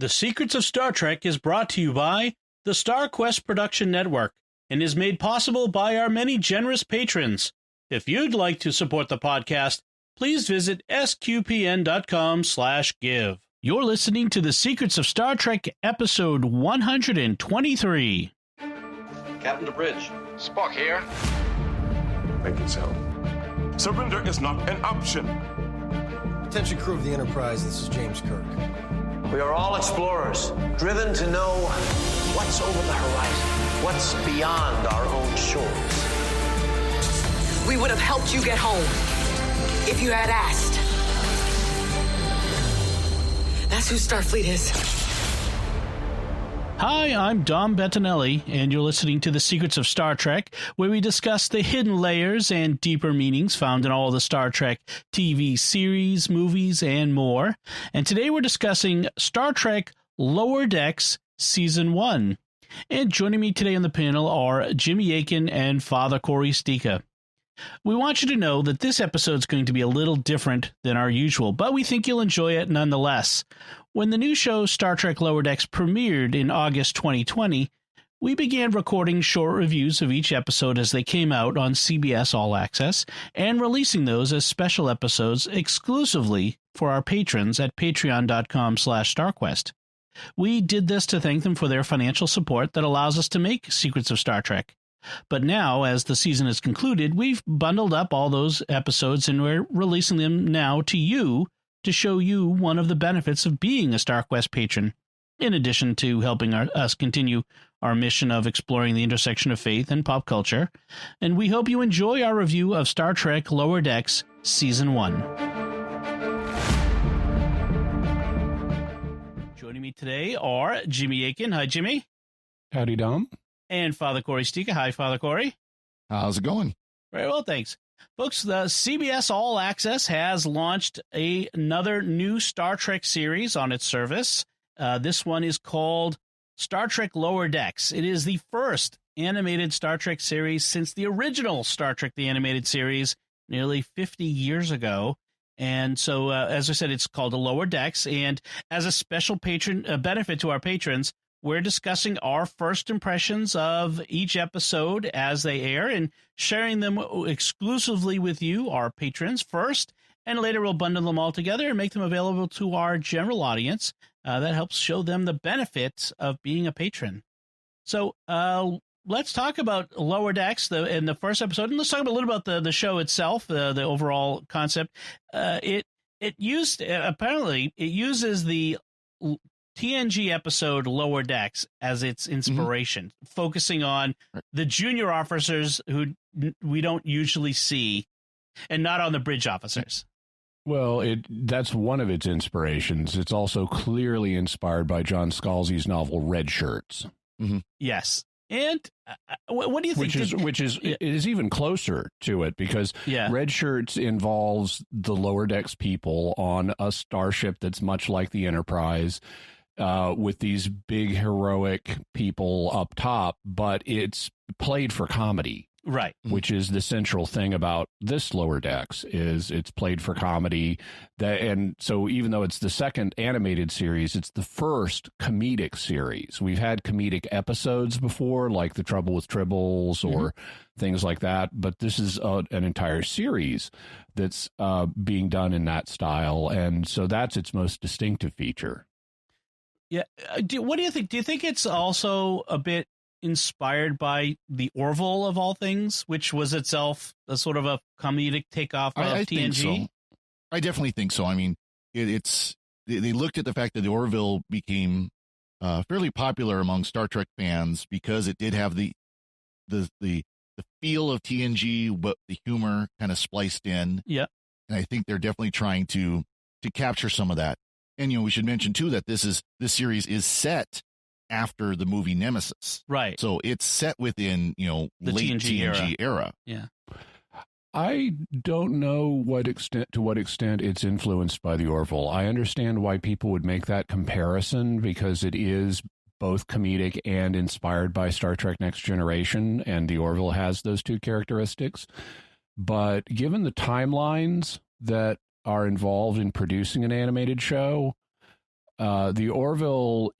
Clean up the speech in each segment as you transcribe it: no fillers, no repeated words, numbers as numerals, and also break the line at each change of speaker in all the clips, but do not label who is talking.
The Secrets of Star Trek is brought to you by the Star Quest Production Network and is made possible by our many generous patrons. If you'd like to support the podcast, please visit sqpn.com/give. You're listening to The Secrets of Star Trek, episode 123.
Captain to bridge.
Spock here.
Make it so. Surrender is not an option.
Attention crew of the Enterprise, this is James Kirk.
We are all explorers, driven to know what's over the horizon, what's beyond our own shores.
We would have helped you get home if you had asked. That's who Starfleet is.
Hi, I'm Dom Bettinelli, and you're listening to The Secrets of Star Trek, where we discuss the hidden layers and deeper meanings found in all the Star Trek TV series, movies, and more. And today we're discussing Star Trek Lower Decks Season 1. And joining me today on the panel are Jimmy Akin and Father Cory Stika. We want you to know that this episode is going to be a little different than our usual, but we think you'll enjoy it nonetheless. When the new show Star Trek Lower Decks premiered in August 2020, we began recording short reviews of each episode as they came out on CBS All Access and releasing those as special episodes exclusively for our patrons at patreon.com/StarQuest. We did this to thank them for their financial support that allows us to make Secrets of Star Trek. But now, as the season is concluded, we've bundled up all those episodes and we're releasing them now to you to show you one of the benefits of being a StarQuest patron, in addition to helping us continue our mission of exploring the intersection of faith and pop culture. And we hope you enjoy our review of Star Trek Lower Decks Season 1. Joining me today are Jimmy Akin. Hi, Jimmy.
Howdy, Dom.
And Father Cory Stika. Hi, Father Cory.
How's it going?
Very well, thanks. Folks, the CBS All Access has launched another new Star Trek series on its service. This one is called Star Trek Lower Decks. It is the first animated Star Trek series since the original Star Trek the Animated Series nearly 50 years ago. And so, as I said, it's called the Lower Decks. And as a special benefit to our patrons, we're discussing our first impressions of each episode as they air and sharing them exclusively with you, our patrons, first, and later we'll bundle them all together and make them available to our general audience. That helps show them the benefits of being a patron. So let's talk about Lower Decks in the first episode, and let's talk a little about the show itself, the overall concept. It uses the TNG episode Lower Decks as its inspiration, focusing on the junior officers who we don't usually see and not on the bridge officers.
Well, that's one of its inspirations. It's also clearly inspired by John Scalzi's novel Red Shirts.
Mm-hmm. Yes. And what do you think?
It is even closer to it because Red Shirts involves the Lower Decks people on a starship that's much like the Enterprise, with these big heroic people up top, but it's played for comedy.
Right.
Which is the central thing about this Lower Decks is it's played for comedy. And so even though it's the second animated series, it's the first comedic series. We've had comedic episodes before, like The Trouble with Tribbles or things like that. But this is an entire series that's being done in that style. And so that's its most distinctive feature.
Yeah. What do you think? Do you think it's also a bit inspired by the Orville of all things, which was itself a sort of a comedic takeoff of
I
TNG?
think so. I definitely think so. I mean, they looked at the fact that the Orville became fairly popular among Star Trek fans because it did have the feel of TNG, but the humor kind of spliced in.
Yeah,
and I think they're definitely trying to capture some of that. And we should mention too that this series is set after the movie Nemesis.
Right.
So it's set within, the late TNG era.
Yeah.
I don't know to what extent it's influenced by the Orville. I understand why people would make that comparison because it is both comedic and inspired by Star Trek Next Generation, and the Orville has those two characteristics. But given the timelines that are involved in producing an animated show, The Orville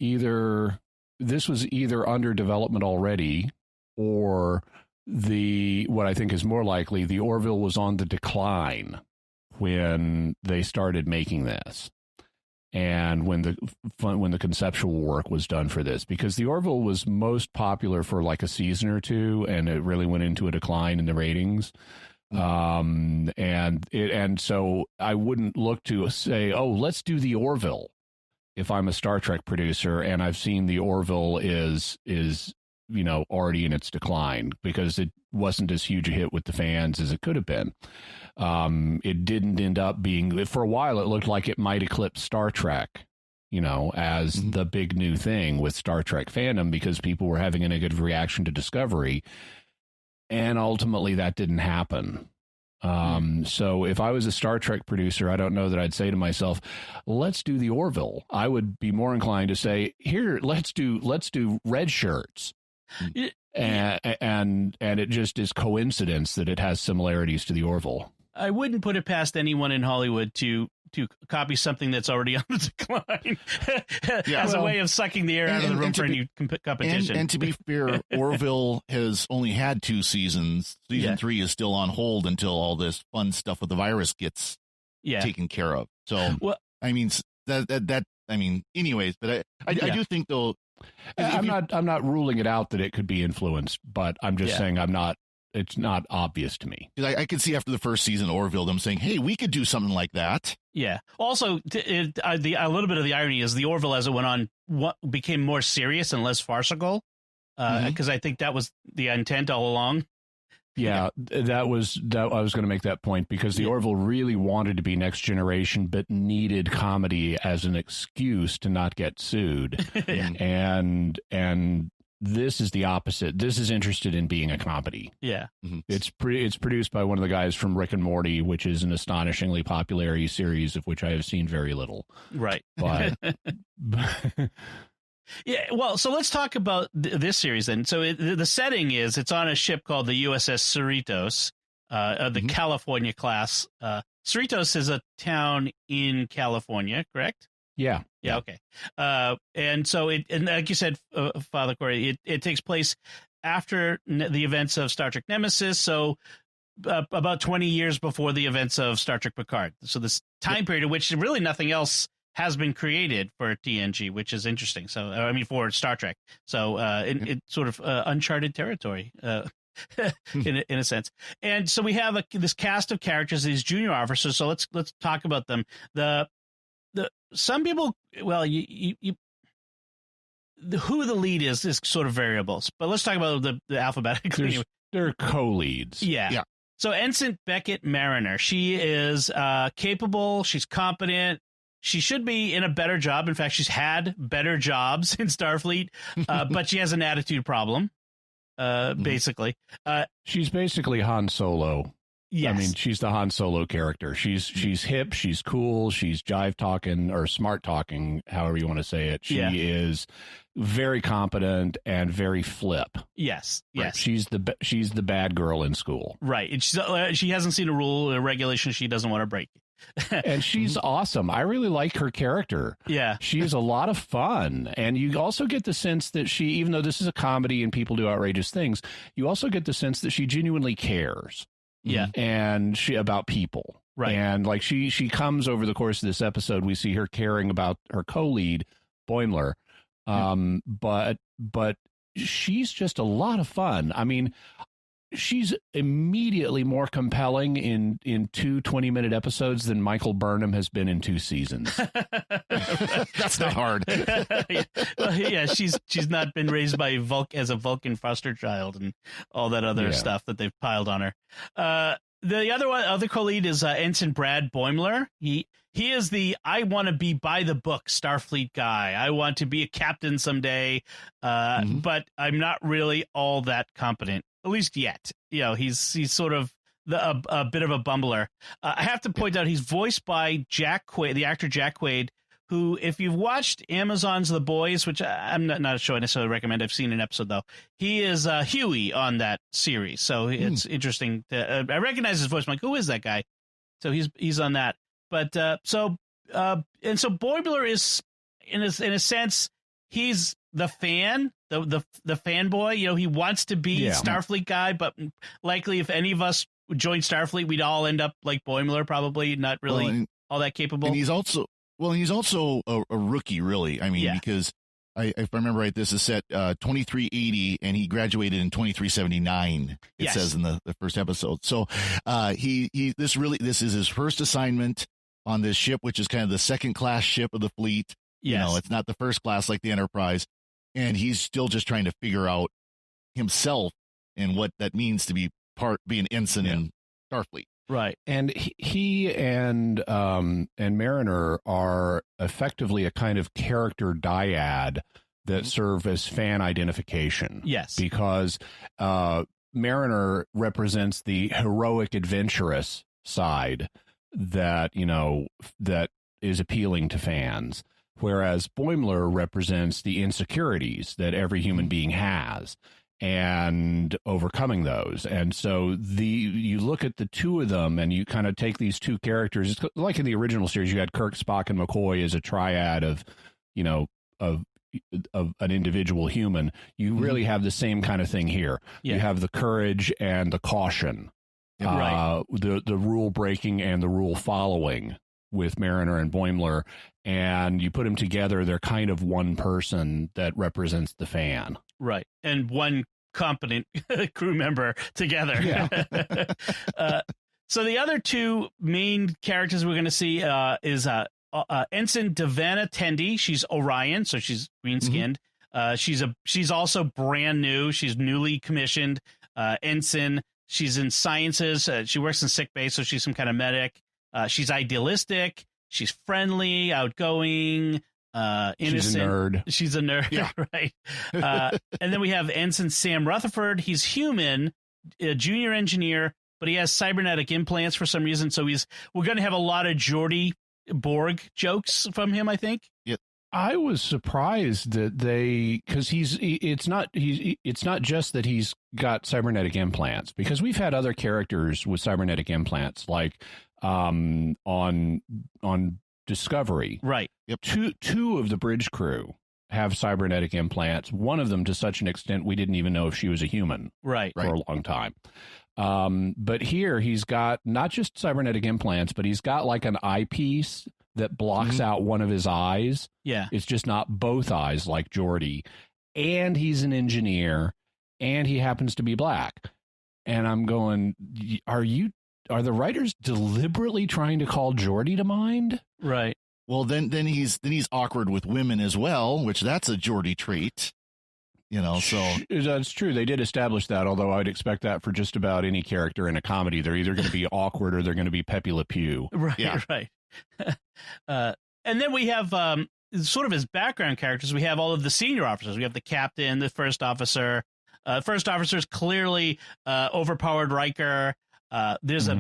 this was either under development already, or what I think is more likely, the Orville was on the decline when they started making this, and when the conceptual work was done for this, because the Orville was most popular for like a season or two, and it really went into a decline in the ratings. And so I wouldn't look to say, oh, let's do the Orville if I'm a Star Trek producer and I've seen the Orville is already in its decline, because it wasn't as huge a hit with the fans as it could have been. It didn't end up being, for a while it looked like it might eclipse Star Trek, as the big new thing with Star Trek fandom, because people were having a negative reaction to Discovery. And ultimately that didn't happen. So if I was a Star Trek producer, I don't know that I'd say to myself, let's do the Orville. I would be more inclined to say, here, let's do red shirts. And it just is coincidence that it has similarities to the Orville.
I wouldn't put it past anyone in Hollywood to copy something that's already on the decline as a way of sucking the air out of the room for a new competition.
And to be fair, Orville has only had 2 seasons. Season 3 is still on hold until all this fun stuff with the virus gets taken care of. So, anyways, but I do think though,
I'm not ruling it out that it could be influenced, but I'm just saying it's not obvious to me.
I could see after the first season Orville them saying, hey, we could do something like that.
Yeah. Also, a little bit of the irony is the Orville, as it went on, became more serious and less farcical, because I think that was the intent all along.
Yeah, I was going to make that point, because the Orville really wanted to be next generation, but needed comedy as an excuse to not get sued. And this is the opposite. This is interested in being a comedy.
Yeah.
It's produced by one of the guys from Rick and Morty, which is an astonishingly popular series of which I have seen very little.
Right.
But
yeah, well, so let's talk about this series then. So the setting is, it's on a ship called the USS Cerritos, the California class. Cerritos is a town in California, correct?
Yeah.
Yeah. Okay. And so and like you said, Father Cory, it takes place after the events of Star Trek Nemesis. So about 20 years before the events of Star Trek Picard. So this time period in which really nothing else has been created for TNG, which is interesting. So, for Star Trek. So it's sort of uncharted territory. In a sense. And so we have this cast of characters, these junior officers. So let's talk about them. Some people, well, who the lead is sort of variables, but let's talk about the alphabetically.
They're co-leads.
Yeah. So Ensign Beckett Mariner, she is capable. She's competent. She should be in a better job. In fact, she's had better jobs in Starfleet, but she has an attitude problem, basically.
She's basically Han Solo.
Yes.
I mean, she's the Han Solo character. She's hip, she's cool, she's jive talking or smart talking, however you want to say it. She is very competent and very flip.
Yes.
Right. She's the bad girl in school.
Right. And she hasn't seen a rule or regulation she doesn't want to break.
And she's awesome. I really like her character.
Yeah.
She's a lot of fun. And you also get the sense that she, even though this is a comedy and people do outrageous things, you also get the sense that she genuinely cares.
Yeah.
And about people.
Right.
And like she comes over the course of this episode, we see her caring about her co-lead, Boimler. But she's just a lot of fun. I mean, she's immediately more compelling in 2 20-minute episodes than Michael Burnham has been in 2 seasons.
That's not hard.
Well, yeah, she's not been raised by as a Vulcan foster child and all that other stuff that they've piled on her. The other co-lead is Ensign Brad Boimler. He is the I want to be by the book Starfleet guy. I want to be a captain someday, but I'm not really all that competent. At least yet. He's sort of a bit of a bumbler. I have to point out he's voiced by Jack Quaid, the actor Jack Quaid, who, if you've watched Amazon's The Boys, which I'm not sure I necessarily recommend, I've seen an episode though, he is Huey on that series. So it's interesting. I recognize his voice. I'm like, who is that guy? So he's on that. But so Boimler is in a sense, he's the fan, the fanboy. You know, he wants to be Starfleet guy, but likely if any of us joined Starfleet, we'd all end up like Boimler, probably not really all that capable.
And he's also a rookie, really. I mean, because if I remember right, this is set 2380, and he graduated in 2379. It says in the first episode. So this is his first assignment on this ship, which is kind of the second class ship of the fleet. You know, it's not the first class like the Enterprise, and he's still just trying to figure out himself and what that means to be an ensign in Starfleet.
Right. And he and Mariner are effectively a kind of character dyad that serve as fan identification.
Yes.
Because Mariner represents the heroic, adventurous side that is appealing to fans, whereas Boimler represents the insecurities that every human being has and overcoming those. And so you look at the two of them and you kind of take these two characters. It's like in the original series, you had Kirk, Spock, and McCoy as a triad of an individual human. You really have the same kind of thing here. You have the courage and the caution, the rule breaking and the rule following with Mariner and Boimler, and you put them together, they're kind of one person that represents the fan.
Right. And one competent crew member together.
Yeah.
So the other two main characters we're going to see is Ensign Devanna Tendi. She's Orion, so she's green-skinned. She's also brand new. She's newly commissioned ensign. She's in sciences. She works in sick bay, so she's some kind of medic. She's idealistic. She's friendly, outgoing, innocent. She's a nerd, right? And then we have Anson Sam Rutherford. He's human, a junior engineer, but he has cybernetic implants for some reason. So we're going to have a lot of Geordi Borg jokes from him, I think.
Yep.
I was surprised that because it's not just that he's got cybernetic implants, because we've had other characters with cybernetic implants, like on Discovery.
Right.
Yep. Two of the bridge crew have cybernetic implants. One of them to such an extent we didn't even know if she was a human.
Right.
For a long time. But here he's got not just cybernetic implants, but he's got like an eyepiece that blocks out one of his eyes.
Yeah.
It's just not both eyes like Geordi. And he's an engineer, and he happens to be black. And I'm going, are the writers deliberately trying to call Geordi to mind?
Right.
Well, then he's awkward with women as well, which that's a Geordi trait. So
that's true. They did establish that, although I'd expect that for just about any character in a comedy. They're either going to be awkward or they're going to be Pepe Le Pew.
Right, right. And then we have sort of his background characters. We have all of the senior officers. We have the captain, the first officer. First officer is clearly overpowered Riker. There's a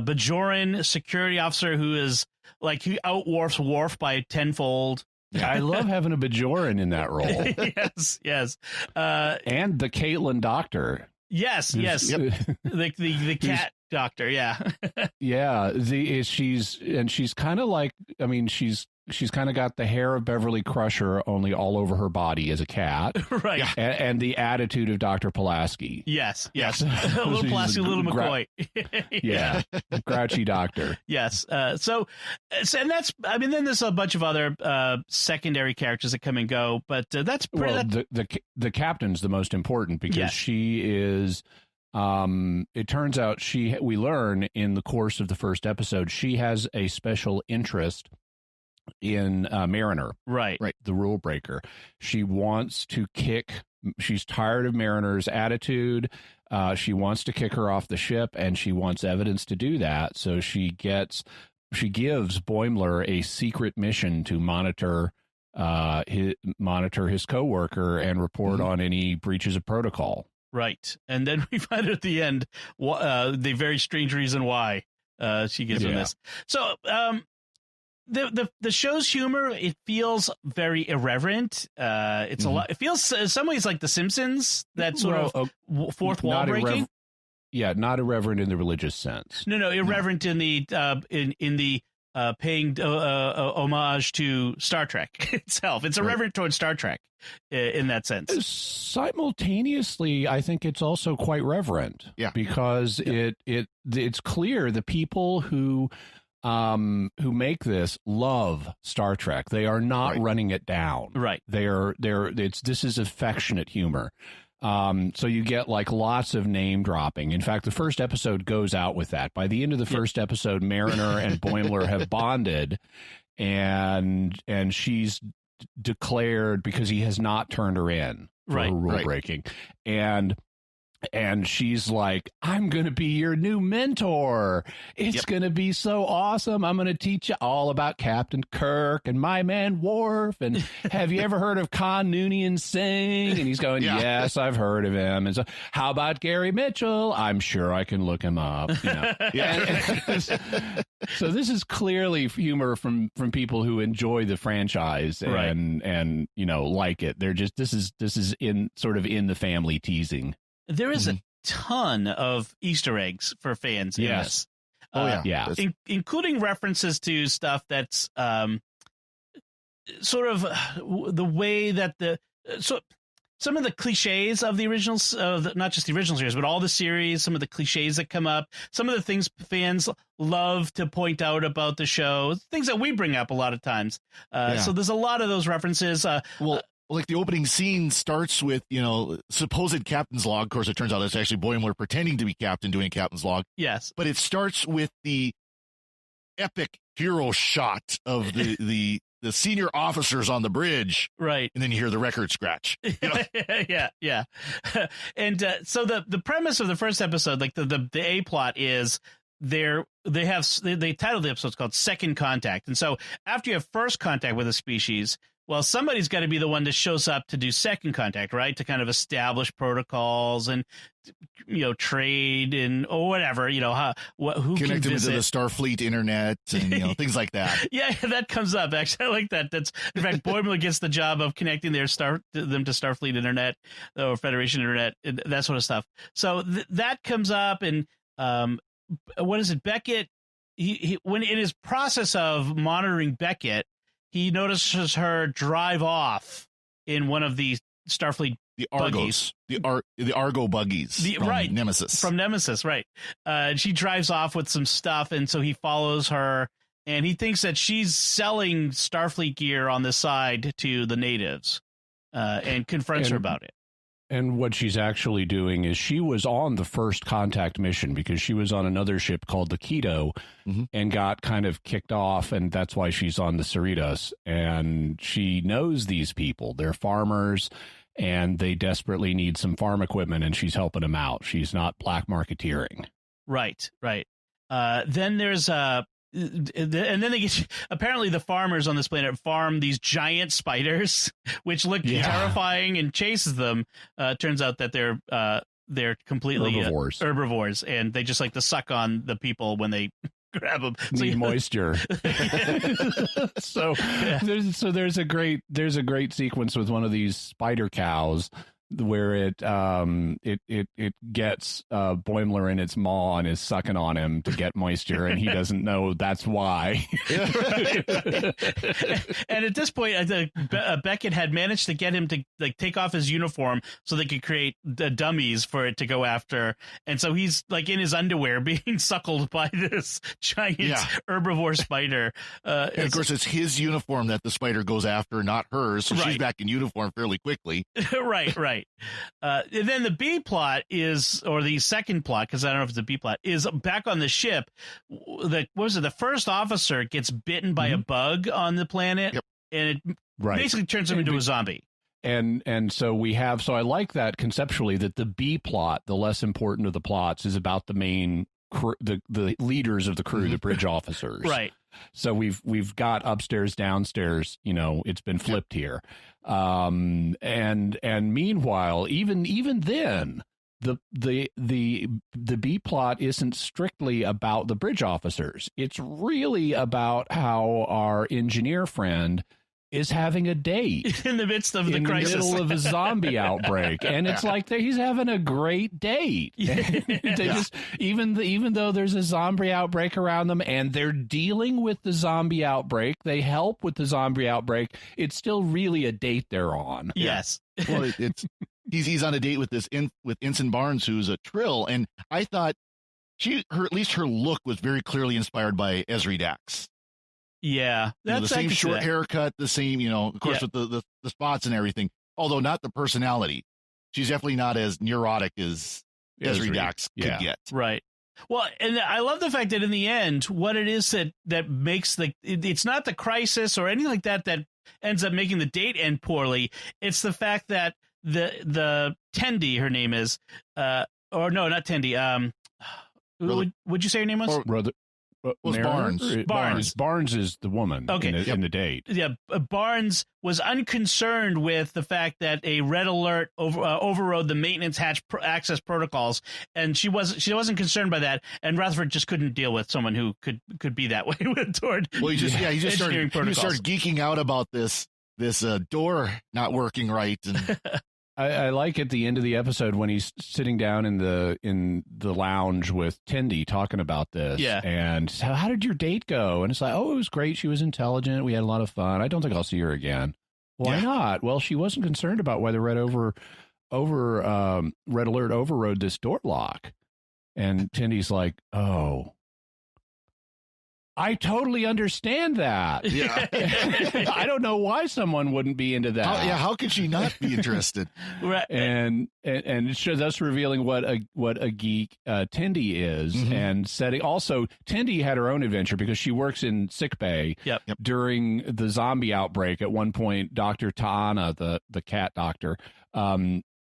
Bajoran security officer who is like, he outwarfs Worf by tenfold.
I love having a Bajoran in that role.
yes.
And the Caitlin doctor.
Yes. The cat doctor. Yeah.
Yeah. She's kind of like, I mean, she's kind of got the hair of Beverly Crusher, only all over her body as a cat.
Right.
And the attitude of Dr. Pulaski.
Yes. a little Pulaski, a little McCoy.
Yeah. Grouchy doctor.
Yes. So and that's, I mean, then there's a bunch of other secondary characters that come and go, but that's pretty.
Well, the captain's the most important because she is. It turns out we learn in the course of the first episode, she has a special interest in Mariner,
right,
the rule breaker. She wants to she's tired of Mariner's attitude. She wants to kick her off the ship, and she wants evidence to do that. So she gives Boimler a secret mission to monitor his coworker and report on any breaches of protocol.
Right. And then we find at the end the very strange reason why she gives him this. So the show's humor, it feels very irreverent. It's a lot. It feels in some ways like The Simpsons, that sort of fourth wall breaking.
Not irreverent in the religious sense.
No, irreverent in the paying homage to Star Trek itself. It's a reverent towards Star Trek in that sense.
Simultaneously, I think it's also quite reverent.
Yeah,
because it's clear the people who make this love Star Trek. They are not running it down.
Right.
This is affectionate humor. So you get like lots of name dropping. In fact, the first episode goes out with that. By the end of the first episode, Mariner and Boimler have bonded, and she's declared, because he has not turned her in for her rule breaking, and she's like, I'm going to be your new mentor. It's going to be so awesome. I'm going to teach you all about Captain Kirk and my man Worf. And have you ever heard of Khan Noonien Singh? And he's going, yes, I've heard of him. And so, how about Gary Mitchell? I'm sure I can look him up. You know? So this is clearly humor from people who enjoy the franchise and like it. They're just, this is in sort of in the family teasing.
There is a ton of Easter eggs for fans in this. Including references to stuff that's sort of the way that some of the cliches of the originals, not just the original series, but all the series, some of the cliches that come up, some of the things fans love to point out about the show, things that we bring up a lot of times. So there's a lot of those references.
Like the opening scene starts with, supposed captain's log. Of course, it turns out it's actually Boimler pretending to be captain doing captain's log.
Yes.
But it starts with the epic hero shot of the senior officers on the bridge.
Right.
And then you hear the record scratch.
Yeah. And so the premise of the first episode, like the A plot is they titled the episode called Second Contact. And so after you have first contact with a species, well, somebody's got to be the one that shows up to do second contact, right? To kind of establish protocols and, trade and whatever, who
connect
can
them to
visit.
the Starfleet internet and, things like that.
Yeah, that comes up. Actually, I like that. In fact, Boimler gets the job of connecting them to Starfleet internet or Federation internet, and that sort of stuff. So that comes up, and what is it? Beckett, he when in his process of monitoring Beckett, he notices her drive off in one of the Starfleet
Argos, the Argo buggies from Nemesis.
From Nemesis, right. She drives off with some stuff, and so he follows her, and he thinks that she's selling Starfleet gear on the side to the natives, and confronts her about it.
And what she's actually doing is she was on the first contact mission because she was on another ship called the Keto and got kind of kicked off. And that's why she's on the Cerritos. And she knows these people. They're farmers and they desperately need some farm equipment, and she's helping them out. She's not black marketeering.
Right. Then there's and then they get, apparently the farmers on this planet farm these giant spiders, which look terrifying, and chases them. Turns out that they're completely herbivores, and they just like to suck on the people when they grab them.
Need moisture. So there's a great sequence with one of these spider cows where it gets Boimler in its maw and is sucking on him to get moisture, and he doesn't know that's why.
And at this point, Beckett had managed to get him to like take off his uniform so they could create the dummies for it to go after, and so he's like in his underwear being suckled by this giant herbivore spider.
And of course, it's his uniform that the spider goes after, not hers, so she's back in uniform fairly quickly. Right.
And then the B plot is, or the second plot, because I don't know if it's a B plot, is back on the ship. The first officer gets bitten by a bug on the planet, and it basically turns him into a zombie.
And so I like that conceptually, that the B plot, the less important of the plots, is about the main the leaders of the crew, the bridge officers.
Right.
So we've got upstairs, downstairs, it's been flipped here. And meanwhile, even then, the B plot isn't strictly about the bridge officers. It's really about how our engineer friend is having a date
in the midst of the
in
crisis,
the middle of a zombie outbreak, and it's like he's having a great date. They just even though there's a zombie outbreak around them, and they're dealing with the zombie outbreak, they help with the zombie outbreak. It's still really a date they're on.
Yes.
Well, he's on a date with with Ensign Barnes, who's a Trill, and I thought at least her look was very clearly inspired by Ezri Dax.
Yeah,
that's the same short haircut, the same, of course, with the spots and everything. Although not the personality, she's definitely not as neurotic as Ezri Dax could get.
Right. Well, and I love the fact that in the end, what it is that makes it's not the crisis or anything like that ends up making the date end poorly. It's the fact that the Tendi, her name is, or no, not Tendi. Would you say her name was?
Barnes.
Barnes is the woman in the date.
Yeah, Barnes was unconcerned with the fact that a red alert overrode the maintenance hatch access protocols, and she wasn't concerned by that. And Rutherford just couldn't deal with someone who could be that way toward.
Well, he just started geeking out about this door not working right. And
I like at the end of the episode when he's sitting down in the lounge with Tendi talking about this.
Yeah. And
so, how did your date go? And it's like, oh, it was great. She was intelligent. We had a lot of fun. I don't think I'll see her again. Why not? Well, she wasn't concerned about whether red alert overrode this door lock. And Tendi's like, oh, I totally understand that.
Yeah.
I don't know why someone wouldn't be into that.
How could she not be interested?
Right. And it shows us revealing what a geek Tendi is, and setting. Also, Tendi had her own adventure because she works in sickbay during the zombie outbreak. At one point, Dr. Ta'ana, the cat doctor,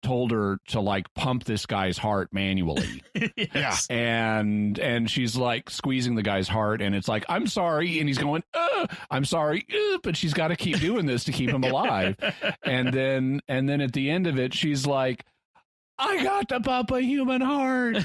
told her to pump this guy's heart manually.
Yes.
And she's squeezing the guy's heart, and it's like, I'm sorry, and he's going, I'm sorry, but she's got to keep doing this to keep him alive. And then at the end of it, she's like, I got to pump a human heart.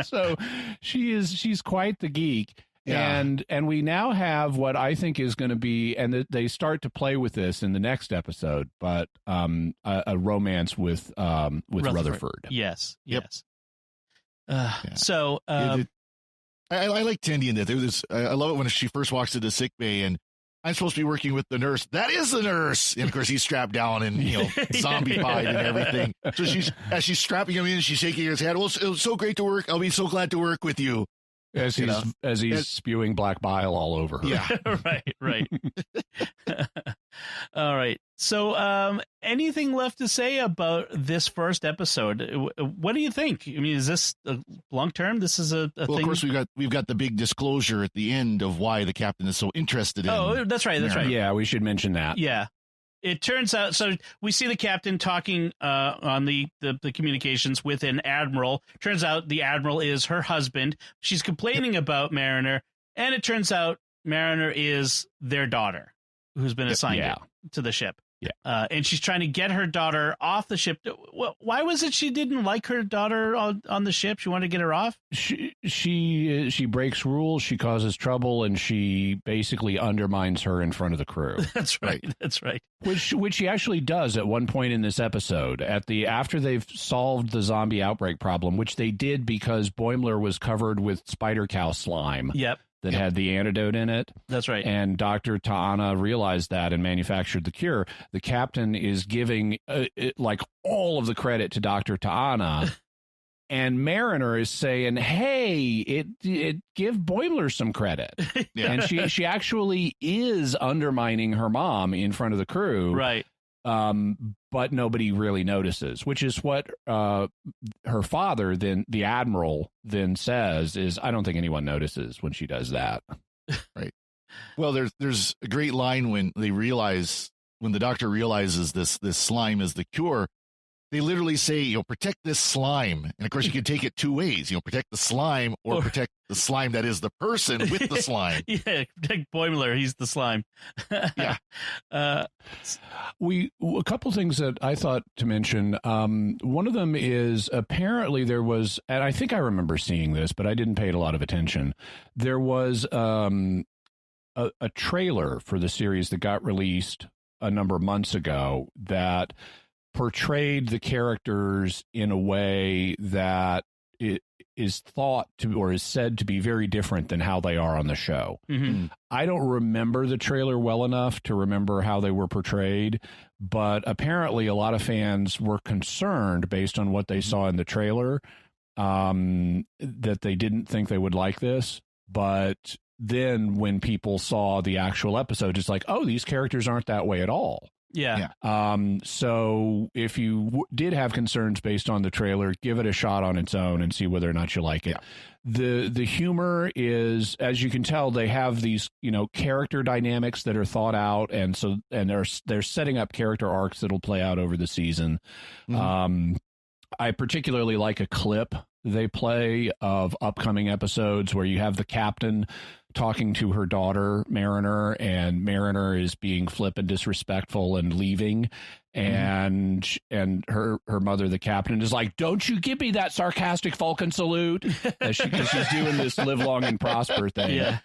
So she's quite the geek. Yeah. And we now have what I think is going to be, and they start to play with this in the next episode, but a romance with Rutherford.
Yes.
Yep.
Yes. So
I like Tendi in that. I love it when she first walks into sick bay and I'm supposed to be working with the nurse. That is the nurse. And of course he's strapped down and zombified and everything. So she's strapping him in, she's shaking his head. Well, it was so great to work. I'll be so glad to work with you.
As he's spewing black bile all over her.
Yeah.
Right. All right. So, anything left to say about this first episode? What do you think? I mean, is this long term? This is a thing?
Of course, we've got the big disclosure at the end of why the captain is so interested in.
Oh, that's right.
Yeah, we should mention that.
Yeah. It turns out, so we see the captain talking on the communications with an admiral. Turns out the admiral is her husband. She's complaining about Mariner, and it turns out Mariner is their daughter, who's been assigned to the ship.
Yeah,
and she's trying to get her daughter off the ship. Why was it she didn't like her daughter on the ship? She wanted to get her off.
She breaks rules. She causes trouble, and she basically undermines her in front of the crew.
That's right. That's right.
Which she actually does at one point in this episode. After they've solved the zombie outbreak problem, which they did because Boimler was covered with spider cow slime.
Yep.
That had the antidote in it.
That's right.
And Dr. Ta'ana realized that and manufactured the cure. The captain is giving all of the credit to Dr. Ta'ana. And Mariner is saying, hey, give Boimler some credit. Yeah. And she actually is undermining her mom in front of the crew.
Right.
But nobody really notices, which is what her father, then the admiral, then says is, I don't think anyone notices when she does that.
Right. Well, there's a great line when the doctor realizes this slime is the cure. They literally say, protect this slime. And of course, you can take it two ways, protect the slime or protect the slime that is the person with the slime.
Yeah, protect Boimler. He's the slime.
Yeah.
A couple things that I thought to mention. One of them is apparently there was, and I think I remember seeing this, but I didn't pay it a lot of attention. There was a trailer for the series that got released a number of months ago that portrayed the characters in a way that it is thought to or is said to be very different than how they are on the show.
Mm-hmm.
I don't remember the trailer well enough to remember how they were portrayed, but apparently a lot of fans were concerned based on what they saw in the trailer, that they didn't think they would like this. But then when people saw the actual episode, it's like, oh, these characters aren't that way at all.
Yeah.
So if you did have concerns based on the trailer, give it a shot on its own and see whether or not you like it. Yeah. The humor is, as you can tell, they have these, character dynamics that are thought out. And they're setting up character arcs that'll play out over the season. Mm-hmm. I particularly like a clip they play of upcoming episodes where you have the captain talking to her daughter, Mariner, and Mariner is being flip and disrespectful and leaving. And her mother, the captain, is like, don't you give me that sarcastic Vulcan salute, because she's doing this live long and prosper thing.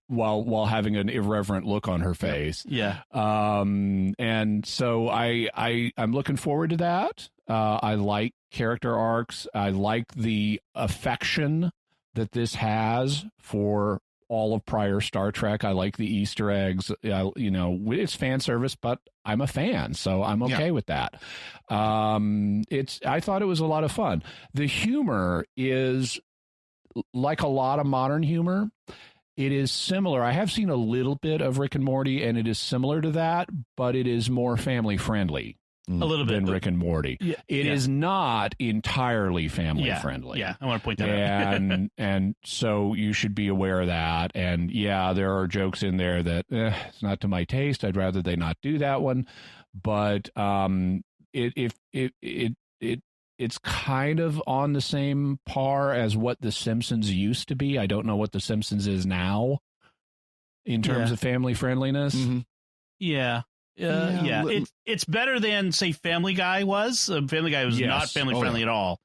While having an irreverent look on her face. And so I'm looking forward to that. I like character arcs. I like the affection that this has for all of prior Star Trek. I like the Easter eggs. It's fan service, but I'm a fan, so I'm okay with that. I thought it was a lot of fun. The humor is like a lot of modern humor. It is similar. I have seen a little bit of Rick and Morty, and it is similar to that, but it is more family friendly. A little bit than Rick and Morty. It is not entirely family friendly.
Yeah, I want to point that out.
And so you should be aware of that. And there are jokes in there that it's not to my taste. I'd rather they not do that one. But it's kind of on the same par as what The Simpsons used to be. I don't know what The Simpsons is now in terms of family friendliness.
Mm-hmm. It's better than, say, Family Guy was. Family Guy was not family friendly at all.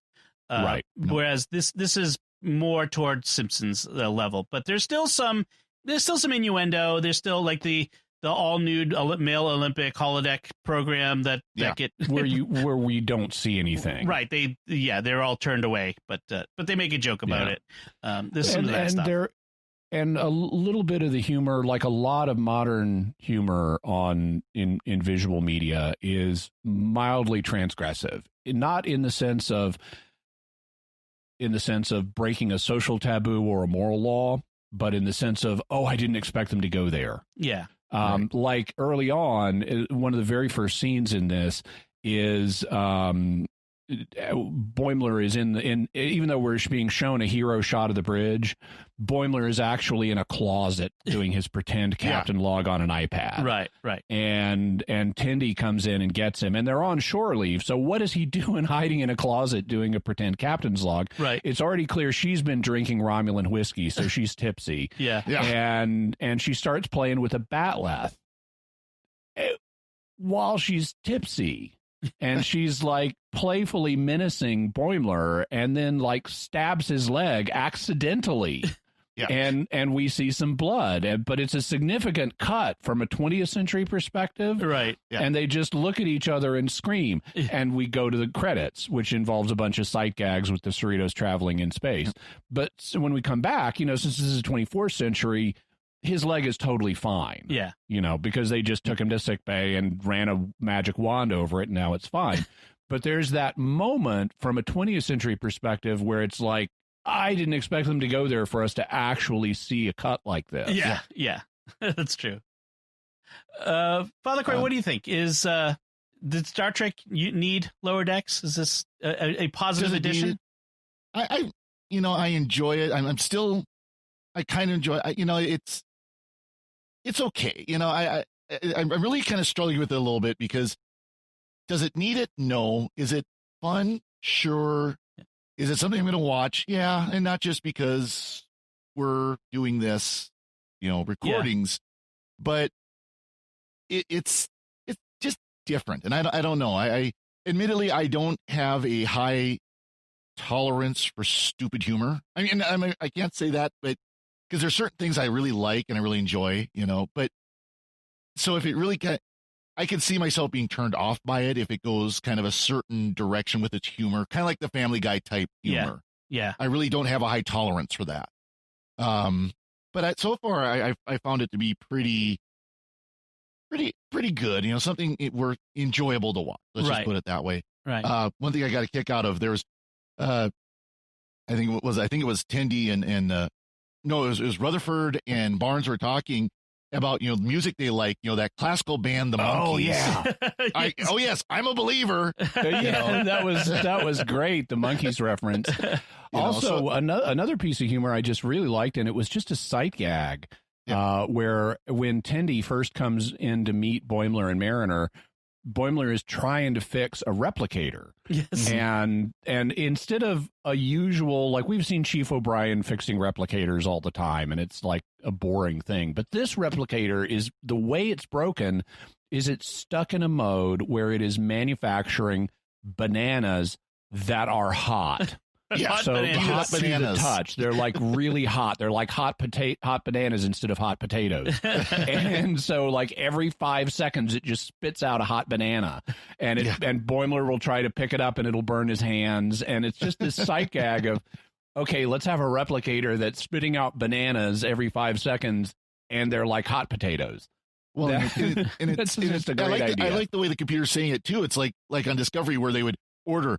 Right.
Whereas this is more towards Simpsons level, but there's still some innuendo. There's still like the all nude male Olympic holodeck program that get
where we don't see anything.
Right. They're all turned away, but they make a joke about it. There's some of that stuff.
And a little bit of the humor, like a lot of modern humor in visual media, is mildly transgressive. Not in the sense of breaking a social taboo or a moral law, but in the sense of, I didn't expect them to go there.
Yeah.
Like early on, one of the very first scenes in this is Boimler is even though we're being shown a hero shot of the bridge, Boimler is actually in a closet doing his pretend captain log on an iPad.
Right.
And Tendi comes in and gets him, and they're on shore leave. So what is he doing hiding in a closet doing a pretend captain's log?
Right.
It's already clear she's been drinking Romulan whiskey, so she's tipsy. And she starts playing with a batleth while she's tipsy. And she's like playfully menacing Boimler, and then like stabs his leg accidentally. And we see some blood, but it's a significant cut from a 20th century perspective.
Right.
And they just look at each other and scream. And we go to the credits, which involves a bunch of sight gags with the Cerritos traveling in space. But when we come back, since this is the 24th century, his leg is totally fine.
Yeah.
Because they just took him to sickbay and ran a magic wand over it, and now it's fine. But there's that moment from a 20th century perspective where it's like, I didn't expect them to go there for us to actually see a cut like this.
Yeah. That's true. Father Cory, what do you think? Did Star Trek need lower decks? Is this a positive addition?
I enjoy it. I kind of enjoy it. It's okay. I'm really kind of struggling with it a little bit because does it need it? No. Is it fun? Sure. Is it something I'm going to watch? Yeah. And not just because we're doing this, recordings, but it's just different. And I don't know. I admittedly, I don't have a high tolerance for stupid humor. I mean, I can't say that, but because there's certain things I really like and I really enjoy, but so if it really I can see myself being turned off by it if it goes kind of a certain direction with its humor, kind of like the Family Guy type humor.
Yeah.
I really don't have a high tolerance for that. But so far I found it to be pretty good, something we're enjoyable to watch. Let's just put it that way.
Right.
One thing I got a kick out of, there's, I think it was Tendi and no, it was Rutherford and Barnes were talking about, music they like, that classical band, the Monkees.
Oh, yeah.
Yes, I'm a believer.
That was great, the Monkees reference. Also, another piece of humor I just really liked, and it was just a sight gag, where when Tendi first comes in to meet Boimler and Mariner, Boimler is trying to fix a replicator.
Yes.
And instead of a usual, like we've seen Chief O'Brien fixing replicators all the time, and it's like a boring thing. But this replicator is, the way it's broken is it's stuck in a mode where it is manufacturing bananas that are hot.
Yeah,
so hot
bananas.
To touch. They're like really hot. They're like hot bananas instead of hot potatoes. And so like every 5 seconds, it just spits out a hot banana, and and Boimler will try to pick it up and it'll burn his hands. And it's just this sight gag of, okay, let's have a replicator that's spitting out bananas every 5 seconds, and they're like hot potatoes.
Well,
it's just a great idea.
I like the way the computer's saying it too. It's like on Discovery where they would order,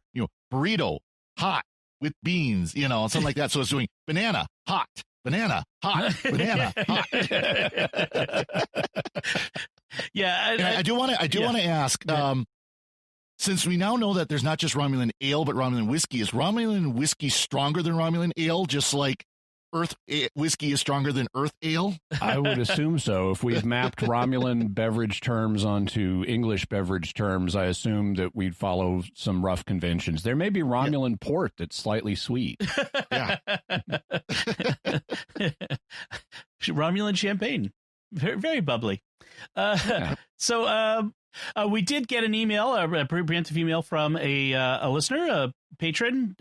burrito, hot, with beans, something like that. So it's doing banana, hot, banana, hot, banana, hot.
Yeah.
I do want to ask, since we now know that there's not just Romulan ale, but Romulan whiskey, is Romulan whiskey stronger than Romulan ale, just like Earth whiskey is stronger than Earth ale?
I would assume so. If we've mapped Romulan beverage terms onto English beverage terms, I assume that we'd follow some rough conventions. There may be Romulan port that's slightly sweet.
Yeah.
Romulan champagne. Very, very bubbly. So we did get an email, a preemptive email from a listener, a patron,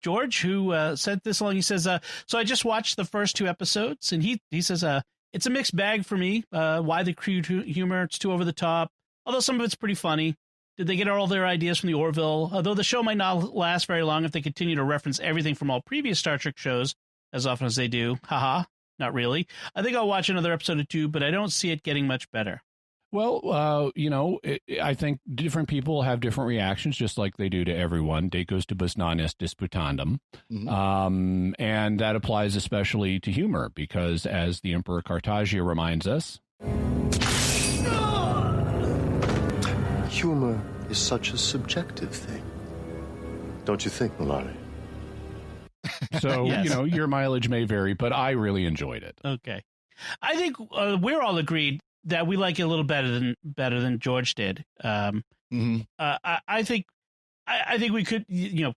George, who sent this along. He says, so I just watched the first 2 episodes, and he says, it's a mixed bag for me. Why the crude humor? It's too over the top, although some of it's pretty funny. Did they get all their ideas from the Orville? Although the show might not last very long if they continue to reference everything from all previous Star Trek shows as often as they do. Haha, not really. I think I'll watch another episode or 2, but I don't see it getting much better.
Well, I think different people have different reactions, just like they do to everyone. De gustibus non est disputandum. Mm-hmm. And that applies especially to humor, because as the Emperor Cartagia reminds us,
humor is such a subjective thing. Don't you think, Malari?
So,
yes.
Your mileage may vary, but I really enjoyed it.
Okay. I think we're all agreed that we like it a little better than George did. I think we could,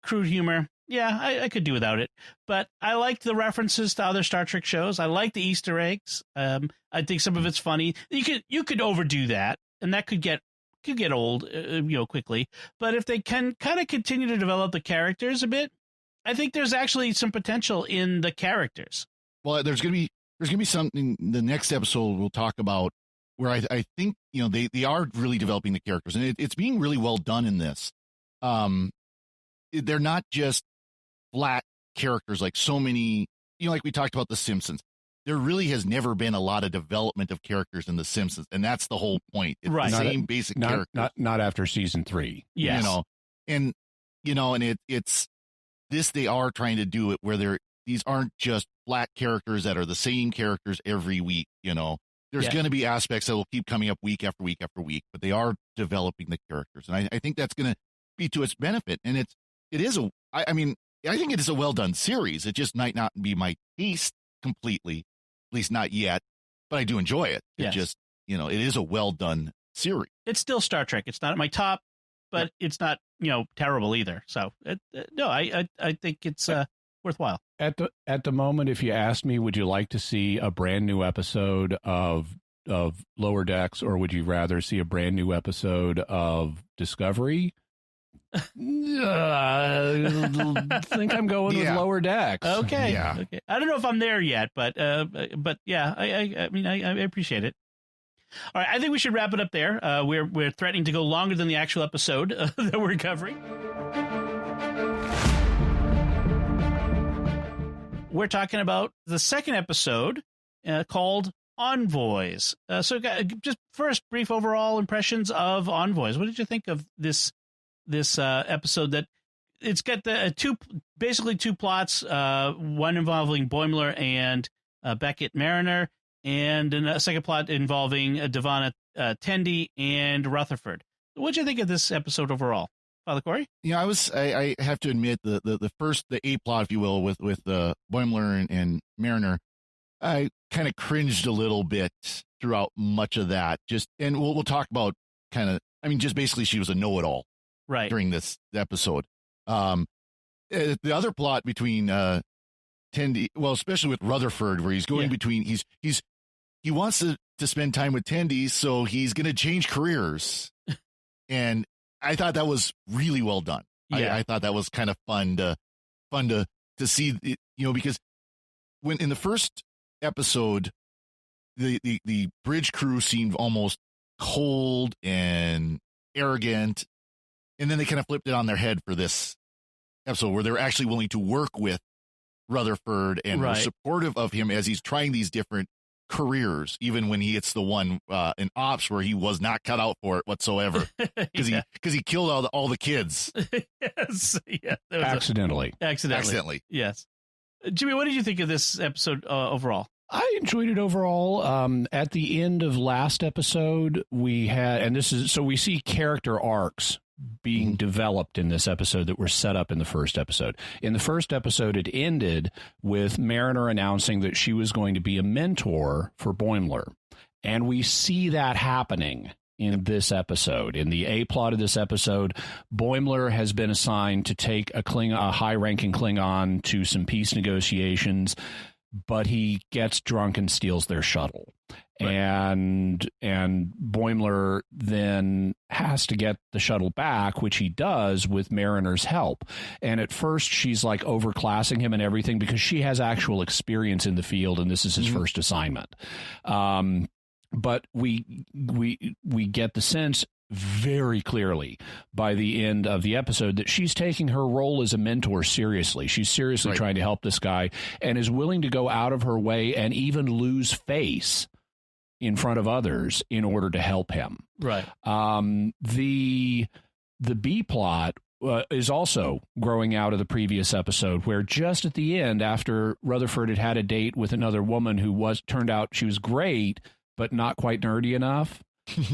crude humor. Yeah, I could do without it. But I liked the references to other Star Trek shows. I like the Easter eggs. I think some of it's funny. You could overdo that, and that could get old, quickly. But if they can kind of continue to develop the characters a bit, I think there's actually some potential in the characters.
Well, there's gonna be something. The next episode we'll talk about, where I think, they are really developing the characters, and it's being really well done in this. They're not just flat characters like so many, like we talked about The Simpsons. There really has never been a lot of development of characters in The Simpsons, and that's the whole point. It's the same basic character.
Not after season 3.
Yes.
And it's this, they are trying to do it where these aren't just flat characters that are the same characters every week, There's going to be aspects that will keep coming up week after week after week, but they are developing the characters. And I think that's going to be to its benefit. And I think it is a well-done series. It just might not be my taste completely, at least not yet, but I do enjoy it.
Yes.
It just, it is a well-done series.
It's still Star Trek. It's not at my top, but it's not, terrible either. So I think it's worthwhile.
At the moment, if you asked me, would you like to see a brand new episode of Lower Decks, or would you rather see a brand new episode of Discovery? think I'm going with Lower Decks.
Okay.
Yeah.
Okay. I don't know if I'm there yet, but yeah, I mean, I appreciate it. All right, I think we should wrap it up there. We're threatening to go longer than the actual episode that we're covering. We're talking about the second episode called Envoys. So just first, brief overall impressions of Envoys. What did you think of this episode? That it's got the two plots, one involving Boimler and Beckett Mariner, and a second plot involving Devana Tendi and Rutherford. What did you think of this episode overall, Father Cory?
Yeah, I have to admit the A plot, if you will, with Boimler and Mariner, I kind of cringed a little bit throughout much of that. And we'll talk about just basically she was a know-it-all
right
during this episode. The other plot between Tendi, well, especially with Rutherford, where he's going between he wants to spend time with Tendi, so he's going to change careers. And I thought that was really well done. Yeah. I thought that was kind of fun to see, because when in the first episode, the bridge crew seemed almost cold and arrogant. And then they kind of flipped it on their head for this episode where they're actually willing to work with Rutherford and were supportive of him as he's trying these different careers, even when he hits the one in ops where he was not cut out for it whatsoever because he killed all the kids.
Yes, yeah,
accidentally.
Yes, Jimmy, what did you think of this episode overall?
I enjoyed it overall. At the end of last episode, we had, we see character arcs being developed in this episode that were set up in the first episode. In the first episode, it ended with Mariner announcing that she was going to be a mentor for Boimler. And we see that happening in this episode. In the A plot of this episode, Boimler has been assigned to take a high-ranking Klingon to some peace negotiations, but he gets drunk and steals their shuttle. Right. And Boimler then has to get the shuttle back, which he does with Mariner's help. And at first she's like overclassing him and everything because she has actual experience in the field and this is his first assignment. But we get the sense very clearly by the end of the episode that she's taking her role as a mentor seriously. She's seriously trying to help this guy and is willing to go out of her way and even lose face in front of others in order to help him.
Right.
The B plot is also growing out of the previous episode, where just at the end, after Rutherford had a date with another woman who turned out she was great, but not quite nerdy enough,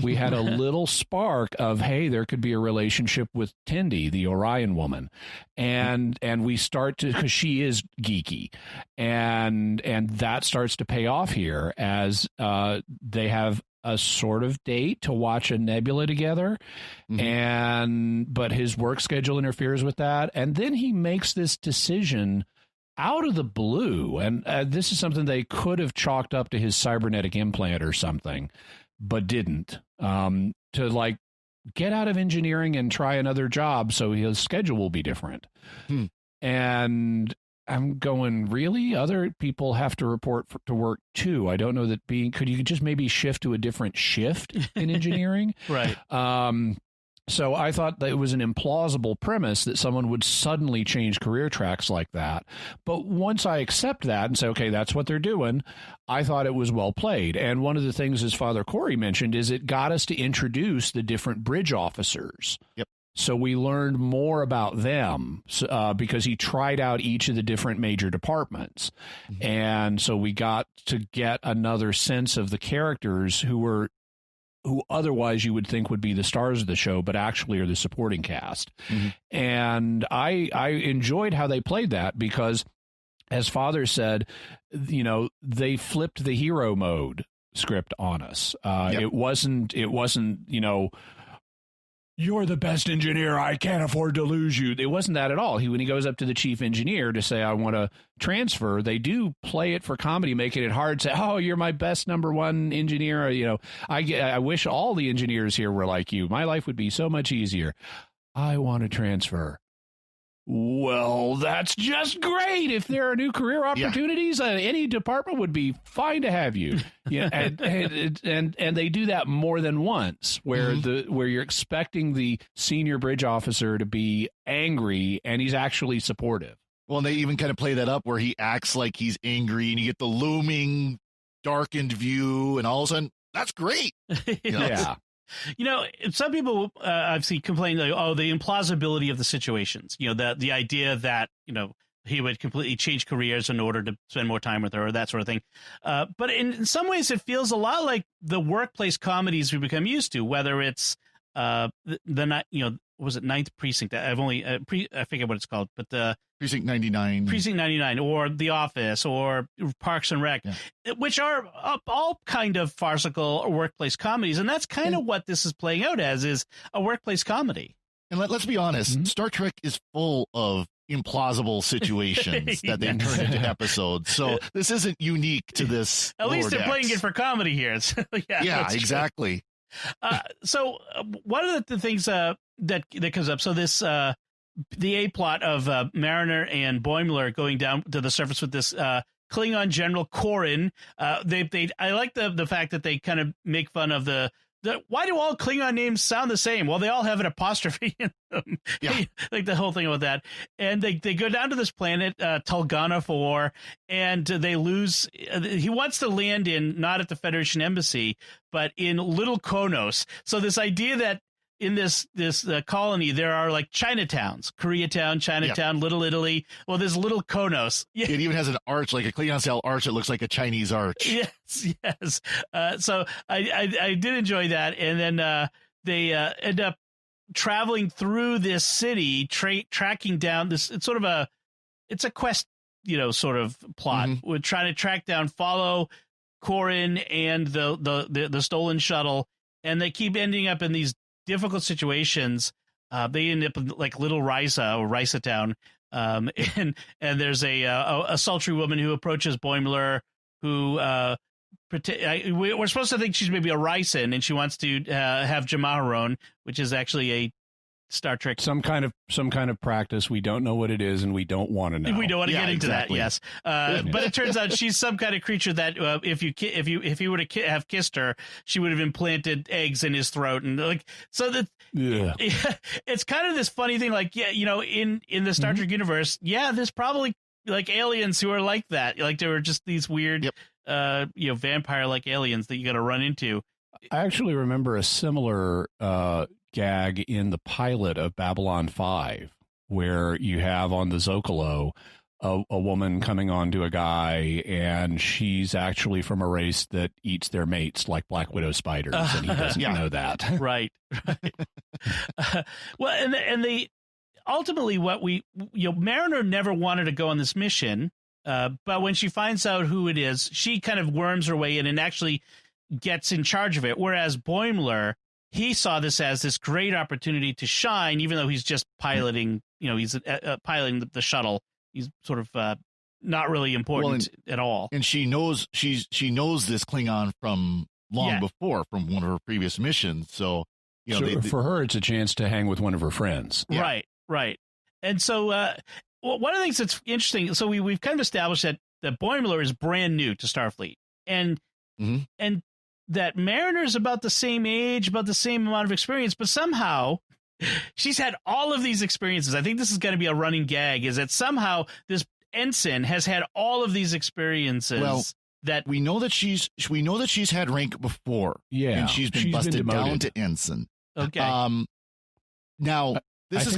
we had a little spark of, hey, there could be a relationship with Tendi, the Orion woman. And we start to, because she is geeky, and that starts to pay off here as they have a sort of date to watch a nebula together. But his work schedule interferes with that. And then he makes this decision out of the blue. And this is something they could have chalked up to his cybernetic implant or something, but didn't, to get out of engineering and try another job so his schedule will be different. And I'm going, really? Other people have to report to work too. I don't know that could you just maybe shift to a different shift in engineering?
Right.
So I thought that it was an implausible premise that someone would suddenly change career tracks like that. But once I accept that and say, okay, that's what they're doing, I thought it was well played. And one of the things, as Father Cory mentioned, is it got us to introduce the different bridge officers.
Yep.
So we learned more about them because he tried out each of the different major departments. And so we got to get another sense of the characters who otherwise you would think would be the stars of the show, but actually are the supporting cast. And I enjoyed how they played that because, as Father said, they flipped the hero mode script on us. It wasn't, you're the best engineer, I can't afford to lose you. It wasn't that at all. When he goes up to the chief engineer to say, I want to transfer, they do play it for comedy, making it hard, say, oh, you're my best number one engineer. I wish all the engineers here were like you. My life would be so much easier. I want to transfer. Well, that's just great. If there are new career opportunities, any department would be fine to have you. Yeah, and they do that more than once, where where you're expecting the senior bridge officer to be angry, and he's actually supportive.
Well, and they even kind of play that up where he acts like he's angry, and you get the looming, darkened view, and all of a sudden, that's great.
Yeah.
Some people I've seen complain, like, the implausibility of the situations. The idea that, he would completely change careers in order to spend more time with her, or that sort of thing. But in some ways, it feels a lot like the workplace comedies we become used to, whether it's was it Ninth Precinct? I forget what it's called, but
Precinct 99,
or The Office, or Parks and Rec, which are all kind of farcical workplace comedies, and that's kind of what this is playing out as, is a workplace comedy.
And let's be honest, Star Trek is full of implausible situations that they turn into episodes. So this isn't unique to this.
At least they're playing it for comedy here.
Yeah, exactly.
So one of the things that comes up, so this the A plot of Mariner and Boimler going down to the surface with this Klingon General Corin. I like the fact that they kind of make fun of the why do all Klingon names sound the same? Well, they all have an apostrophe in them. Yeah. Like the whole thing about that. And they go down to this planet, Tulgana 4, and they lose. He wants to land not at the Federation Embassy, but in Little Konos. So this idea that in this colony, there are like Chinatowns, Koreatown, Chinatown, Little Italy. Well, there's Little Konos. Yeah.
It even has an arch, like a Klingon-style arch that looks like a Chinese arch.
Yes. So I did enjoy that. And then they end up traveling through this city, tracking down this. It's sort of it's a quest, sort of plot. We're trying to track down, follow Corin and the stolen shuttle, and they keep ending up in these difficult situations. They end up in like Little Risa or Risa Town, and there's a sultry woman who approaches Boimler, who we're supposed to think she's maybe a Ryson, and she wants to have Jamaharon, which is actually a Star Trek,
some kind of practice. We don't know what it is, and we don't want to know.
We don't want to get into that. Yes, but it turns out she's some kind of creature that if he would have kissed her, she would have implanted eggs in his throat, and like so that. Yeah. It's kind of this funny thing, like in the Star Trek universe, there's probably like aliens who are like that, like there were just these weird, vampire like aliens that you got to run into.
I actually remember a similar gag in the pilot of Babylon 5, where you have on the Zocalo a woman coming on to a guy, and she's actually from a race that eats their mates like Black Widow spiders, and he doesn't know that.
Right. Well, and they ultimately Mariner never wanted to go on this mission, but when she finds out who it is, she kind of worms her way in and actually gets in charge of it, whereas Boimler, he saw this as this great opportunity to shine, even though he's just piloting, he's piloting the shuttle. He's sort of not really important at all.
And she knows she knows this Klingon from long before, from one of her previous missions. So,
for her, it's a chance to hang with one of her friends.
Yeah. Right. And so one of the things that's interesting, so we've kind of established that Boimler is brand new to Starfleet, and that Mariner's about the same age, about the same amount of experience, but somehow she's had all of these experiences. I think this is going to be a running gag, is that somehow this ensign has had all of these experiences.
Well, that we know that she's had rank before.
Yeah.
And she's been busted down to ensign.
Okay.
Now this is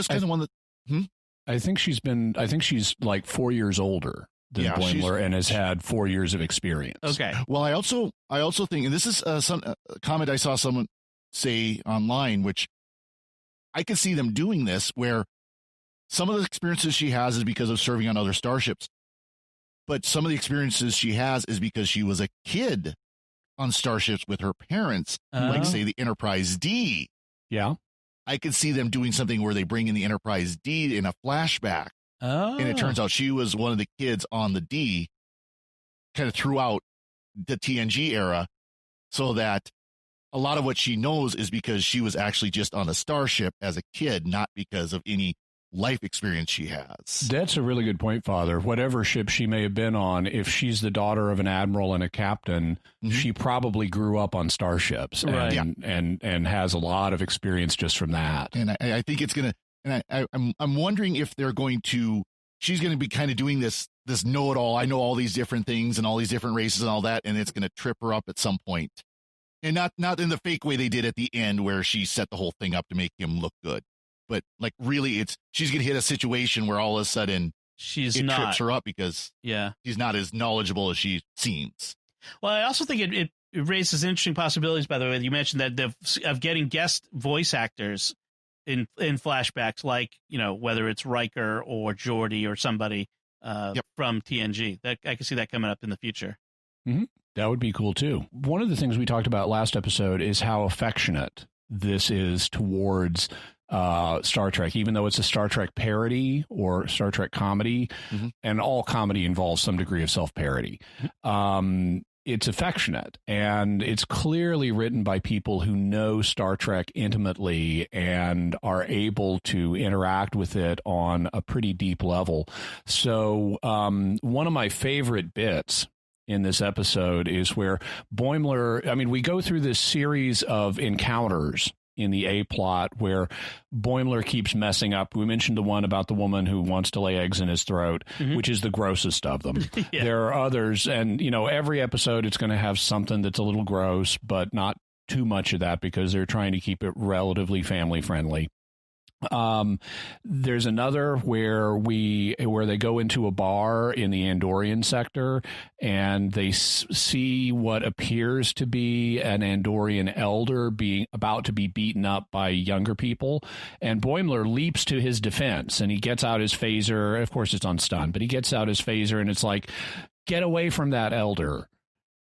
kind of one that
I think she's like 4 years older than Boimler and has had 4 years of experience.
Okay.
Well, I also think, and this is some comment I saw someone say online, which I could see them doing this, where some of the experiences she has is because of serving on other starships, but some of the experiences she has is because she was a kid on starships with her parents, like say the Enterprise D.
Yeah.
I could see them doing something where they bring in the Enterprise D in a flashback. Oh. And it turns out she was one of the kids on the D kind of throughout the TNG era, so that a lot of what she knows is because she was actually just on a starship as a kid, not because of any life experience she has.
That's a really good point, Father. Whatever ship she may have been on, if she's the daughter of an admiral and a captain, she probably grew up on starships,
right?
And has a lot of experience just from that.
And I think it's gonna. And I'm wondering if they're going to. She's going to be kind of doing this know-it-all. I know all these different things and all these different races and all that, and it's going to trip her up at some point. And not in the fake way they did at the end where she set the whole thing up to make him look good. But like really, she's going to hit a situation where all of a sudden it trips her up because she's not as knowledgeable as she seems.
Well, I also think it raises interesting possibilities, by the way. You mentioned that of getting guest voice actors in flashbacks, like, whether it's Riker or Geordi or somebody from TNG. That I can see that coming up in the future.
Mm-hmm. That would be cool too. One of the things we talked about last episode is how affectionate this is towards Star Trek, even though it's a Star Trek parody or Star Trek comedy, and all comedy involves some degree of self-parody. It's affectionate, and it's clearly written by people who know Star Trek intimately and are able to interact with it on a pretty deep level. So one of my favorite bits in this episode is where Boimler, we go through this series of encounters in the A plot where Boimler keeps messing up. We mentioned the one about the woman who wants to lay eggs in his throat, which is the grossest of them. There are others, and every episode it's going to have something that's a little gross, but not too much of that because they're trying to keep it relatively family friendly. There's another where they go into a bar in the Andorian sector and they see what appears to be an Andorian elder being about to be beaten up by younger people, and Boimler leaps to his defense and he gets out his phaser. Of course it's on stun, but he gets out his phaser and it's like, get away from that elder.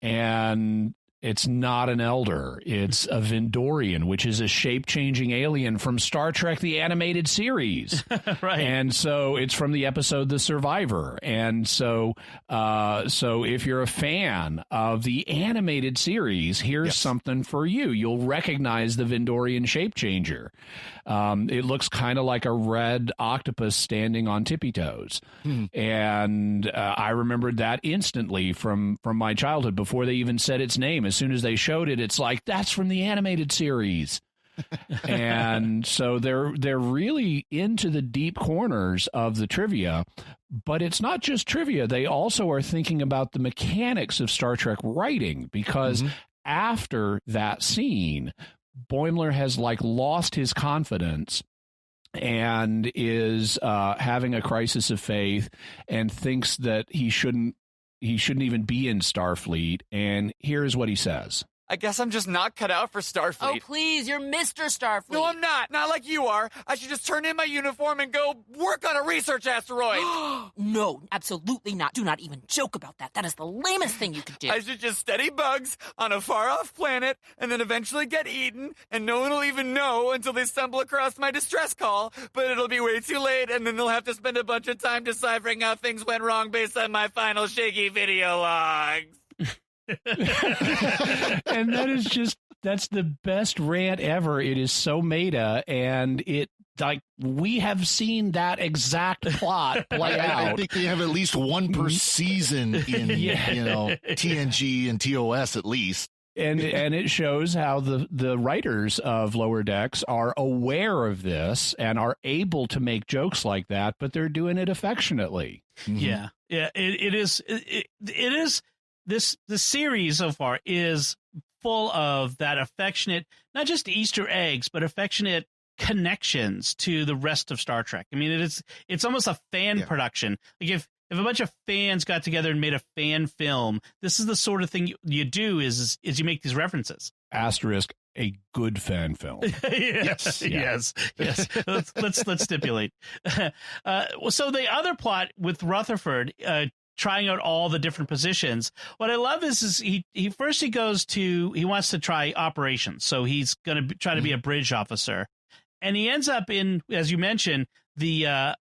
And it's not an elder. It's a Vindorian, which is a shape-changing alien from Star Trek, the animated series.
Right.
And so it's from the episode The Survivor. And so if you're a fan of the animated series, here's something for you. You'll recognize the Vindorian shape-changer. It looks kind of like a red octopus standing on tippy toes. And I remembered that instantly from my childhood before they even said its name. As soon as they showed it, it's like, that's from the animated series. And so they're really into the deep corners of the trivia, but it's not just trivia. They also are thinking about the mechanics of Star Trek writing, because after that scene, Boimler has lost his confidence and is having a crisis of faith and thinks that he shouldn't even be in Starfleet. And here's what he says.
I guess I'm just not cut out for Starfleet.
Oh, please, you're Mr. Starfleet.
No, I'm not. Not like you are. I should just turn in my uniform and go work on a research asteroid.
No, absolutely not. Do not even joke about that. That is the lamest thing you could do.
I should just study bugs on a far-off planet and then eventually get eaten, and no one will even know until they stumble across my distress call, but it'll be way too late, and then they'll have to spend a bunch of time deciphering how things went wrong based on my final shaky video logs.
And that's the best rant ever. It is so meta, and we have seen that exact plot play out.
I think they have at least one per season in TNG and TOS at least.
And it shows how the writers of Lower Decks are aware of this and are able to make jokes like that, but they're doing it affectionately.
Yeah. It is. The series so far is full of that affectionate, not just Easter eggs, but affectionate connections to the rest of Star Trek. I mean, it's almost a fan production. Like if a bunch of fans got together and made a fan film, this is the sort of thing you do is you make these references.
Asterisk, a good fan film.
Yes. Let's stipulate. So the other plot with Rutherford, trying out all the different positions. What I love is he wants to try operations. So he's going to try to be a bridge officer, and he ends up in, as you mentioned, the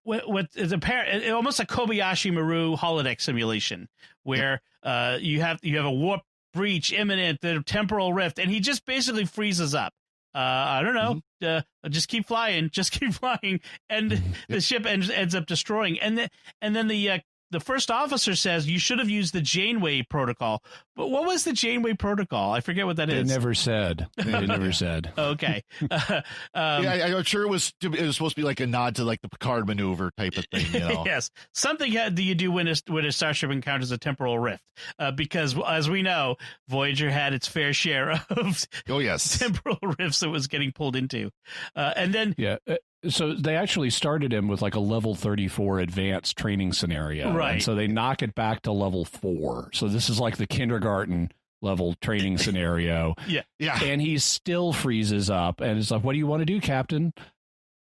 what is apparent, almost a Kobayashi Maru holodeck simulation where you have a warp breach imminent, the temporal rift, and he just basically freezes up. I don't know. Just keep flying. Just keep flying, and the ship ends up destroying. And then the first officer says you should have used the Janeway protocol. But what was the Janeway protocol? I forget what that is.
They never said. They never said.
Okay.
I'm sure it was supposed to be like a nod to like the Picard maneuver type of thing. You know?
Yes. Something do you do when a starship encounters a temporal rift? Because as we know, Voyager had its fair share of temporal rifts it was getting pulled into. And then
so they actually started him with like a level 34 advanced training scenario.
Right.
And so they knock it back to level 4. So this is like the kindergarten level training scenario.
Yeah.
And he still freezes up and it's like, what do you want to do, Captain?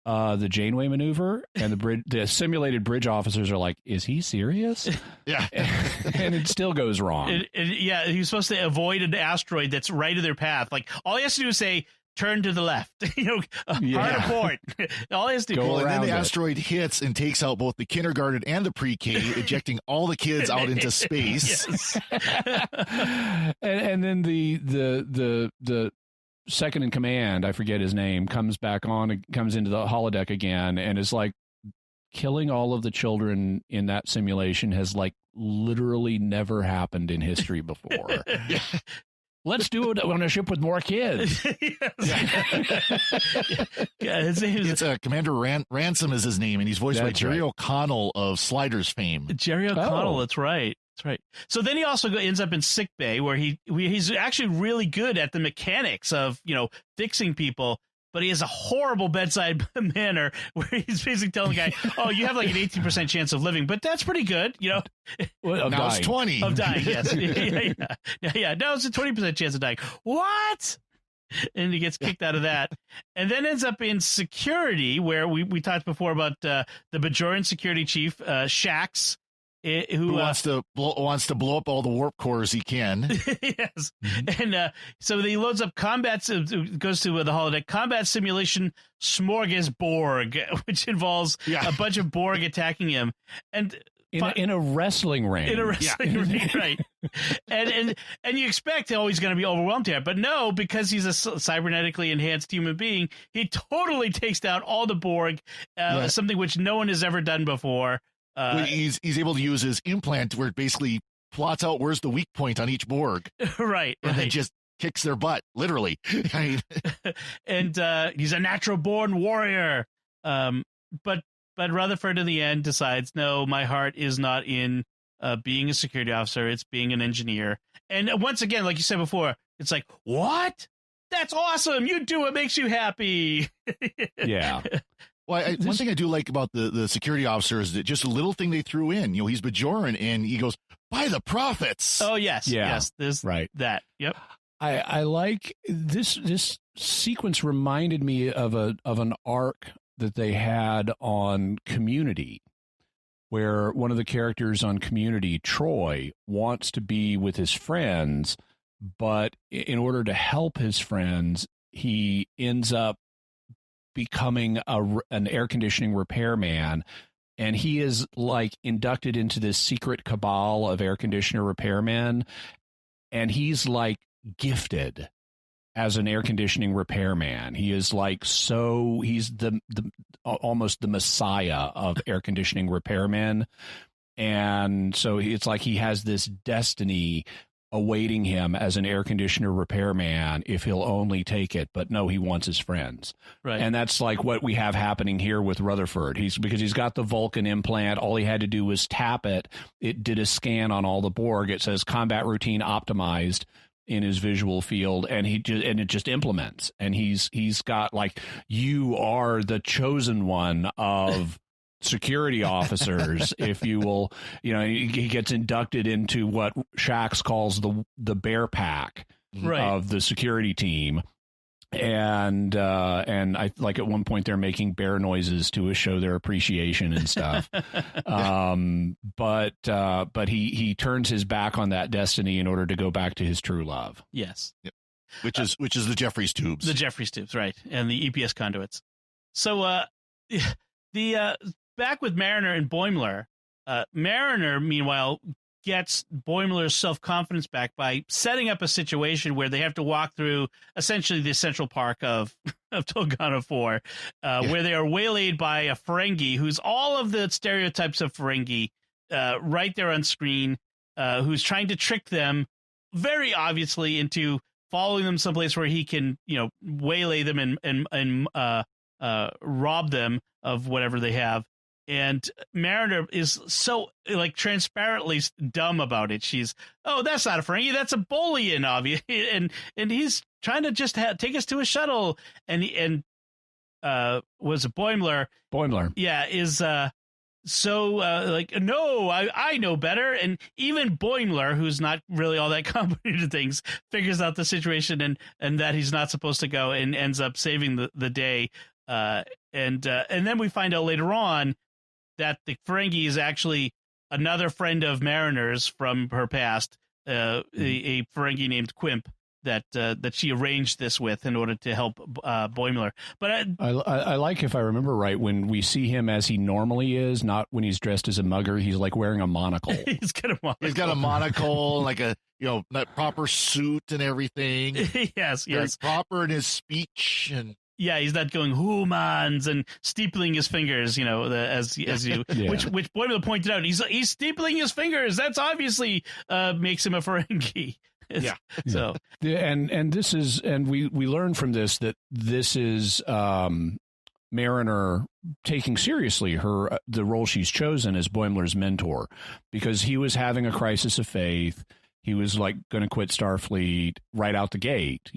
The Janeway maneuver, and the simulated bridge officers are like, is he serious?
Yeah.
And it still goes wrong.
He's supposed to avoid an asteroid that's right in their path. Like, all he has to do is say, turn to the left, hard abort. All he has to
do. And then the asteroid hits and takes out both the kindergarten and the pre-K, ejecting all the kids out into space.
and then the second in command, I forget his name, comes into the holodeck again and is like, killing all of the children in that simulation has like literally never happened in history before. Let's do it on a ship with more kids.
His name is
Commander Ransom is his name, and he's voiced by Jerry O'Connell of Sliders fame.
Jerry O'Connell, that's right. That's right. So then he also ends up in sick bay, where he's actually really good at the mechanics of fixing people. But he has a horrible bedside manner where he's basically telling the guy, "Oh, you have like an 18% chance of living, but that's pretty good,
Well, now it's 20
of dying. Yes, yeah. Now it's a 20% chance of dying. What? And he gets kicked out of that, and then ends up in security, where we talked before about the Bajoran security chief, Shax. Who
wants to blow up all the warp cores he can.
Yes. And so he loads up goes to the holodeck combat simulation smorgasbord, which involves a bunch of Borg attacking him, and
in a wrestling ring.
In a wrestling ring, right? And you expect he's going to be overwhelmed here, but no, because he's a cybernetically enhanced human being, he totally takes down all the Borg, something which no one has ever done before.
He's able to use his implant where it basically plots out where's the weak point on each Borg.
Right.
And then just kicks their butt, literally.
And he's a natural born warrior. But Rutherford in the end decides, no, my heart is not in being a security officer. It's being an engineer. And once again, like you said before, it's like, what? That's awesome. You do what makes you happy.
Yeah.
Well, one thing I do like about the security officer is that just a little thing they threw in. He's Bajoran, and he goes, by the prophets.
Oh, yes.
Yeah.
Yes. This,
right.
That. Yep.
I like this sequence reminded me of an arc that they had on Community, where one of the characters on Community, Troy, wants to be with his friends, but in order to help his friends, he ends up becoming an air conditioning repairman, and he is like inducted into this secret cabal of air conditioner repairmen, and he's like gifted as an air conditioning repairman. He is like, so he's the almost the messiah of air conditioning repairmen, and so it's like he has this destiny awaiting him as an air conditioner repairman if he'll only take it. But no, he wants his friends.
Right.
And that's like what we have happening here with Rutherford. Because he's got the Vulcan implant. All he had to do was tap it. It did a scan on all the Borg. It says combat routine optimized in his visual field, and it just implements. And he's got like, you are the chosen one of security officers, if you will. He gets inducted into what Shax calls the bear pack of the security team, and I like at one point they're making bear noises to show their appreciation and stuff. But he turns his back on that destiny in order to go back to his true love.
Yes.
Yep. Which is the Jeffries tubes.
The Jeffries tubes, right, and the EPS conduits. So the back with Mariner and Boimler. Mariner, meanwhile, gets Boimler's self-confidence back by setting up a situation where they have to walk through essentially the Central Park of Tolgana 4, where they are waylaid by a Ferengi who's all of the stereotypes of Ferengi right there on screen, who's trying to trick them very obviously into following them someplace where he can, waylay them and rob them of whatever they have. And Mariner is so transparently dumb about it. She's, that's not a Ferengi, that's a Bolian, obviously, and he's trying to just take us to a shuttle. And was a Boimler, yeah, is no, I know better. And even Boimler, who's not really all that competent to things, figures out the situation and that he's not supposed to go and ends up saving the day. And then we find out later on that the Ferengi is actually another friend of Mariner's from her past, a Ferengi named Quimp that she arranged this with in order to help Boimler. But
I like, if I remember right, when we see him as he normally is, not when he's dressed as a mugger, he's like wearing a monocle.
He's got a monocle, like a that proper suit and everything.
yes,
very proper in his speech and.
Yeah, he's not going humans and steepling his fingers, as you, yeah. which Boimler pointed out. He's steepling his fingers. That's obviously makes him a Ferengi.
Yeah.
So and this is, and we learn from this that this is Mariner taking seriously the role she's chosen as Boimler's mentor, because he was having a crisis of faith. He was going to quit Starfleet right out the gate,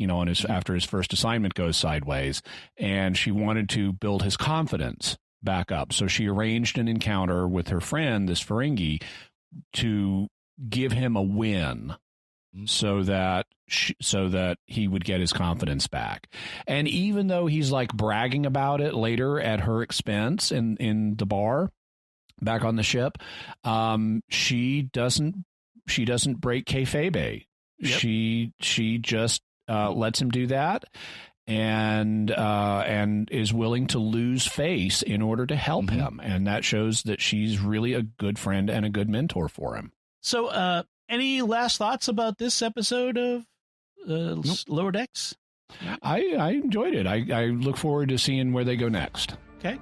after his first assignment goes sideways, and she wanted to build his confidence back up. So she arranged an encounter with her friend, this Ferengi, to give him a win, so that he would get his confidence back. And even though he's bragging about it later at her expense in the bar back on the ship, she doesn't break kayfabe. Yep. She just lets him do that, and is willing to lose face in order to help him, and that shows that she's really a good friend and a good mentor for him.
So, any last thoughts about this episode of Lower Decks?
I enjoyed it. I look forward to seeing where they go next.
Okay.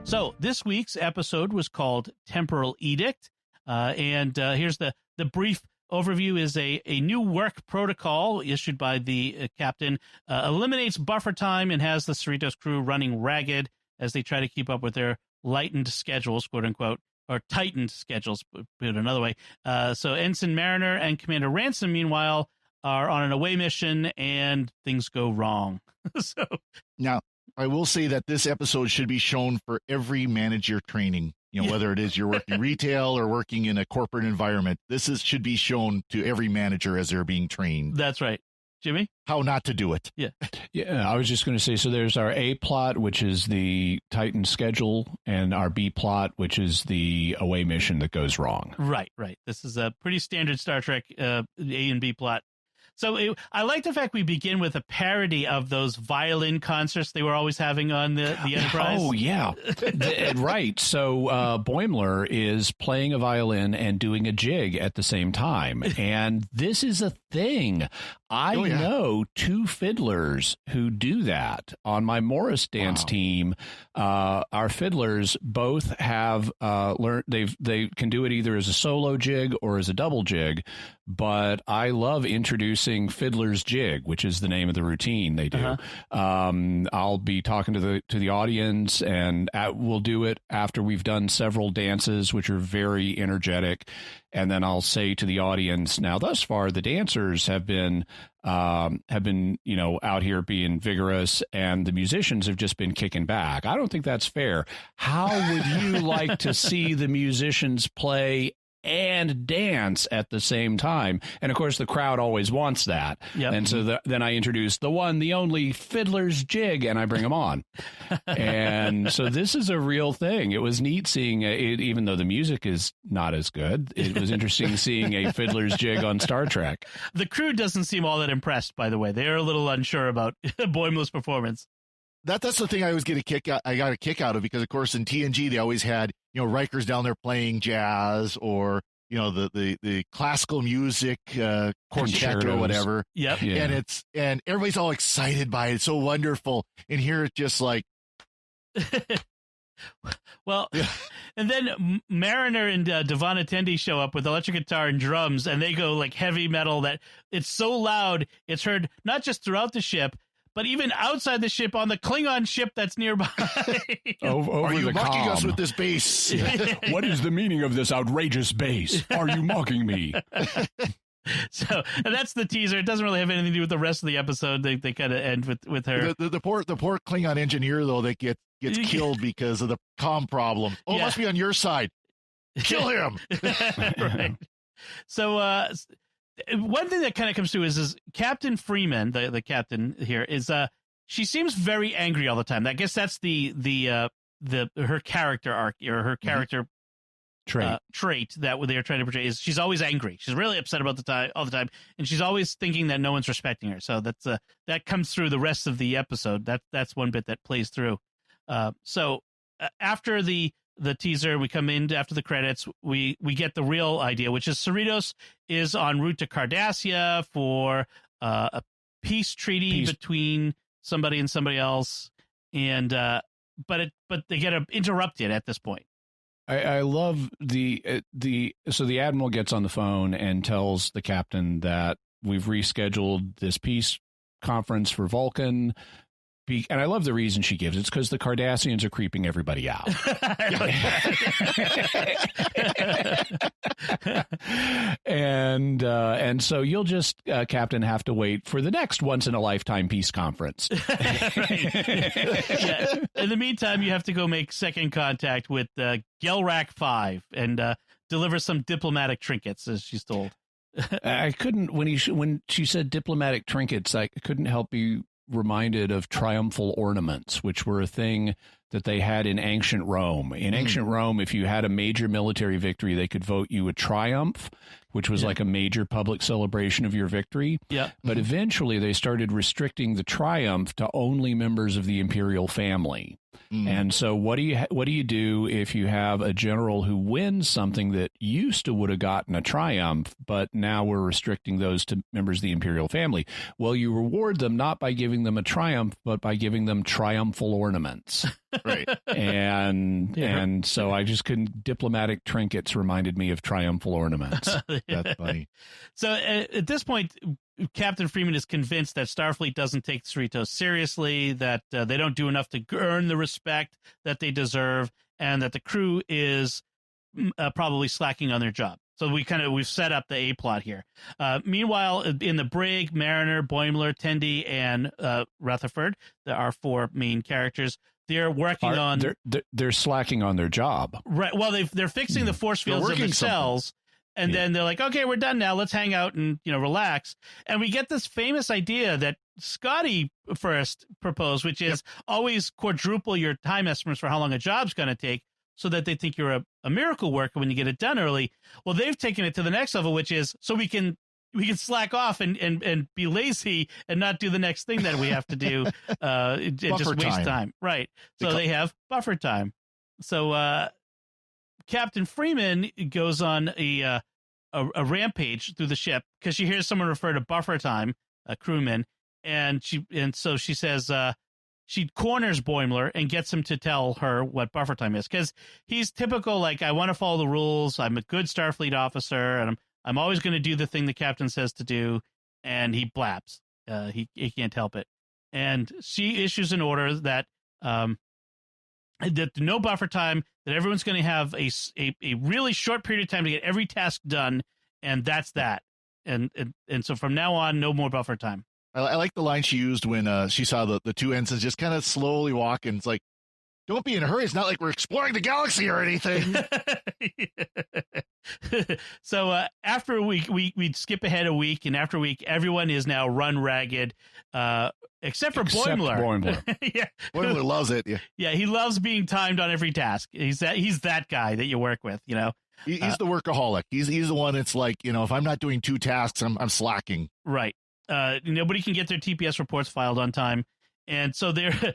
So this week's episode was called Temporal Edict, and here's the brief overview. Is a new work protocol issued by the captain, eliminates buffer time and has the Cerritos crew running ragged as they try to keep up with their lightened schedules, quote unquote, or tightened schedules, put it another way. So Ensign Mariner and Commander Ransom, meanwhile, are on an away mission and things go wrong. So
now, I will say that this episode should be shown for every manager training, whether it is you're working retail or working in a corporate environment. Should be shown to every manager as they're being trained.
That's right. Jimmy?
How not to do it.
Yeah.
Yeah, I was just going to say, so there's our A plot, which is the Titan schedule, and our B plot, which is the away mission that goes wrong.
Right. This is a pretty standard Star Trek A and B plot. So I like the fact we begin with a parody of those violin concerts they were always having on the Enterprise.
Oh, yeah. Right. So Boimler is playing a violin and doing a jig at the same time. And this is a thing. I know two fiddlers who do that on my Morris dance team. Our fiddlers both have learned they can do it either as a solo jig or as a double jig. But I love introducing Fiddler's Jig, which is the name of the routine they do. I'll be talking to the audience, and we'll do it after we've done several dances, which are very energetic. And then I'll say to the audience, now, thus far, the dancers have been out here being vigorous, and the musicians have just been kicking back. I don't think that's fair. How would you like to see the musicians play and dance at the same time? And of course the crowd always wants that. Yep. And so then I introduce the one, the only Fiddler's Jig, and I bring them on. And so this is a real thing. It was neat seeing it, even though the music is not as good. It was interesting seeing a Fiddler's Jig on Star Trek.
The crew doesn't seem all that impressed, by the way. They're a little unsure about Boimler's performance.
that's the thing I always get a kick out. I got a kick out of, because of course in TNG they always had, Riker's down there playing jazz, or the classical music quartet or whatever.
Yep.
Yeah. And everybody's all excited by it. It's so wonderful. And here it's just like.
Well, and then Mariner and Devon Attendee show up with electric guitar and drums, and they go like heavy metal that it's so loud it's heard not just throughout the ship, but even outside the ship on the Klingon ship that's nearby.
Over
Are you
the
mocking
comm.
us with this bass?
What is the meaning of this outrageous bass? Are you mocking me?
So, and that's the teaser. It doesn't really have anything to do with the rest of the episode. They kind of end with her.
The poor Klingon engineer, though, that gets killed because of the comm problem. Oh, it must be on your side. Kill him.
Right. So one thing that kind of comes through is Captain Freeman, the captain here, is she seems very angry all the time. I guess that's her character arc, or her character trait that they're trying to portray, is she's always angry. She's really upset all the time, and she's always thinking that no one's respecting her. So that comes through the rest of the episode. That's one bit that plays through. So after the teaser, we come in after the credits. We get the real idea, which is Cerritos is en route to Cardassia for a peace treaty between somebody and somebody else, and but they get interrupted at this point.
I love so the admiral gets on the phone and tells the captain that we've rescheduled this peace conference for Vulcan. And I love the reason she gives. It's because the Cardassians are creeping everybody out. And so you'll just, Captain, have to wait for the next once-in-a-lifetime peace conference.
Yeah. In the meantime, you have to go make second contact with Gelrak 5 and deliver some diplomatic trinkets, as she's told.
I couldn't, when she said diplomatic trinkets, I couldn't help be reminded of triumphal ornaments, which were a thing that they had in ancient Rome. In ancient Rome, if you had a major military victory, they could vote you a triumph, which was like a major public celebration of your victory.
Yeah.
But eventually they started restricting the triumph to only members of the imperial family. And so what do you do if you have a general who wins something that used to would have gotten a triumph, but now we're restricting those to members of the imperial family? Well, you reward them not by giving them a triumph, but by giving them triumphal ornaments.
Right.
And so I just couldn't. Diplomatic trinkets reminded me of triumphal ornaments.
That's funny.
So at this point, Captain Freeman is convinced that Starfleet doesn't take Cerritos seriously, that they don't do enough to earn the respect that they deserve, and that the crew is probably slacking on their job. So we've set up the A plot here. Meanwhile, in the brig, Mariner, Boimler, Tendi, and Rutherford, there are four main characters. They're working on.
They're slacking on their job.
Right. Well, they're fixing the force fields of the cells. And then they're like, okay, we're done now. Let's hang out and, relax. And we get this famous idea that Scotty first proposed, which is always quadruple your time estimates for how long a job's going to take, so that they think you're a miracle worker when you get it done early. Well, they've taken it to the next level, which is so we can slack off and be lazy and not do the next thing that we have to do. Just waste time. Right. So they have buffer time. So Captain Freeman goes on a rampage through the ship because she hears someone refer to buffer time, a crewman, and so she says she corners Boimler and gets him to tell her what buffer time is, because he's typical, like, I want to follow the rules. I'm a good Starfleet officer, and I'm always going to do the thing the captain says to do, and he blabs. He can't help it, and she issues an order that no buffer time, that everyone's going to have a really short period of time to get every task done, and that's that. And so from now on, no more buffer time.
I like the line she used when she saw the two ensigns just kind of slowly walking. It's like, don't be in a hurry. It's not like we're exploring the galaxy or anything.
So after a week, we skip ahead a week, and after a week, everyone is now run ragged, except for Boimler. Yeah.
Boimler loves it.
Yeah, he loves being timed on every task. He's that guy that you work with,
He's the workaholic. He's the one that's like, if I'm not doing two tasks, I'm slacking.
Right. Nobody can get their TPS reports filed on time, And so they're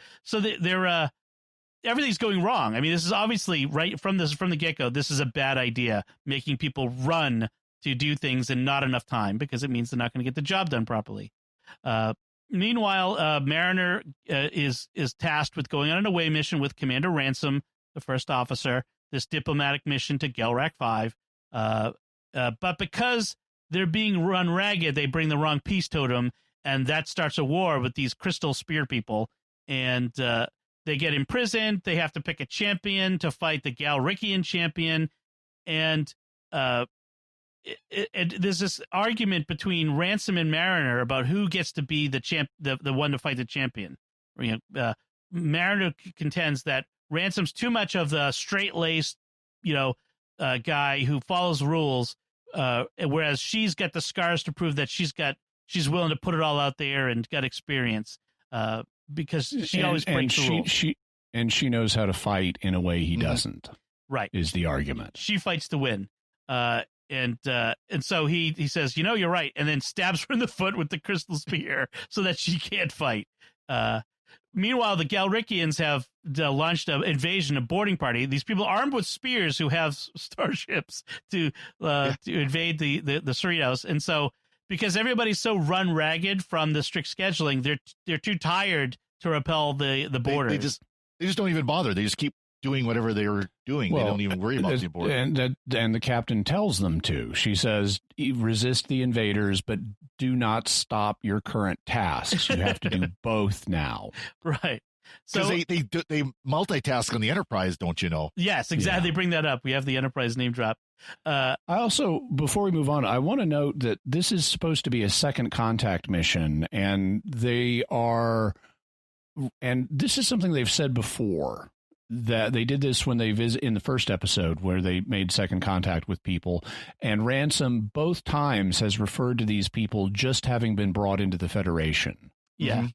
everything's going wrong. I mean, this is obviously right from the get-go. This is a bad idea, making people run to do things in not enough time, because it means they're not going to get the job done properly. Meanwhile, Mariner is tasked with going on an away mission with Commander Ransom, the first officer, this diplomatic mission to Gelrak 5. But because they're being run ragged, they bring the wrong peace totem, and that starts a war with these crystal spear people. And they get imprisoned. They have to pick a champion to fight the Galrikian champion. And there's this argument between Ransom and Mariner about who gets to be the one to fight the champion. Mariner contends that Ransom's too much of the straight-laced, guy who follows rules, whereas she's got the scars to prove that she's willing to put it all out there and got experience, because she always breaks the rules.
She knows how to fight in a way he doesn't.
Right,
is the argument. She
fights to win. And so he says, you're right, and then stabs her in the foot with the crystal spear so that she can't fight. Meanwhile, the Galrikians have launched an invasion, a boarding party. These people armed with spears who have starships to invade the Cerritos. And so, because everybody's so run ragged from the strict scheduling, they're too tired to repel the borders.
They just don't even bother. They just keep doing whatever they were doing. Well, they don't even worry about the border.
And the captain tells them to. She says, resist the invaders, but do not stop your current tasks. You have to do both now.
Right.
So they multitask on the Enterprise, don't you know?
Yes, exactly. Yeah. They bring that up. We have the Enterprise name drop.
I also, before we move on, I want to note that this is supposed to be a second contact mission, and this is something they've said before, that they did this when they in the first episode where they made second contact with people, and Ransom both times has referred to these people just having been brought into the Federation.
Yeah. Mm-hmm.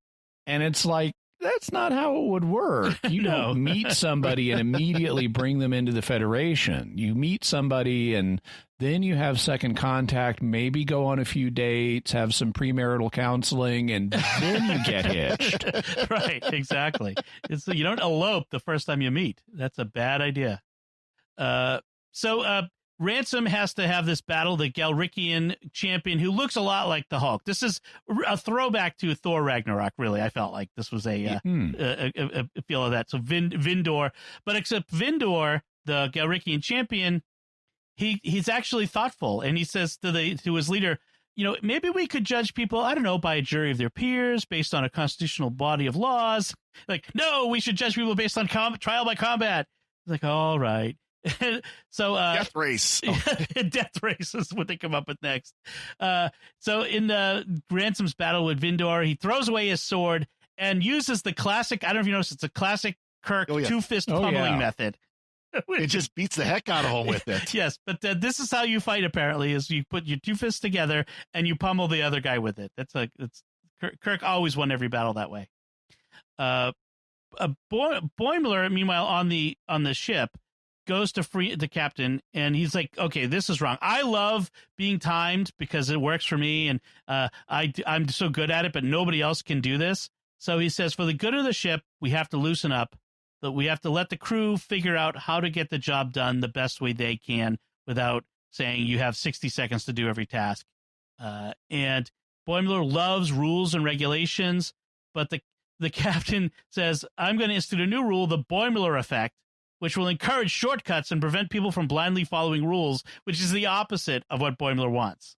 And it's like, that's not how it would work. You don't meet somebody and immediately bring them into the Federation. You meet somebody and then you have second contact, maybe go on a few dates, have some premarital counseling, and then you get hitched.
Right, exactly. You don't elope the first time you meet. That's a bad idea. So Ransom has to have this battle, the Galrikian champion, who looks a lot like the Hulk. This is a throwback to Thor Ragnarok, really. I felt like this was a feel of that. So Vindor, but except Vindor, the Galrikian champion, he's actually thoughtful, and he says to his leader, maybe we could judge people, I don't know, by a jury of their peers, based on a constitutional body of laws. Like, no, we should judge people based on trial by combat. He's like, all right. So
death race.
Death race is what they come up with next. So in Ransom's battle with Vindor, he throws away his sword and uses the classic, I don't know if you noticed, it's a classic Kirk two-fist pummeling method.
It just beats the heck out of him with it.
Yes, but this is how you fight, apparently, is you put your two fists together and you pummel the other guy with it. Kirk always won every battle that way. Boimler, meanwhile, on the ship, goes to free the captain, and he's like, okay, this is wrong. I love being timed because it works for me, and I'm so good at it, but nobody else can do this. So he says, for the good of the ship, we have to loosen up, that we have to let the crew figure out how to get the job done the best way they can without saying you have 60 seconds to do every task. And Boimler loves rules and regulations, but the captain says, I'm going to institute a new rule, the Boimler effect, which will encourage shortcuts and prevent people from blindly following rules, which is the opposite of what Boimler wants.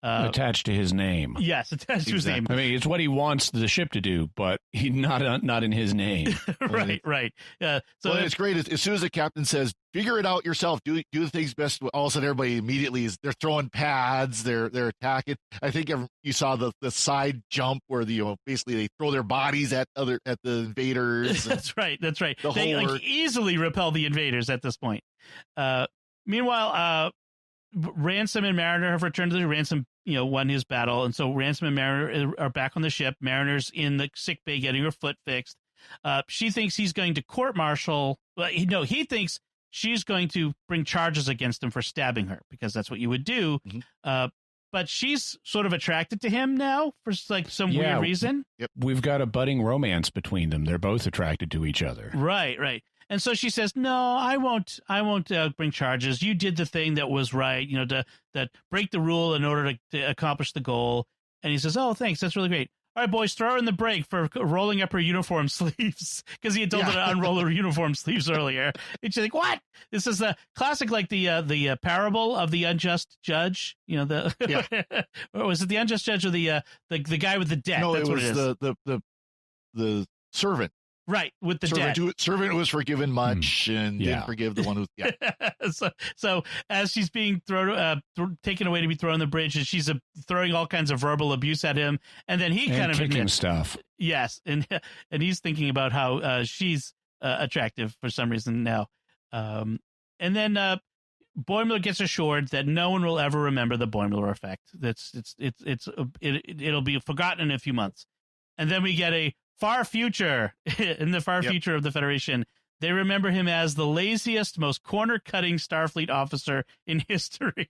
Attached to his name.
Yes, attached to his name.
I mean, it's what he wants the ship to do, but not in his name.
Right. So
it's great. As soon as the captain says, figure it out yourself, do the things best, all of a sudden everybody immediately they're throwing pads, they're attacking. I think you saw the side jump where basically they throw their bodies at the invaders.
That's right. They easily repel the invaders at this point. Meanwhile, Ransom and Mariner have returned to the Ransom, won his battle, and so Ransom and Mariner are back on the ship. Mariner's in the sick bay getting her foot fixed. She thinks he's going to court-martial. Well, he thinks she's going to bring charges against him for stabbing her, because that's what you would do. Mm-hmm. but she's sort of attracted to him now for like some weird reason.
Yep. We've got a budding romance between them. They're both attracted to each other.
Right. And so she says, "No, I won't bring charges. You did the thing that was right, that break the rule in order to accomplish the goal." And he says, "Oh, thanks. That's really great. All right, boys, throw her in the break for rolling up her uniform sleeves," because he had told her to unroll her uniform sleeves earlier. And she's like, "What?" This is a classic, like the parable of the unjust judge. Or was it the unjust judge or the guy with the debt?
No,
That's
it was
what it is.
the servant.
Right, with the debt.
Servant was forgiven much and didn't forgive the one who's
so as she's being taken away to be thrown on the bridge, and she's throwing all kinds of verbal abuse at him, and then he kind of
kicking stuff.
Yes, and he's thinking about how she's attractive for some reason now, and then Boimler gets assured that no one will ever remember the Boimler effect. It'll be forgotten in a few months, and then we get a far future, in the far future of the Federation, they remember him as the laziest, most corner-cutting Starfleet officer in history.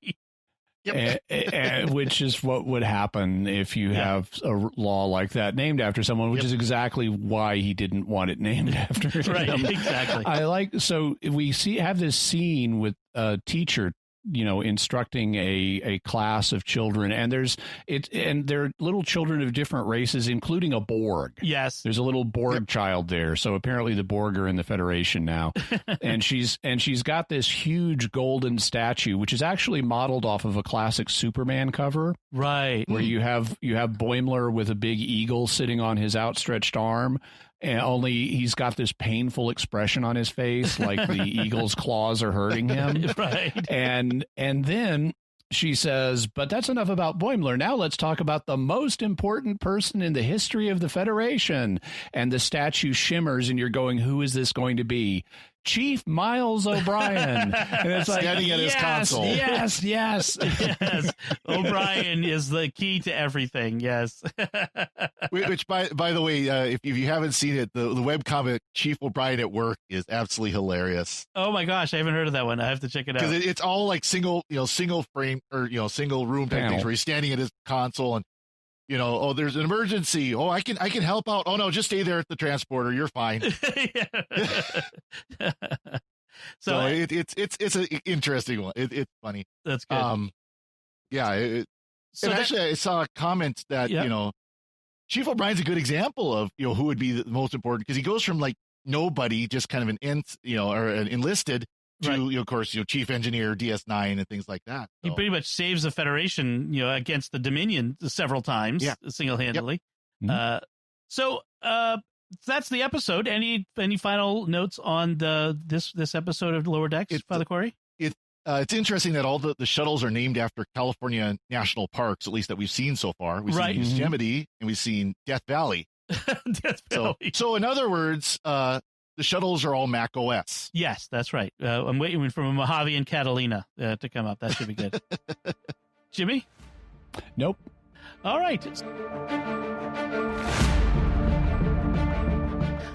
Which is what would happen if you have a law like that named after someone, which is exactly why he didn't want it named after him.
Right, exactly.
So we have this scene with a teacher instructing a class of children, and they're little children of different races, including a Borg.
Yes,
there's a little Borg child there. So apparently the Borg are in the Federation now, and she's got this huge golden statue, which is actually modeled off of a classic Superman cover,
right?
Where you have Boimler with a big eagle sitting on his outstretched arm. And only he's got this painful expression on his face, like the eagle's claws are hurting him.
Right.
And then she says, "But that's enough about Boimler. Now let's talk about the most important person in the history of the Federation." And the statue shimmers, and you're going, "Who is this going to be?" Chief Miles O'Brien. And it's like,
standing at his console.
Yes.
O'Brien is the key to everything. Yes.
Which, by the way, if you haven't seen it, the webcomic Chief O'Brien at Work is absolutely hilarious.
Oh my gosh, I haven't heard of that one. I have to check it out.
Because it's all like single frame or single room type things where he's standing at his console and oh, there's an emergency. Oh, I can help out. Oh no, just stay there at the transporter. You're fine. So it's an interesting one. It's funny.
That's good.
And actually, I saw a comment that Chief O'Brien's a good example of who would be the most important, because he goes from like nobody, just kind of an enlisted, to of course chief engineer, DS9 and things like that. So.
He pretty much saves the Federation against the Dominion several times single-handedly.
Yep.
So that's the episode. Any final notes on this episode of Lower Decks, Father Cory?
It's interesting that all the shuttles are named after California national parks, at least that we've seen so far. We've seen Yosemite and we've seen Death Valley. So in other words, the shuttles are all Mac OS.
Yes, that's right. I'm waiting for Mojave and Catalina to come up. That should be good. Jimmy?
Nope.
All right.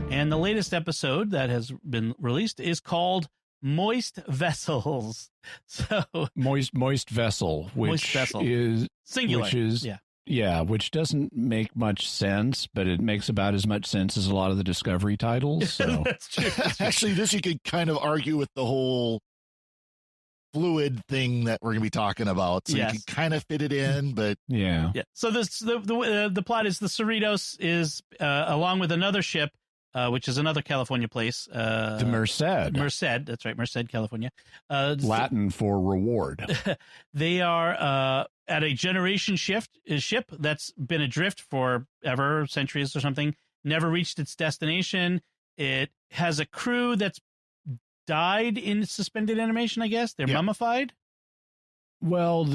And the latest episode that has been released is called Moist Vessels. So
Moist Vessel, which is
singular.
Which is which doesn't make much sense, but it makes about as much sense as a lot of the Discovery titles. So
that's true.
Actually, this you could kind of argue with the whole fluid thing that we're going to be talking about. So you can kind of fit it in, but
yeah. So the plot is the Cerritos is along with another ship, which is another California place.
The Merced.
Merced, that's right, Merced, California.
Latin for reward.
They are at a generation ship that's been adrift for ever, centuries or something, never reached its destination. It has a crew that's died in suspended animation, I guess. They're mummified.
Well,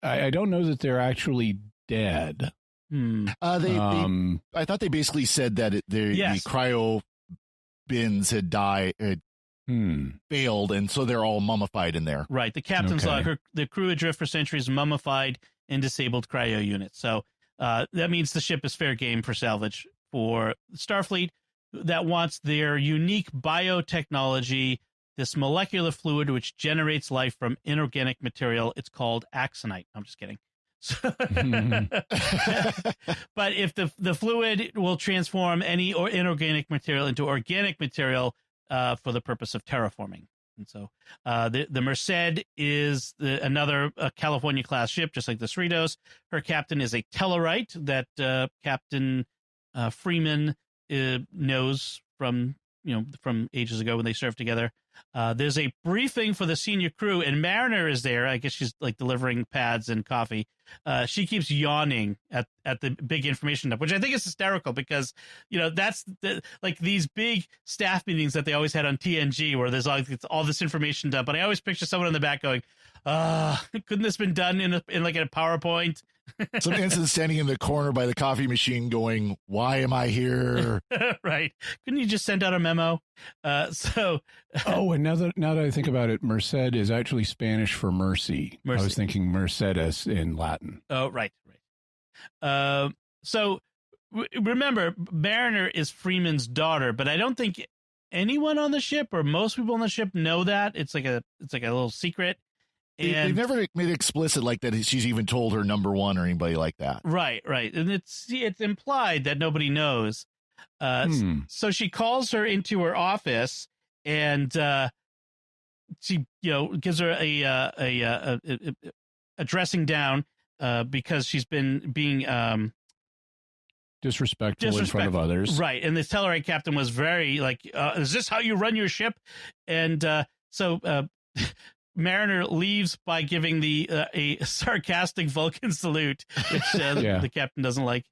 I don't know that they're actually dead.
I thought they basically said that the cryo bins had failed, and so they're all mummified in there.
Right. The captain's log, the crew adrift for centuries, mummified in disabled cryo units. So that means the ship is fair game for salvage for Starfleet that wants their unique biotechnology, this molecular fluid which generates life from inorganic material. It's called axonite. I'm just kidding. But if the fluid will transform any inorganic material into organic material for the purpose of terraforming. And so the Merced is another California class ship, just like the Cerritos. Her captain is a Tellarite that Captain Freeman knows from ages ago when they served together. There's a briefing for the senior crew, and Mariner is there. I guess she's like delivering pads and coffee. She keeps yawning at the big information dump, which I think is hysterical because, that's like these big staff meetings that they always had on TNG where there's all this information dump. But I always picture someone in the back going, couldn't this been done in a PowerPoint?
Some Ensign standing in the corner by the coffee machine going, why am I here?
Right. Couldn't you just send out a memo?
And now that I think about it, Merced is actually Spanish for mercy. I was thinking Mercedes in Latin.
Oh, right. So remember, Mariner is Freeman's daughter, but I don't think anyone on the ship or most people on the ship know that. It's like a little secret.
They've never made it explicit like that. She's even told her number one or anybody like that.
Right. And it's implied that nobody knows. So she calls her into her office and she gives her a dressing down because she's been being
disrespectful in front of others.
Right. And the Tellarite captain was very like, is this how you run your ship? And so Mariner leaves by giving a sarcastic Vulcan salute, which the captain doesn't like.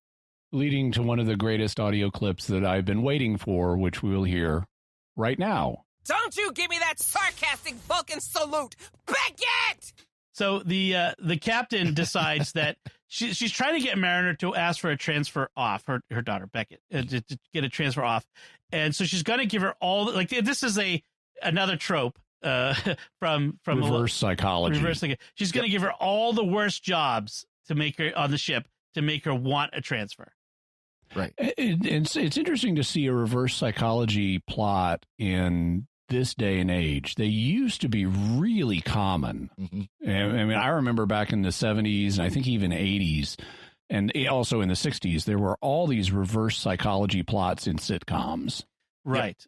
Leading to one of the greatest audio clips that I've been waiting for, which we will hear right now.
Don't you give me that sarcastic Vulcan salute, Beckett!
So the captain decides that she's trying to get Mariner to ask for a transfer off, her daughter, Beckett, to get a transfer off. And so she's going to give her all, this is another trope. From
reverse psychology.
She's going to give her all the worst jobs to make her on the ship to make her want a transfer.
Right.
It's interesting to see a reverse psychology plot in this day and age. They used to be really common. Mm-hmm. I mean, I remember back in the 70s and I think even 80s and also in the 60s, there were all these reverse psychology plots in sitcoms.
Right.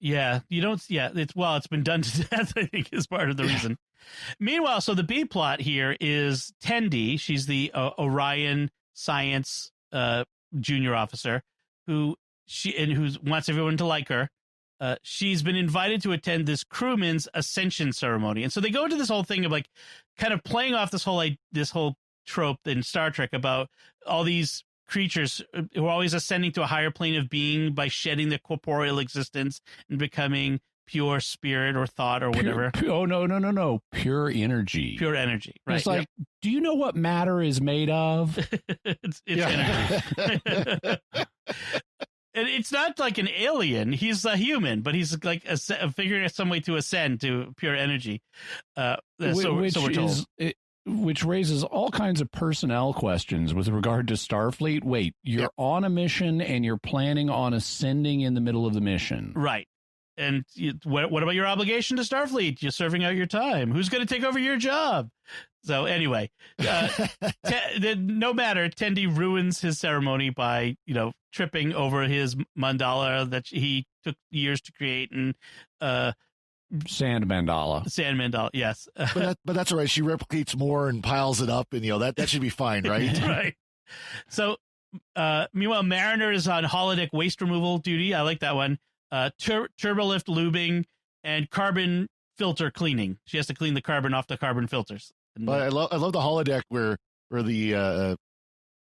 Yeah. It's been done to death, I think, is part of the reason. Meanwhile, so the B plot here is Tendi. She's the Orion science junior officer who wants everyone to like her. She's been invited to attend this crewman's ascension ceremony. And so they go into this whole thing of like kind of playing off this whole trope in Star Trek about all these creatures who are always ascending to a higher plane of being by shedding their corporeal existence and becoming pure spirit or thought or whatever.
No. Pure energy.
Right.
It's like, do you know what matter is made of?
it's energy. And it's not like an alien. He's a human, but he's like figuring out some way to ascend to pure energy. So we're told.
Which raises all kinds of personnel questions with regard to Starfleet. Wait, you're on a mission and you're planning on ascending in the middle of the mission.
Right. And what about your obligation to Starfleet? You're serving out your time. Who's going to take over your job? So anyway, no matter, Tendi ruins his ceremony by, tripping over his mandala that he took years to create and
Sand mandala,
yes.
but that's all right. She replicates more and piles it up, and that should be fine, right?
Right. So, meanwhile, Mariner is on holodeck waste removal duty. I like that one. Turbolift lubing and carbon filter cleaning. She has to clean the carbon off the carbon filters.
But I love the holodeck where the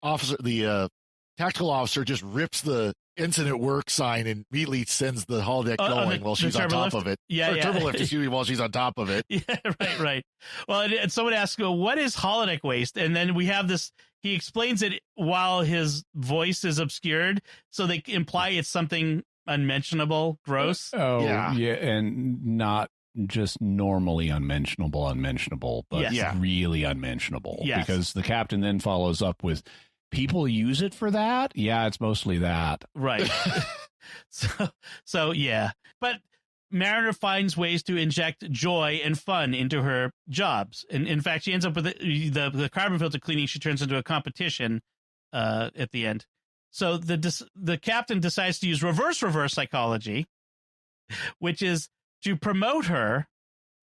officer, the tactical officer, just rips the ensign at work sign and immediately sends the holodeck going while she's on top of it. Turbolift, excuse me, while she's on top of it.
Yeah, right. Well, and someone asks, what is holodeck waste? And then we have this, he explains it while his voice is obscured, so they imply it's something unmentionable, gross.
Oh, yeah, and not just normally unmentionable, but really unmentionable.
Yes.
Because the captain then follows up with, people use it for that? Yeah, it's mostly that.
Right. So yeah. But Mariner finds ways to inject joy and fun into her jobs. And in fact, she ends up with the carbon filter cleaning. She turns into a competition at the end. So the captain decides to use reverse psychology, which is to promote her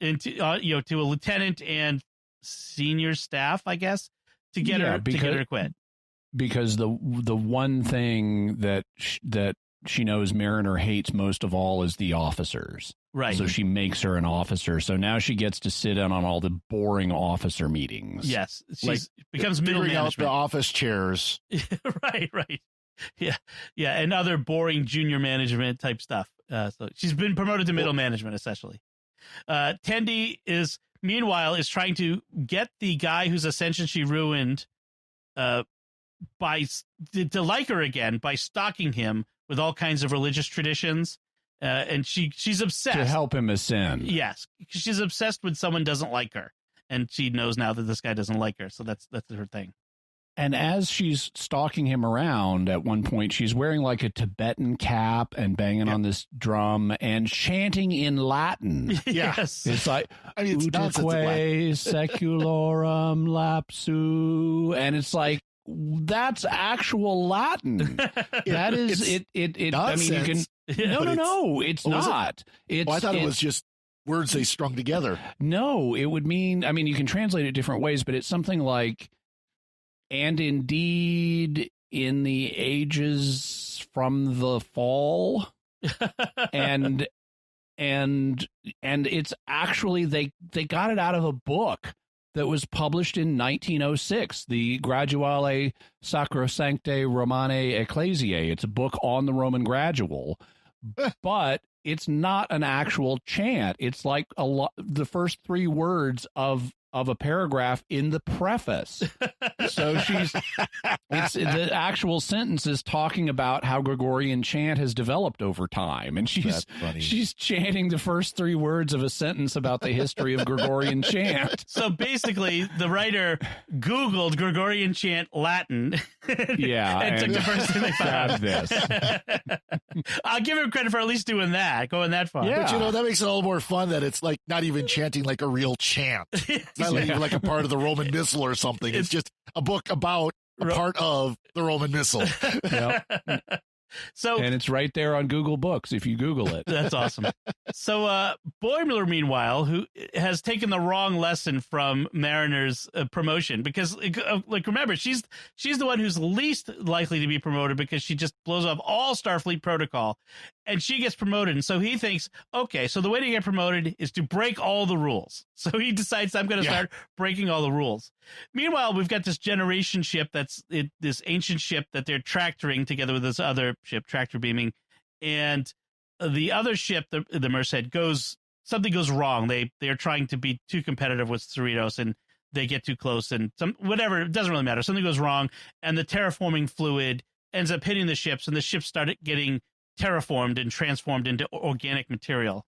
into to a lieutenant and senior staff, I guess, to get her to quit.
Because the one thing that she knows Mariner hates most of all is the officers.
Right.
So she makes her an officer. So now she gets to sit in on all the boring officer meetings.
Yes. She becomes middle management.
Out the office chairs.
Right. Yeah. And other boring junior management type stuff. So she's been promoted to middle management, essentially. Tendi meanwhile is trying to get the guy whose ascension she ruined to like her again by stalking him with all kinds of religious traditions, and she's obsessed
to help him ascend.
Yes, she's obsessed with someone doesn't like her, and she knows now that this guy doesn't like her, so that's her thing.
And as she's stalking him around, at one point she's wearing like a Tibetan cap and banging on this drum and chanting in Latin.
Yes,
it's like Utique secularum lapsu, and it's like, that's actual Latin. That is it. I mean, you can. No, it's not. I
thought it was just words they strung together.
No, it would mean. I mean, you can translate it different ways, but it's something like, and indeed, in the ages from the fall, and it's actually they got it out of a book that was published in 1906, the Graduale Sacrosanctae Romanae Ecclesiae. It's a book on the Roman gradual, but it's not an actual chant. It's like the first 3 words of a paragraph in the preface. So the actual sentence is talking about how Gregorian chant has developed over time, and she's chanting the first 3 words of a sentence about the history of Gregorian chant.
So basically, the writer Googled Gregorian chant Latin.
And
took the first thing they found.
This.
I'll give him credit for at least doing that, going that far.
Yeah. But that makes it a little more fun that it's like not even chanting like a real chant. Not even like a part of the Roman Missal or something. It's just a book about a part of the Roman Missal.
And it's right there on Google Books if you Google it.
That's awesome. So Boimler, meanwhile, who has taken the wrong lesson from Mariner's promotion, because remember, she's the one who's least likely to be promoted because she just blows off all Starfleet protocol, and she gets promoted. And so he thinks, okay, so the way to get promoted is to break all the rules. So he decides, I'm going to start breaking all the rules. Meanwhile, we've got this generation ship this ancient ship that they're tractoring together with this other ship, tractor beaming, and the other ship, the Merced, something goes wrong. They're trying to be too competitive with Cerritos, and they get too close, and whatever, it doesn't really matter. Something goes wrong, and the terraforming fluid ends up hitting the ships, and the ships started getting terraformed and transformed into organic material.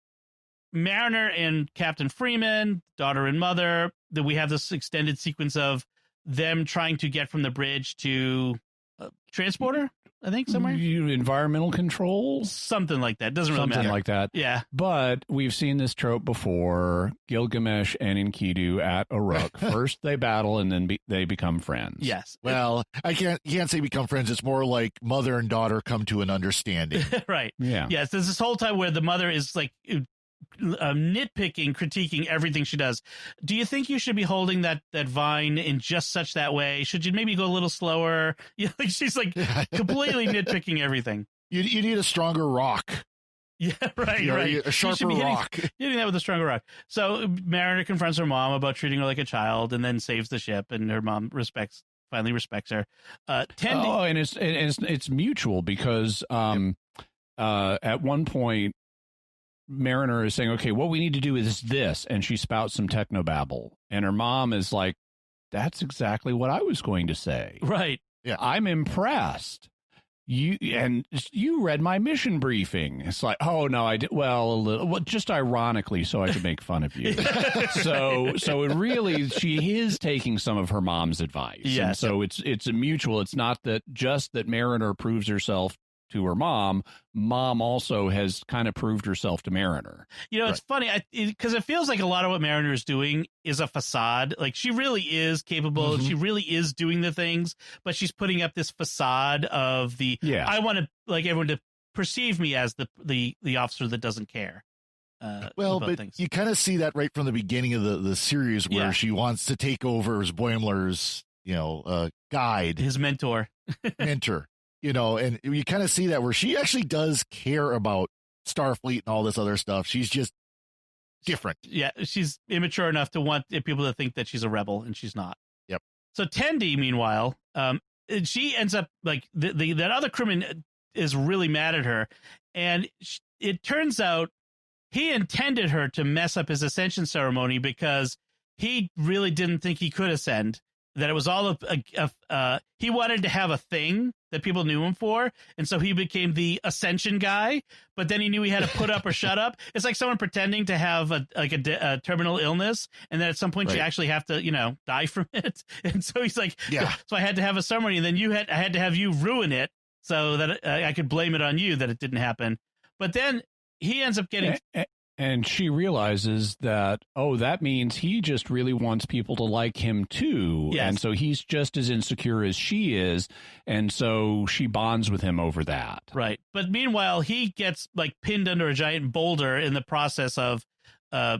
Mariner and Captain Freeman, daughter and mother, that we have this extended sequence of them trying to get from the bridge to transporter, I think, somewhere.
Environmental control?
Something like that. Doesn't really matter.
Something like that.
Yeah.
But we've seen this trope before. Gilgamesh and Enkidu at Uruk. First they battle and then they become friends.
Yes.
Well, you can't say become friends. It's more like mother and daughter come to an understanding.
Right.
Yeah.
Yes. There's this whole time where the mother is like nitpicking, critiquing everything she does. Do you think you should be holding that vine in just such that way? Should you maybe go a little slower? She's like completely nitpicking everything.
You need a stronger rock.
Yeah, right.
A sharper rock.
Hitting that with a stronger rock. So Mariner confronts her mom about treating her like a child, and then saves the ship, and her mom finally respects her.
And it's mutual, because at one point Mariner is saying, okay, what we need to do is this, and she spouts some technobabble, and her mom is like, that's exactly what I was going to say.
Right.
Yeah.
I'm impressed. You read my mission briefing. It's like, oh no, I did. Well, just ironically, so I could make fun of you. so it really, she is taking some of her mom's advice.
Yes.
And so it's a mutual. It's not that just that Mariner proves herself to her mom, mom also has kind of proved herself to Mariner.
It's funny because it feels like a lot of what Mariner is doing is a facade. Like, she really is capable. Mm-hmm. She really is doing the things, but she's putting up this facade of I want to like everyone to perceive me as the officer that doesn't care.
But things. You kind of see that right from the beginning of the series where she wants to take over as Boimler's, guide,
his mentor,
and you kind of see that where she actually does care about Starfleet and all this other stuff. She's just different.
Yeah, she's immature enough to want people to think that she's a rebel, and she's not.
Yep.
So Tendi, meanwhile, she ends up like that other crewman is really mad at her, and it turns out he intended her to mess up his ascension ceremony because he really didn't think he could ascend. That it was all he wanted to have a thing that people knew him for, and so he became the ascension guy. But then he knew he had to put up or shut up. It's like someone pretending to have a terminal illness, and then at some point you actually have to die from it. And so he's like, so I had to have a ceremony, and then I had to have you ruin it so that I could blame it on you that it didn't happen. But then he ends up getting.
And she realizes that, that means he just really wants people to like him too. Yes. And so he's just as insecure as she is. And so she bonds with him over that.
Right. But meanwhile, he gets like pinned under a giant boulder in the process of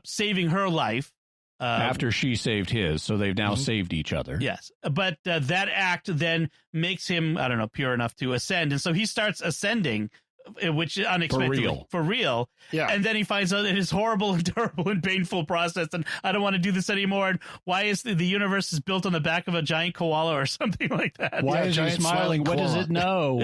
saving her life.
After she saved his. So they've now saved each other.
Yes. But that act then makes him, pure enough to ascend. And so he starts ascending, which unexpectedly for real. Yeah. And then he finds out it is horrible and terrible and painful process, and I don't want to do this anymore. And why is the universe is built on the back of a giant koala or something like that?
Why is he smiling? What does it know?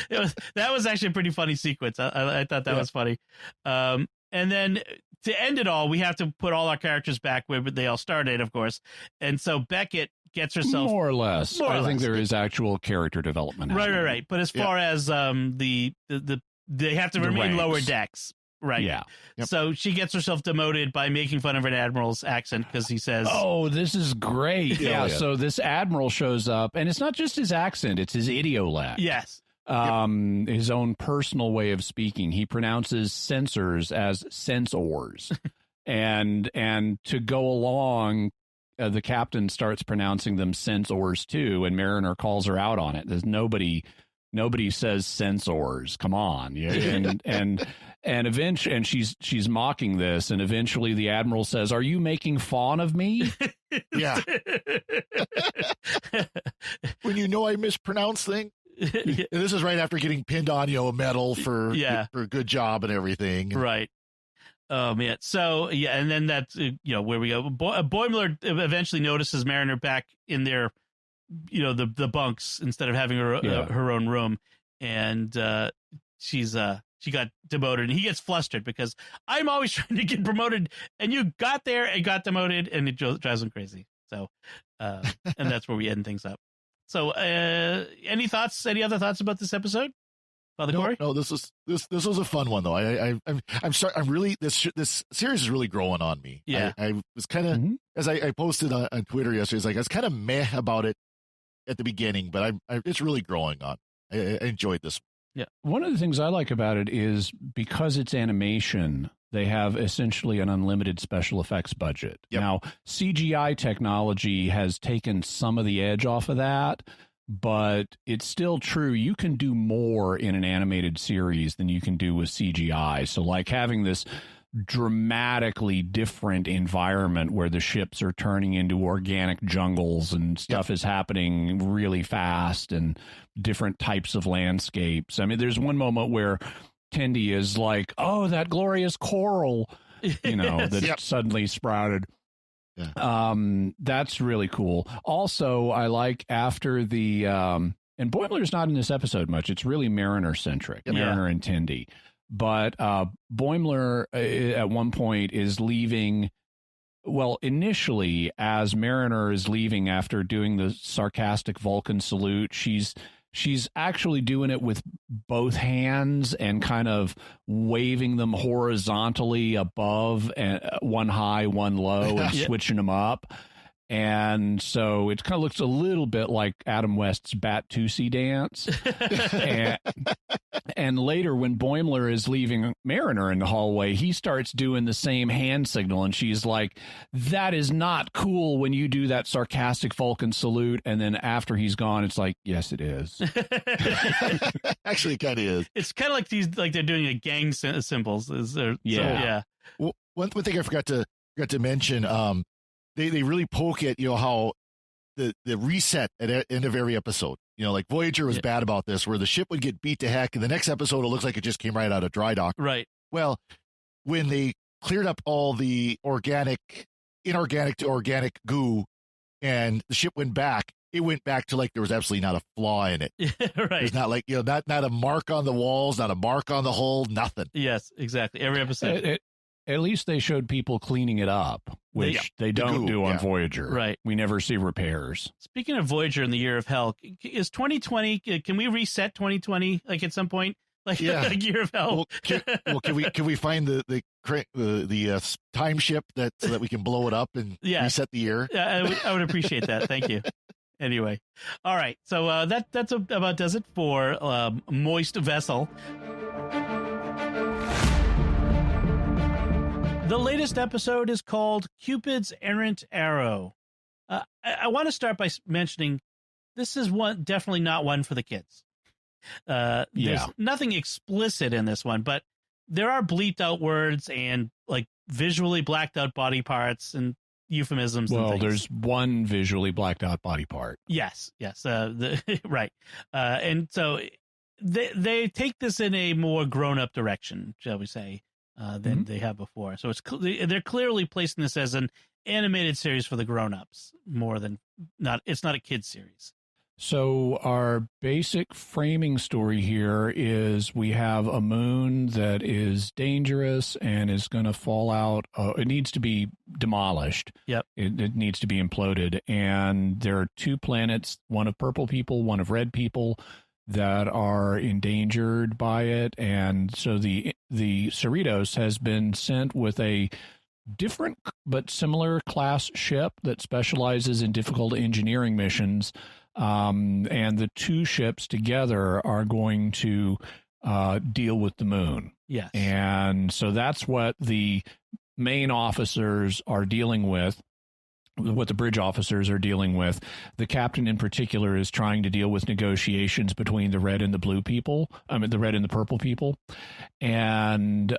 That was actually a pretty funny sequence. I thought that was funny. And then to end it all, we have to put all our characters back where they all started, of course. And so Beckett gets herself
more or less. I think there is actual character development.
Right. But as far as they have to remain lower decks. Right.
Yeah.
Yep. So she gets herself demoted by making fun of an admiral's accent because he says,
"Oh, this is great." Yeah. So this admiral shows up, and it's not just his accent; it's his idiolect.
Yes.
His own personal way of speaking. He pronounces sensors as sensors, and to go along. The captain starts pronouncing them sensors too, and Mariner calls her out on it. There's nobody says sensors. Come on, and eventually, and she's mocking this, and eventually the admiral says, "Are you making fun of me?"
Yeah. When I mispronounce things. And this is right after getting pinned on a medal for a good job and everything.
Right. Oh man! So and then that's where we go. Boimler eventually notices Mariner back in their, the bunks instead of having her own room, and she got demoted, and he gets flustered because I'm always trying to get promoted, and you got there and got demoted, and it drives him crazy. So, and that's where we end things up. So, any other thoughts about this episode? Father Cory?
No, this was a fun one though. I'm really this series is really growing on me.
Yeah,
I was kind of as I posted on Twitter yesterday. It's like I was kind of meh about it at the beginning, but it's really growing on. I enjoyed this.
Yeah, one of the things I like about it is because it's animation, they have essentially an unlimited special effects budget. Yep. Now, CGI technology has taken some of the edge off of that. But it's still true. You can do more in an animated series than you can do with CGI. So like having this dramatically different environment where the ships are turning into organic jungles and stuff is happening really fast and different types of landscapes. I mean, there's one moment where Tendi is like, "Oh, that glorious coral," that suddenly sprouted. Yeah. That's really cool. Also, I like after the and Boimler's not in this episode much. It's really Mariner centric, Mariner and Tendi. But Boimler at one point is leaving. Well, initially, as Mariner is leaving after doing the sarcastic Vulcan salute, she's actually doing it with both hands and kind of waving them horizontally above, and one high, one low, and switching them up. And so it kind of looks a little bit like Adam West's Bat-Tusi dance. and later, when Boimler is leaving Mariner in the hallway, he starts doing the same hand signal. And she's like, that is not cool when you do that sarcastic Vulcan salute. And then after he's gone, it's like, yes, it is.
Actually, it kind of is.
It's kind of like they're doing a gang symbols.
Yeah.
Well, one thing I forgot to mention, they really poke at, how the reset at the end of every episode, like Voyager was bad about this, where the ship would get beat to heck. And the next episode, it looks like it just came right out of dry dock.
Right.
Well, when they cleared up all the inorganic to organic goo and the ship went back, it went back to like there was absolutely not a flaw in it.
Right.
There's not like, not a mark on the walls, not a mark on the hull, nothing.
Yes, exactly. Every episode.
At least they showed people cleaning it up, which they don't do on Voyager.
Right.
We never see repairs.
Speaking of Voyager and the Year of Hell, is 2020, can we reset 2020 like at some point? Like Year of Hell?
Well, can we find the time ship so that we can blow it up and reset the year?
Yeah, I would appreciate that. Thank you. Anyway. All right. So that's about does it for Moist Vessel. The latest episode is called Cupid's Errant Arrow. I want to start by mentioning this is definitely not one for the kids. There's nothing explicit in this one, but there are bleeped out words and like visually blacked out body parts and euphemisms.
Well,
and
there's one visually blacked out body part.
Yes. Right. And so they take this in a more grown up direction, shall we say, than they have before. So they're clearly placing this as an animated series for the grown-ups more than it's not a kid's series.
So our basic framing story here is we have a moon that is dangerous and is going to fall out. It needs to be demolished.
Yep.
It needs to be imploded. And there are two planets, one of purple people, one of red people, that are endangered by it. And so the Cerritos has been sent with a different but similar class ship that specializes in difficult engineering missions. And the two ships together are going to deal with the moon.
Yes.
And so that's what the main officers are dealing with. What the bridge officers are dealing with. The captain in particular is trying to deal with negotiations between the red and the blue people. The red and the purple people. And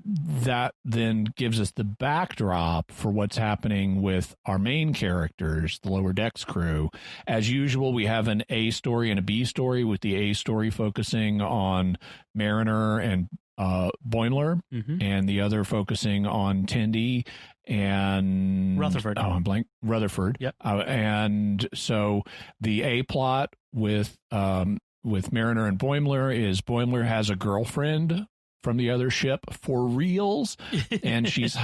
that then gives us the backdrop for what's happening with our main characters, the Lower Decks crew. As usual, we have an A story and a B story, with the A story focusing on Mariner and Boimler, and the other focusing on Tendi and
Rutherford.
Oh, I'm blank. Rutherford.
Yep.
And so the A plot with Mariner and Boimler is Boimler has a girlfriend from the other ship for reals, and she's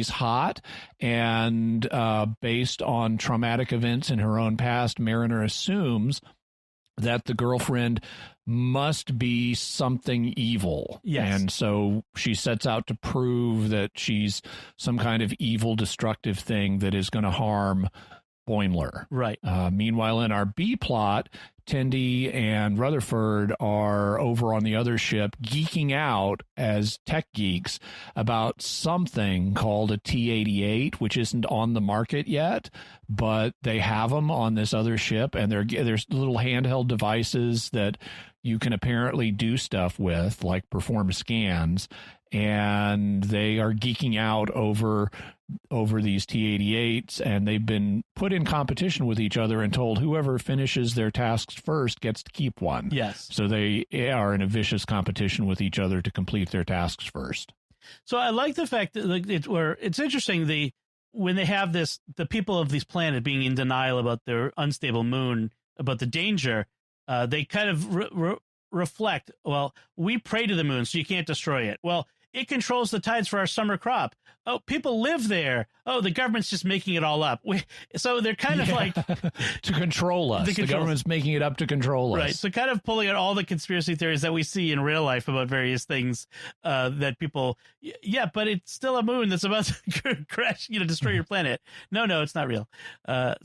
hot, and based on traumatic events in her own past, Mariner assumes that the girlfriend must be something evil.
Yes.
And so she sets out to prove that she's some kind of evil, destructive thing that is going to harm Boimler.
Right.
Meanwhile, in our B plot, Tendi and Rutherford are over on the other ship geeking out as tech geeks about something called a T-88, which isn't on the market yet, but they have them on this other ship, and there's little handheld devices that you can apparently do stuff with, like perform scans, and they are geeking out over these T-88s, and they've been put in competition with each other and told whoever finishes their tasks first gets to keep one.
Yes.
So they are in a vicious competition with each other to complete their tasks first.
So I like the fact that it's interesting when they have the people of this planet being in denial about their unstable moon, about the danger, they kind of reflect, well, we pray to the moon, so you can't destroy it. Well, it controls the tides for our summer crop. Oh, people live there. Oh, the government's just making it all up. So they're kind of like
to control us. The government's making it up to control us.
Right. So kind of pulling out all the conspiracy theories that we see in real life about various things that people, but it's still a moon that's about to crash, destroy your planet. No, it's not real.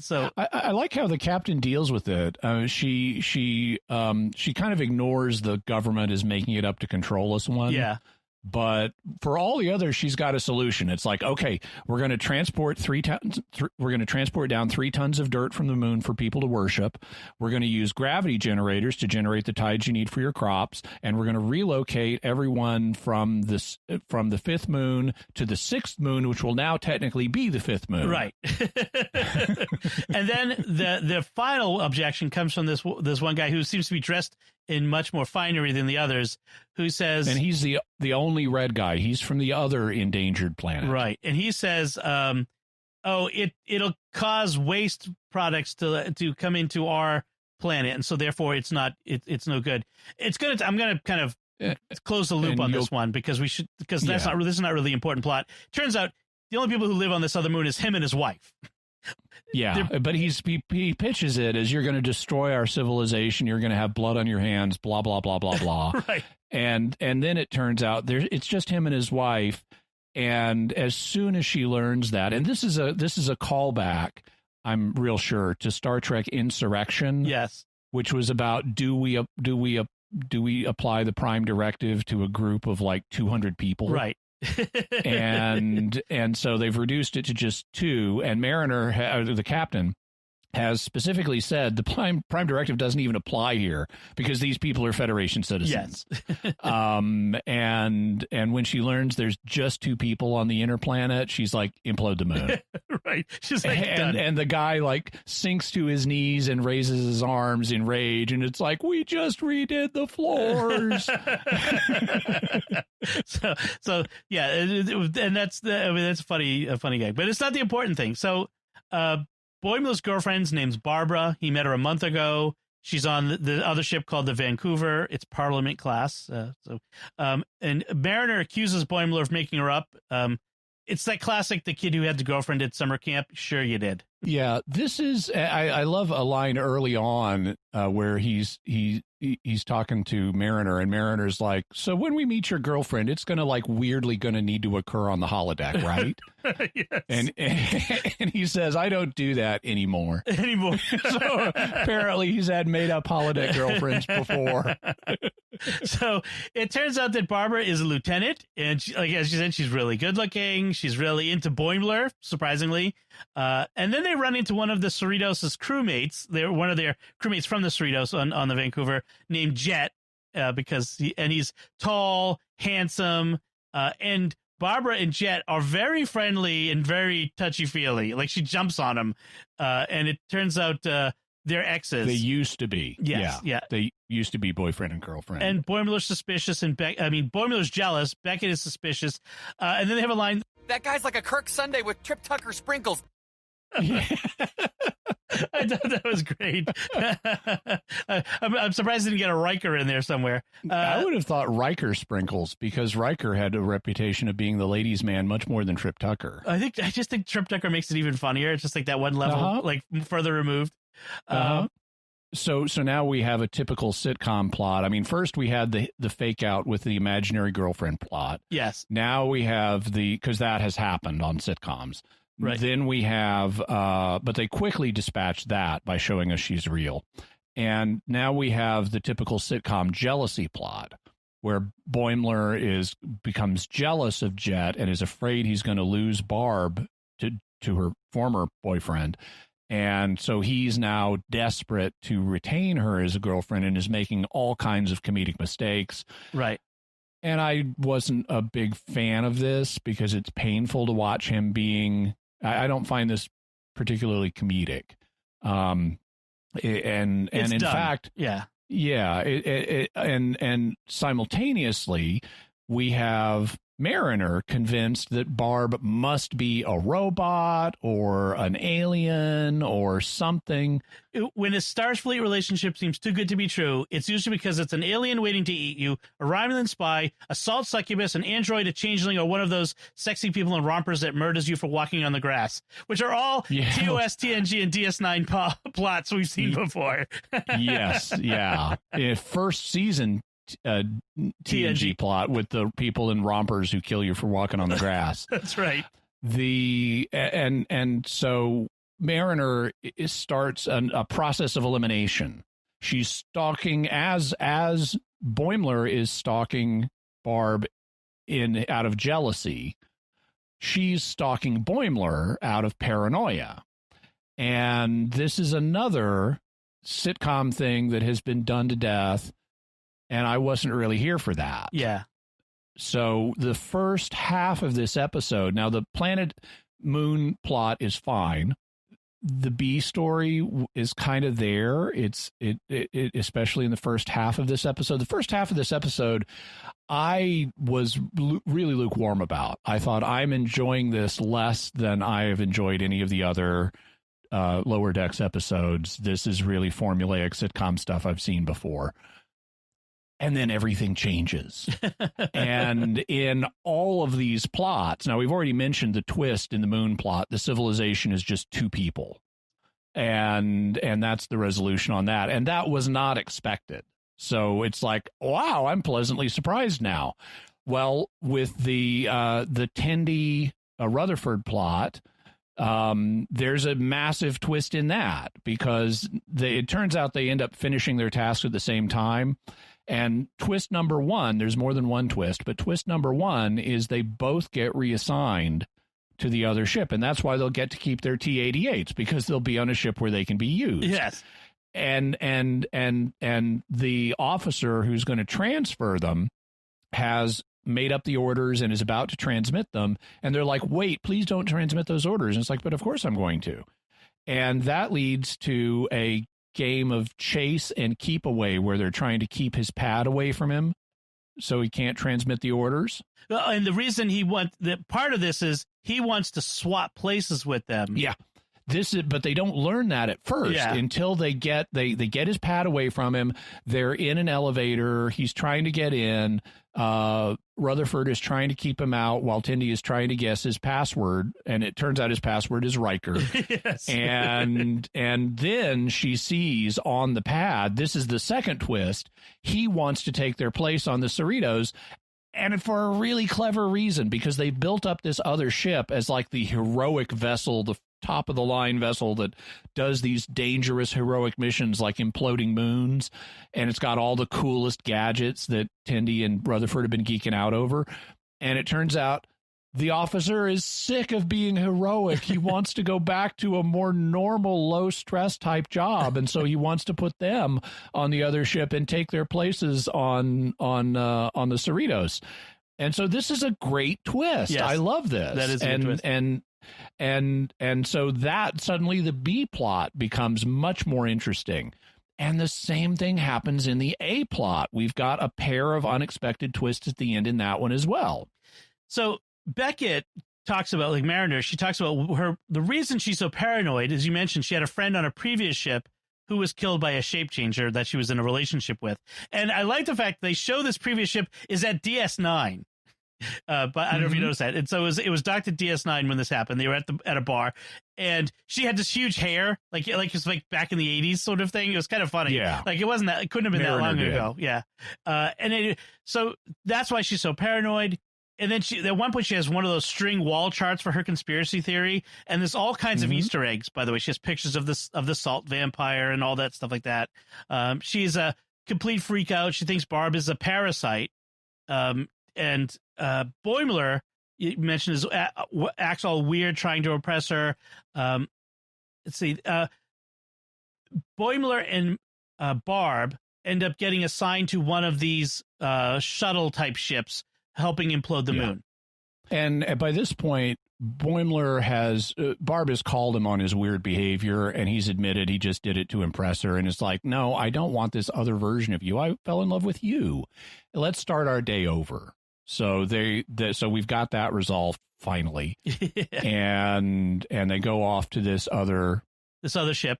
So
I like how the captain deals with it. She kind of ignores the government is making it up to control us one.
Yeah.
But for all the others, she's got a solution. It's like, okay, we're going to transport down 3 tons of dirt from the moon for people to worship. We're going to use gravity generators to generate the tides you need for your crops, and we're going to relocate everyone from the 5th moon to the 6th moon, which will now technically be the 5th moon.
Right. And then the final objection comes from this one guy who seems to be dressed in much more finery than the others, who says,
and he's the only red guy. He's from the other endangered planet,
right? And he says, it'll cause waste products to come into our planet, and so therefore it's no good. I'm gonna kind of close the loop on this one because this is not really the important plot. Turns out the only people who live on this other moon is him and his wife.
Yeah, but he pitches it as, you're going to destroy our civilization. You're going to have blood on your hands, blah, blah, blah, blah, blah.
Right.
And then it turns out it's just him and his wife. And as soon as she learns that, and this is a callback, I'm real sure, to Star Trek Insurrection.
Yes.
Which was about, do we apply the Prime Directive to a group of like 200 people?
Right.
and so they've reduced it to just 2, and Mariner, the captain, has specifically said the Prime Directive doesn't even apply here because these people are Federation citizens.
Yes.
And when she learns there's just 2 people on the inner planet, she's like, implode the moon.
Right. She's like,
and the guy like sinks to his knees and raises his arms in rage, and it's like, we just redid the floors.
so yeah, and that's a funny gag, but it's not the important thing. So Boimler's girlfriend's name's Barbara. He met her a month ago. She's on the other ship called the Vancouver. It's Parliament class. And Mariner accuses Boimler of making her up. It's that classic, the kid who had the girlfriend at summer camp. Sure you did.
Yeah, this is, I love a line early on where he's talking to Mariner, and Mariner's like, so when we meet your girlfriend, it's going to like weirdly going to need to occur on the holodeck, right?
Yes.
And he says, I don't do that anymore. So apparently he's had made up holodeck girlfriends before.
So it turns out that Barbara is a lieutenant, and as you said, she's really good looking. She's really into Boimler, surprisingly. And then they run into one of the Cerritos' crewmates. They're one of their crewmates from the Cerritos on the Vancouver, named Jet, because he's tall, handsome, and Barbara and Jet are very friendly and very touchy-feely. Like, she jumps on him, and it turns out they're exes.
They used to be.
Yes, yeah.
They used to be boyfriend and girlfriend.
And Boimler's suspicious, and Boimler's jealous. Beckett is suspicious. And then they have a line.
That guy's like a Kirk Sunday with Trip Tucker sprinkles.
Yeah. I thought that was great. I'm surprised I didn't get a Riker in there somewhere.
I would have thought Riker sprinkles, because Riker had a reputation of being the ladies' man much more than Trip Tucker.
I just think Trip Tucker makes it even funnier. It's just like that one level, like further removed.
So now we have a typical sitcom plot. I mean, first we had the fake out with the imaginary girlfriend plot.
Yes.
Now we have because that has happened on sitcoms.
Right.
Then we have, but they quickly dispatched that by showing us she's real. And now we have the typical sitcom jealousy plot, where Boimler becomes jealous of Jet and is afraid he's going to lose Barb to her former boyfriend. And so he's now desperate to retain her as a girlfriend and is making all kinds of comedic mistakes.
Right.
And I wasn't a big fan of this because it's painful to watch him being... I don't find this particularly comedic. And in fact...
Yeah.
Yeah. And simultaneously, we have Mariner convinced that Barb must be a robot or an alien or something.
When a Starfleet relationship seems too good to be true, it's usually because it's an alien waiting to eat you, a Romulan spy, a salt succubus, an android, a changeling, or one of those sexy people in rompers that murders you for walking on the grass, which are all TOS, TNG, and DS9 plots we've seen before.
Yes, yeah. First season TNG plot with the people in rompers who kill you for walking on the grass.
That's right.
So Mariner starts a process of elimination. She's stalking as Boimler is stalking Barb out of jealousy. She's stalking Boimler out of paranoia. And this is another sitcom thing that has been done to death. And I wasn't really here for that.
Yeah.
So the first half of this episode, now the planet moon plot is fine. The B story is kind of there. It especially in the first half of this episode. The first half of this episode, I was really lukewarm about. I thought I'm enjoying this less than I have enjoyed any of the other Lower Decks episodes. This is really formulaic sitcom stuff I've seen before. And then everything changes. And in all of these plots, now we've already mentioned the twist in the moon plot. The civilization is just two people. And that's the resolution on that. And that was not expected. So it's like, wow, I'm pleasantly surprised now. Well, with the Tendi Rutherford plot, there's a massive twist in that because it turns out they end up finishing their tasks at the same time. And twist number one, there's more than one twist, but twist number one is they both get reassigned to the other ship. And that's why they'll get to keep their T-88s because they'll be on a ship where they can be used.
Yes.
And the officer who's going to transfer them has made up the orders and is about to transmit them. And they're like, wait, please don't transmit those orders. And it's like, but of course I'm going to. And that leads to a game of chase and keep away where they're trying to keep his pad away from him so he can't transmit the orders.
Well, and the reason part of this is he wants to swap places with them.
Yeah. But they don't learn that at first until they get his pad away from him. They're in an elevator. He's trying to get in. Rutherford is trying to keep him out while Tendi is trying to guess his password. And it turns out his password is Riker.
Yes.
And then she sees on the pad, this is the second twist. He wants to take their place on the Cerritos. And for a really clever reason, because they built up this other ship as like the heroic vessel, the top of the line vessel that does these dangerous heroic missions like imploding moons, and it's got all the coolest gadgets that Tendi and Rutherford have been geeking out over. And it turns out the officer is sick of being heroic. He wants to go back to a more normal, low stress type job, and so he wants to put them on the other ship and take their places on the Cerritos. And so this is a great twist.
Yes,
I love this.
That is a good twist.
And so that suddenly the B plot becomes much more interesting. And the same thing happens in the A plot. We've got a pair of unexpected twists at the end in that one as well.
So Beckett talks about, like Mariner, she talks about the reason she's so paranoid, as you mentioned, she had a friend on a previous ship who was killed by a shape changer that she was in a relationship with. And I like the fact they show this previous ship is at DS9. But I don't know if you noticed that. And so it was docked at DS9 when this happened. They were at a bar, and she had this huge hair, like it's like back in the 80s sort of thing. It was kind of funny.
Yeah.
Like it couldn't have been
Mariner
that long
did.
ago. Yeah. So that's why she's so paranoid. And then at one point she has one of those string wall charts for her conspiracy theory, and there's all kinds of Easter eggs. By the way, she has pictures of the salt vampire and all that stuff like that. She's a complete freak out. She thinks Barb is a parasite. And Boimler, you mentioned, acts all weird, trying to oppress her. Let's see. Boimler and Barb end up getting assigned to one of these shuttle type ships, helping implode the moon.
And by this point, Boimler Barb has called him on his weird behavior, and he's admitted he just did it to impress her. And it's like, no, I don't want this other version of you. I fell in love with you. Let's start our day over. So so we've got that resolved finally, and they go off to this other
ship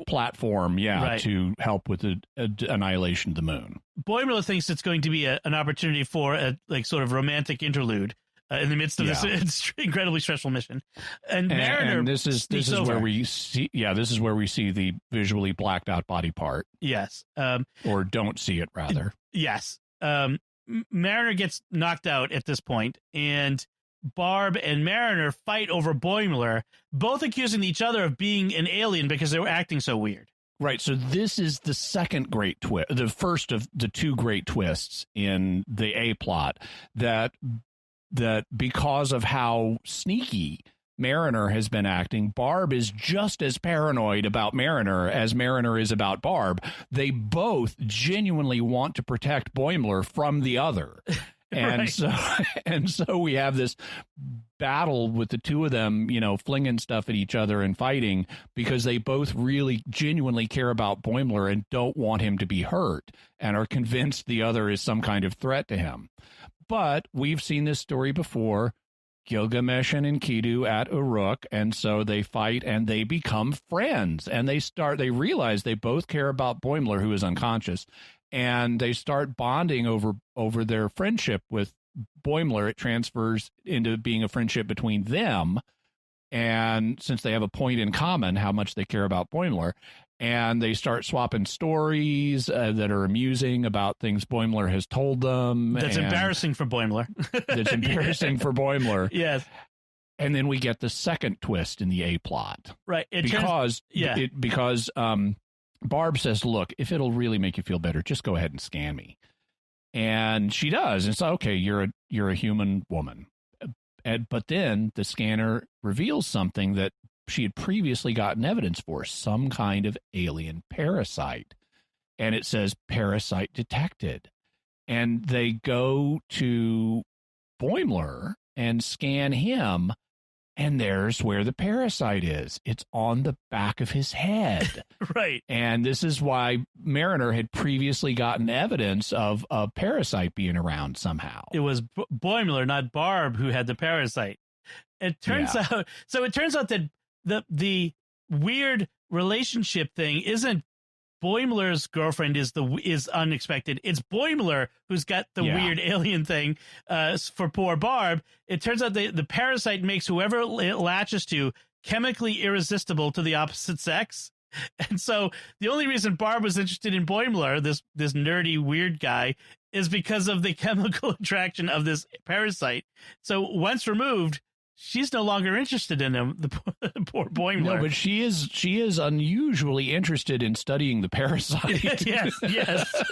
platform,
right,
to help with the annihilation of the moon.
Boimler thinks it's going to be an opportunity for a sort of romantic interlude in the midst of this incredibly stressful mission. And Mariner,
and this is where we see the visually blacked out body part.
Yes,
or don't see it rather.
Yes, Mariner gets knocked out at this point, and Barb and Mariner fight over Boimler, both accusing each other of being an alien because they were acting so weird.
Right. So this is the second great twist, the first of the two great twists in the A plot, that because of how sneaky Mariner has been acting, Barb is just as paranoid about Mariner as Mariner is about Barb. They both genuinely want to protect Boimler from the other. And so we have this battle with the two of them, flinging stuff at each other and fighting because they both really genuinely care about Boimler and don't want him to be hurt and are convinced the other is some kind of threat to him. But we've seen this story before. Gilgamesh and Enkidu at Uruk, and so they fight and they become friends, and they realize they both care about Boimler, who is unconscious, and they start bonding over their friendship with Boimler. It transfers into being a friendship between them, and since they have a point in common, how much they care about Boimler, and they start swapping stories that are amusing about things Boimler has told them.
That's embarrassing for Boimler.
That's embarrassing for Boimler.
Yes.
And then we get the second twist in the A plot.
Right.
Because Barb says, look, if it'll really make you feel better, just go ahead and scan me. And she does. It's okay, you're a human woman. But then the scanner reveals something that she had previously gotten evidence for, some kind of alien parasite. And it says parasite detected. And they go to Boimler and scan him, and there's where the parasite is. It's on the back of his head.
Right.
And this is why Mariner had previously gotten evidence of a parasite being around somehow.
It was Boimler, not Barb, who had the parasite. It turns out that the weird relationship thing isn't Boimler's girlfriend is unexpected. It's Boimler who's got the weird alien thing for poor Barb. It turns out the parasite makes whoever it latches to chemically irresistible to the opposite sex. And so the only reason Barb was interested in Boimler, this nerdy weird guy, is because of the chemical attraction of this parasite. So once removed, she's no longer interested in him, the poor Boimler.
No, but she is unusually interested in studying the parasite.
yes.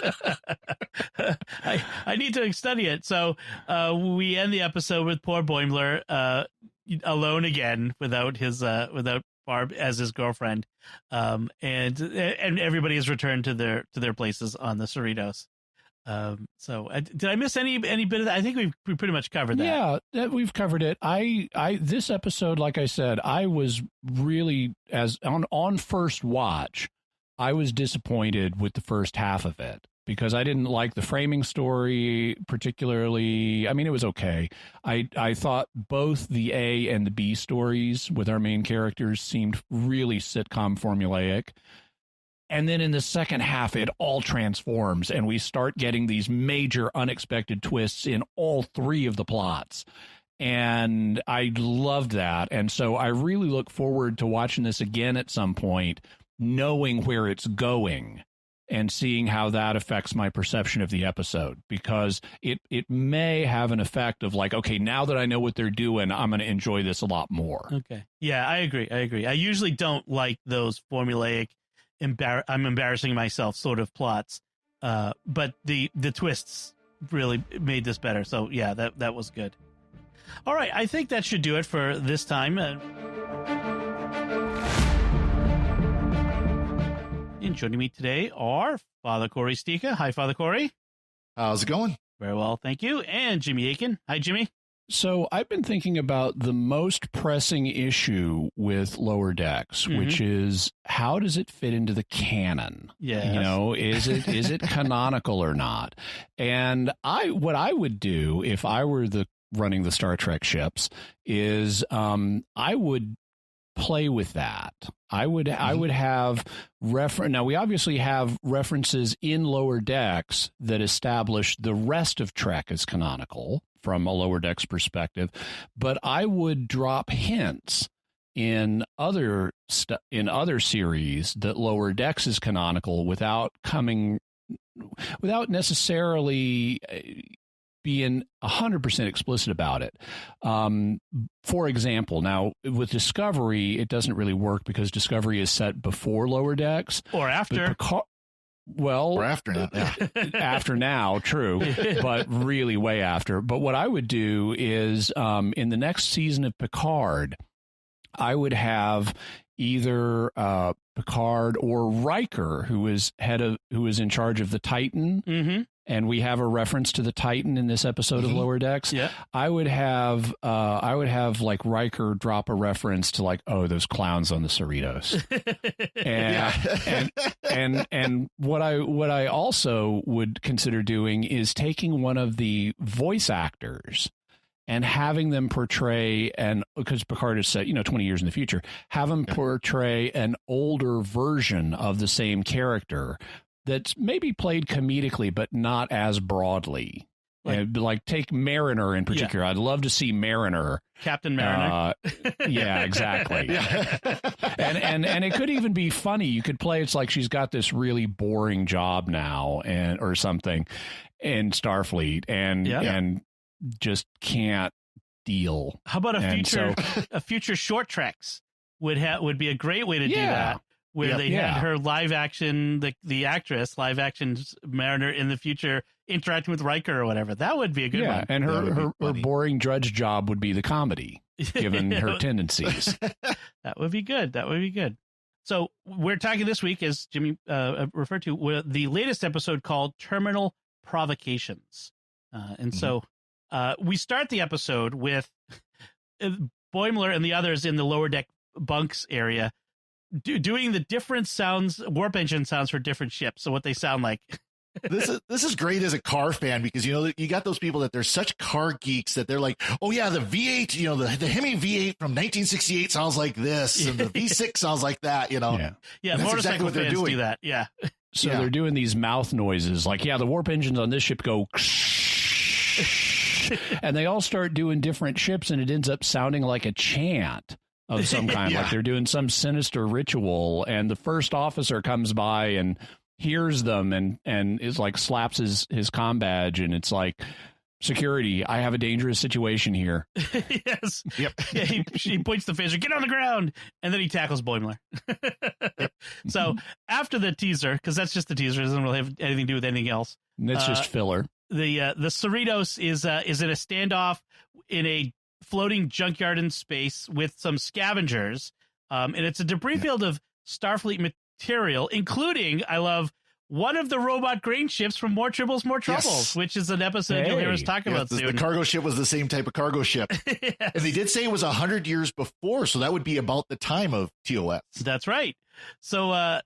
I need to study it. So we end the episode with poor Boimler alone again, without Barb as his girlfriend, and everybody has returned to their places on the Cerritos. So did I miss any bit of that? I think we pretty much covered that.
Yeah, we've covered it. This episode, like I said, I was really, as on first watch, I was disappointed with the first half of it because I didn't like the framing story particularly. I mean, it was okay. I thought both the A and the B stories with our main characters seemed really sitcom formulaic. And then in the second half, it all transforms and we start getting these major unexpected twists in all three of the plots. And I loved that. And so I really look forward to watching this again at some point, knowing where it's going and seeing how that affects my perception of the episode, because it may have an effect of like, okay, now that I know what they're doing, I'm going to enjoy this a lot more.
Okay. Yeah, I agree. I usually don't like those formulaic I'm embarrassing myself sort of plots, but the twists really made this better. So yeah, that was good. All right, I think that should do it for this time. And joining me today are Father Cory Stika. Hi, Father Cory.
How's it going?
Very well, thank you. And Jimmy Aiken. Hi, Jimmy.
So I've been thinking about the most pressing issue with Lower Decks, which is how does it fit into the canon?
Yes.
You know, is it canonical or not? And what I would do if I were running the Star Trek ships is I would play with that. I would have now we obviously have references in Lower Decks that establish the rest of Trek as canonical from a Lower Decks perspective, but I would drop hints in other series that Lower Decks is canonical without necessarily being 100% explicit about it. For example, now with Discovery, it doesn't really work because Discovery is set before Lower Decks.
Or after.
Or after now. Yeah.
After now, true, but really way after. But what I would do is in the next season of Picard, I would have either Picard or Riker, who is in charge of the Titan. And we have a reference to the Titan in this episode of Lower Decks.
Yeah. I
would have like Riker drop a reference to like, oh, those clowns on the Cerritos. and what I also would consider doing is taking one of the voice actors and having them portray, because Picard is set, 20 years in the future, have them portray an older version of the same character that's maybe played comedically, but not as broadly. Like take Mariner in particular. I'd love to see Mariner.
Captain Mariner.
Yeah, exactly. And it could even be funny. You could play, it's like she's got this really boring job now or something in Starfleet and just can't deal.
How about a future short treks would be a great way to do that. Where they had her live action, the actress, live action Mariner in the future interacting with Riker or whatever. That would be a good one.
And her boring drudge job would be the comedy, given her tendencies.
That would be good. So we're talking this week, as Jimmy referred to, the latest episode called Terminal Provocations. So we start the episode with Boimler and the others in the lower deck bunks area doing the different sounds, warp engine sounds for different ships. So what they sound like.
This is great as a car fan because, you got those people that they're such car geeks that they're like, oh, yeah, the V8, the Hemi V8 from 1968 sounds like this. And the V6 sounds like that,
Yeah,
that's exactly what they're doing.
Do that. Yeah.
So they're doing these mouth noises like, the warp engines on this ship go and they all start doing different ships and it ends up sounding like a chant of some kind, like they're doing some sinister ritual, and the first officer comes by and hears them and is like slaps his comm badge, and it's like, security, I have a dangerous situation here.
Yes. Yep. Yeah, he points the phaser, get on the ground, and then he tackles Boimler. So after the teaser, because that's just the teaser, it doesn't really have anything to do with anything else.
It's just filler.
The Cerritos is in a standoff in a floating junkyard in space with some scavengers, and it's a debris field of Starfleet material, including, I love, one of the robot grain ships from More Tribbles, More Troubles, which is an episode you'll hear us talk about soon.
The cargo ship was the same type of cargo ship. Yes. And they did say it was 100 years before, so that would be about the time of TOS.
That's right. So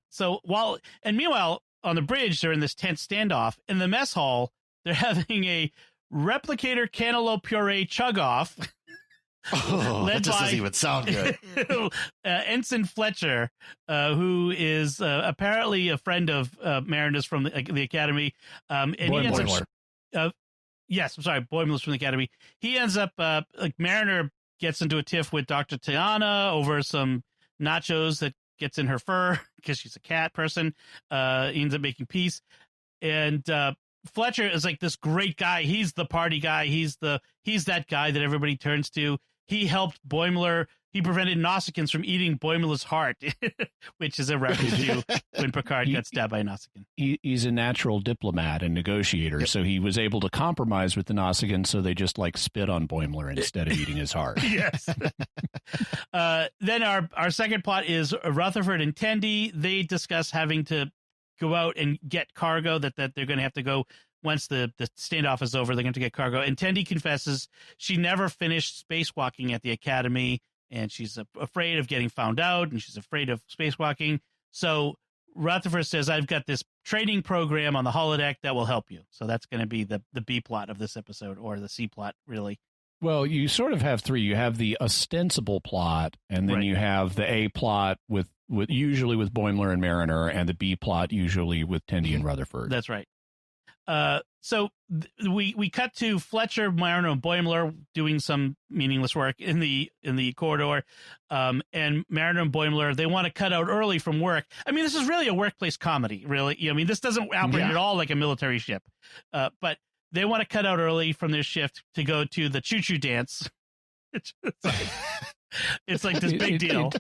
meanwhile, on the bridge, they're in this tense standoff. In the mess hall, they're having a replicator cantaloupe puree chug-off.
That just doesn't even sound good.
Ensign Fletcher, who is apparently a friend of Mariner's from the Academy.
Boimler.
Yes, I'm sorry, Boimler's from the Academy. He ends up, Mariner gets into a tiff with Dr. Tiana over some nachos that gets in her fur because she's a cat person. He ends up making peace. And Fletcher is like this great guy. He's the party guy. He's that guy that everybody turns to. He helped Boimler. He prevented Nausicaans from eating Boimler's heart, which is a reference to when Picard got stabbed by a Nausicaan.
He's a natural diplomat and negotiator, so he was able to compromise with the Nausicaans, so they just spit on Boimler instead of eating his heart.
Yes. Then our second plot is Rutherford and Tendi. They discuss having to go out and get cargo that they're going to have to go once the standoff is over, they're going to get cargo. And Tendi confesses she never finished spacewalking at the Academy, and she's afraid of getting found out, and she's afraid of spacewalking. So Rutherford says, I've got this training program on the holodeck that will help you. So that's going to be the B plot of this episode, or the C plot, really.
Well, you sort of have three. You have the ostensible plot, and then you have the A plot with usually with Boimler and Mariner, and the B plot usually with Tendi and Rutherford.
That's right. So we cut to Fletcher, Mariner, and Boimler doing some meaningless work in the corridor. And Mariner and Boimler, they want to cut out early from work. I mean, this is really a workplace comedy, really. I mean, this doesn't operate at all like a military ship. But they want to cut out early from their shift to go to the choo-choo dance. It's like this big deal.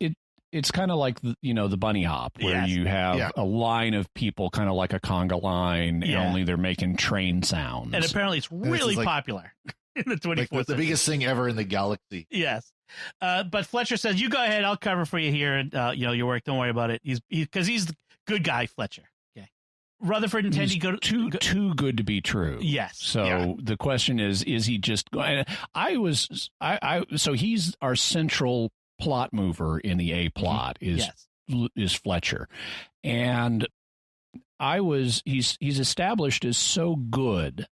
It's kind of like, the bunny hop, where you have a line of people, kind of like a conga line, only they're making train sounds.
And apparently it's really popular in the 24th century.
The biggest thing ever in the galaxy.
Yes. But Fletcher says, you go ahead, I'll cover for you here, and your work, don't worry about it. Because he's the good guy, Fletcher. Okay. Rutherford and Tendi go
too good to be true.
Yes.
So the question is he just so he's our central plot mover in the A plot is Fletcher, and he's established as so good